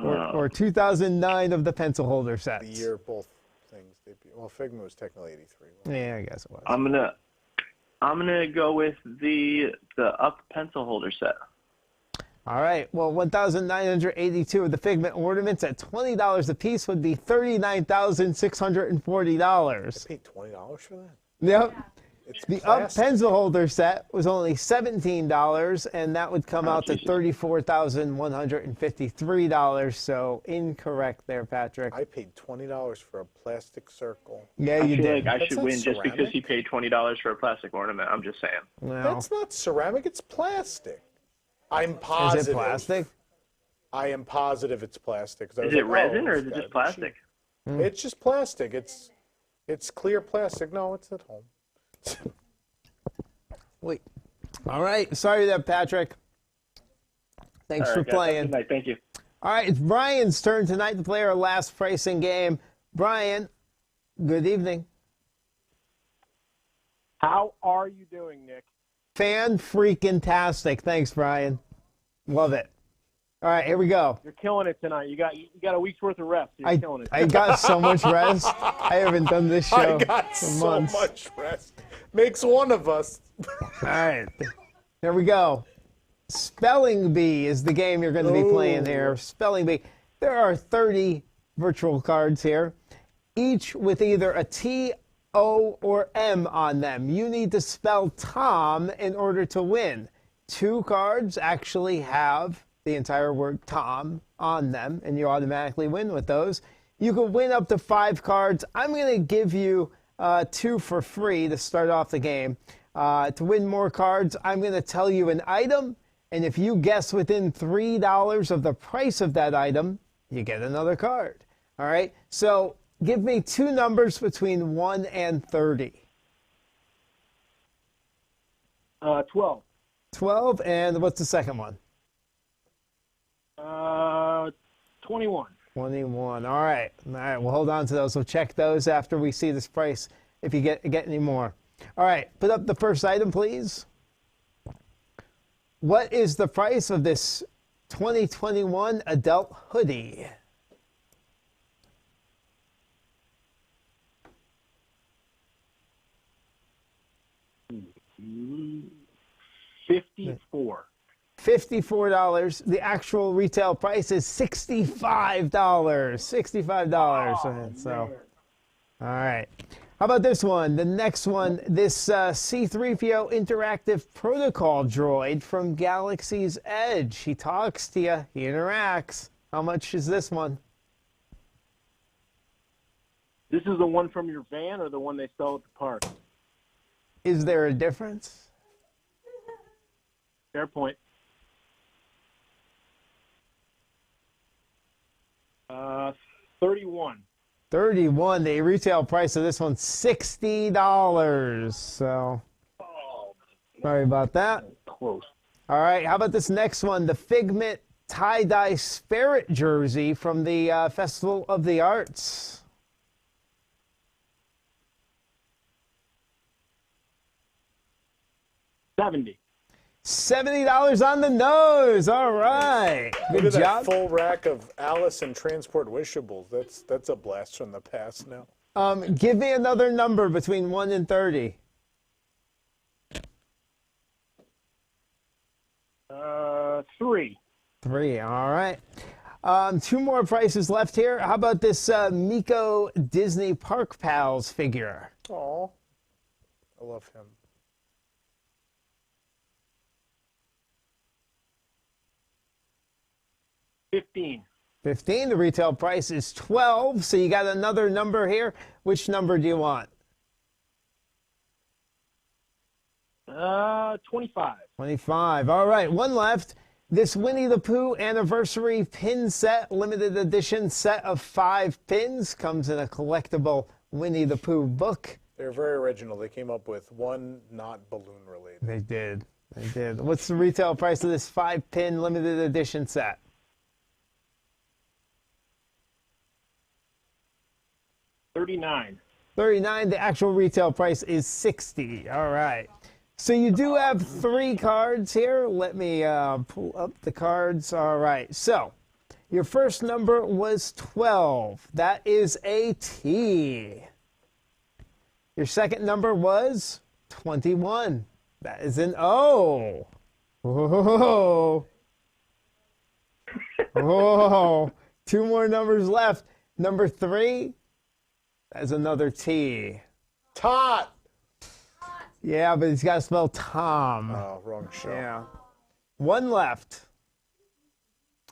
Or 2009 of the pencil holder sets. The year both things. Well, Figment was technically 83. Yeah, I guess it was. I'm gonna go with the Up pencil holder set. All right. Well, 1,982 of the Figment ornaments at $20 a piece would be $39,640. I paid $20 for that? Yep. It's the plastic. Up pencil holder set was only $17, and that would come out to $34,153. So incorrect there, Patrick. I paid $20 for a plastic circle. Yeah, you I feel did. like I That's should not win just because ceramic. he paid $20 for a plastic ornament. I'm just saying. That's not ceramic. It's plastic. I'm positive. Is it plastic? I am positive it's plastic. 'Cause I was Is it like, resin or it's is it gotta just be plastic? cheap. It's just plastic. It's clear plastic. No, it's at home. Wait. All right. Sorry there, Patrick. Thanks All for right, guys. playing. Good night. Thank you. All right, it's Brian's turn tonight to play our last pricing game. Brian, good evening. How are you doing, Nick? Fan-freaking-tastic. Thanks, Brian. Love it. All right, here we go. You're killing it tonight. You got a week's worth of rest. You're killing it. I got so much rest. I haven't done this show I got for so months. much rest. Makes one of us. All right, here we go. Spelling Bee is the game you're going to be playing here. Spelling Bee. There are 30 virtual cards here, each with either a T, O, or M on them. You need to spell Tom in order to win. 2 cards actually have the entire word Tom on them, and you automatically win with those. You can win up to 5 cards. I'm going to give you 2 for free to start off the game. To win more cards, I'm going to tell you an item, and if you guess within $3 of the price of that item, you get another card. All right? So give me 2 numbers between 1 and 30. 12. 12, and what's the second one? 21. 21. All right. All right. We'll hold on to those. We'll check those after we see this price if you get any more. All right. Put up the first item, please. What is the price of this 2021 adult hoodie? $54. $54. The actual retail price is $65. $65. So, all right. How about this one? The next one, this C-3PO interactive protocol droid from Galaxy's Edge. He talks to you. He interacts. How much is this one? This is the one from your van or the one they sell at the park? Is there a difference? Fair point. 31. $31. The retail price of this one, $60. So, sorry about that. Close. All right, how about this next one? The Figment tie-dye Spirit jersey from the Festival of the Arts. $70 on the nose. All right. Look Good at job. that full rack of Alice and Transport Wishables. That's a blast from the past now. Give me another number between 1 and 30. 3. 3, all right. 2 more prices left here. How about this Miko Disney Park Pals figure? Aw, I love him. 15. 15. The retail price is 12. So you got another number here. Which number do you want? 25. 25. All right, one left. This Winnie the Pooh anniversary pin set, limited edition set of 5 pins, comes in a collectible Winnie the Pooh book. They're very original. They came up with one not balloon related. They did. They did. What's the retail price of this 5-pin limited edition set? 39. 39. The actual retail price is 60. All right. So you do have 3 cards here. Let me pull up the cards. All right. So your first number was 12. That is a T. Your second number was 21. That is an O. Whoa. Whoa. 2 more numbers left. Number 3. That's another T. Tot. Yeah, but he's got to spell Tom. Oh, wrong show. Yeah. 1 left.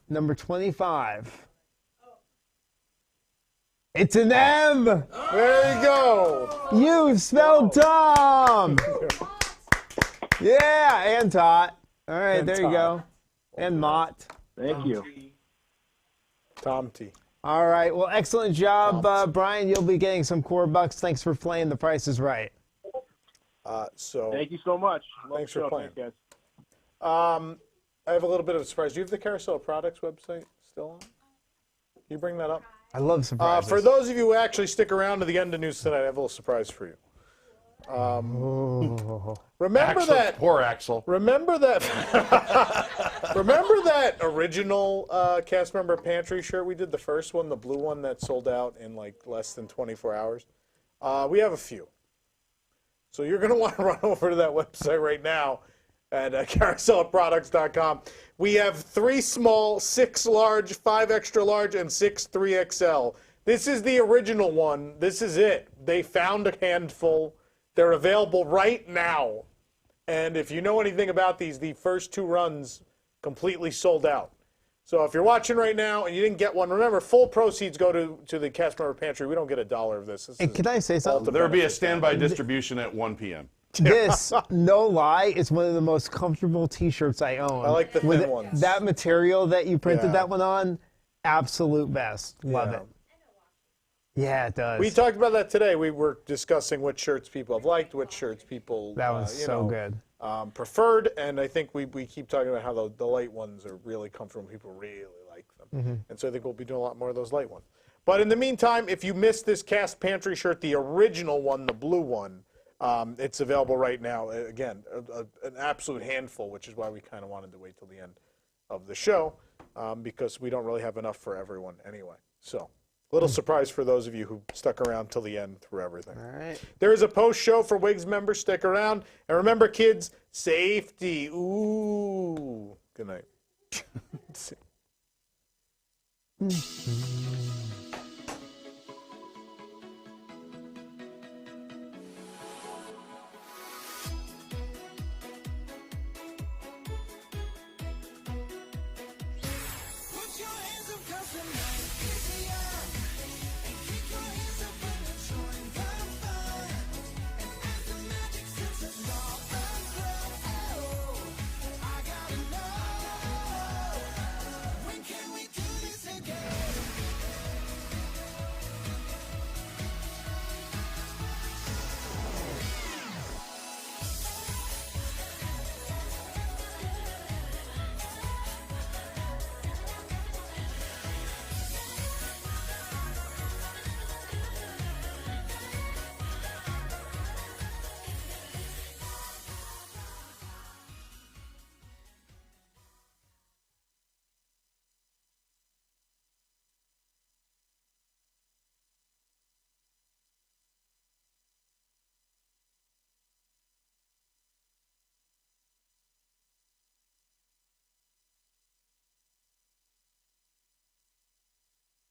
Number 25. It's an M. There you go. You spelled Tom. Yeah, and Tot. All right, And there you go. And Mott. Thank you. Tom T. All right, well, excellent job, Brian. You'll be getting some core bucks. Thanks for playing The Price is Right. Thank you so much. Love Thanks the for show. playing. Thanks, guys. I have a little bit of a surprise. Do you have the Carousel Products website still on? Can you bring that up? I love surprises. For those of you who actually stick around to the end of news tonight, I have a little surprise for you. Remember Axel, that? Poor Axel. Remember that? Remember that original cast member pantry shirt we did? The first one, the blue one that sold out in like less than 24 hours. We have a few. So you're going to want to run over to that website right now at carouselproducts.com. We have 3 small, 6 large, 5 extra large, and 6 3XL. This is the original one. This is it. They found a handful. They're available right now. And if you know anything about these, the first 2 runs completely sold out. So if you're watching right now and you didn't get one, remember, full proceeds go to the cast member pantry. We don't get $1 of this. And can I say something? There will be a standby distribution at 1 p.m. This, no lie, is one of the most comfortable T-shirts I own. I like the thin With ones. that material that you printed Yeah. that one on, absolute best. Love Yeah. it. Yeah, it does. We talked about that today. We were discussing which shirts people have liked, which shirts people That was so good. preferred, and I think we keep talking about how the light ones are really comfortable. People really like them, and so I think we'll be doing a lot more of those light ones. But in the meantime, if you missed this cast pantry shirt, the original one, the blue one, it's available right now. Again, an absolute handful, which is why we kind of wanted to wait till the end of the show, because we don't really have enough for everyone anyway. So. Little surprise for those of you who stuck around till the end through everything. All right. There is a post-show for Wigs members. Stick around. And remember, kids, safety. Ooh. Good night.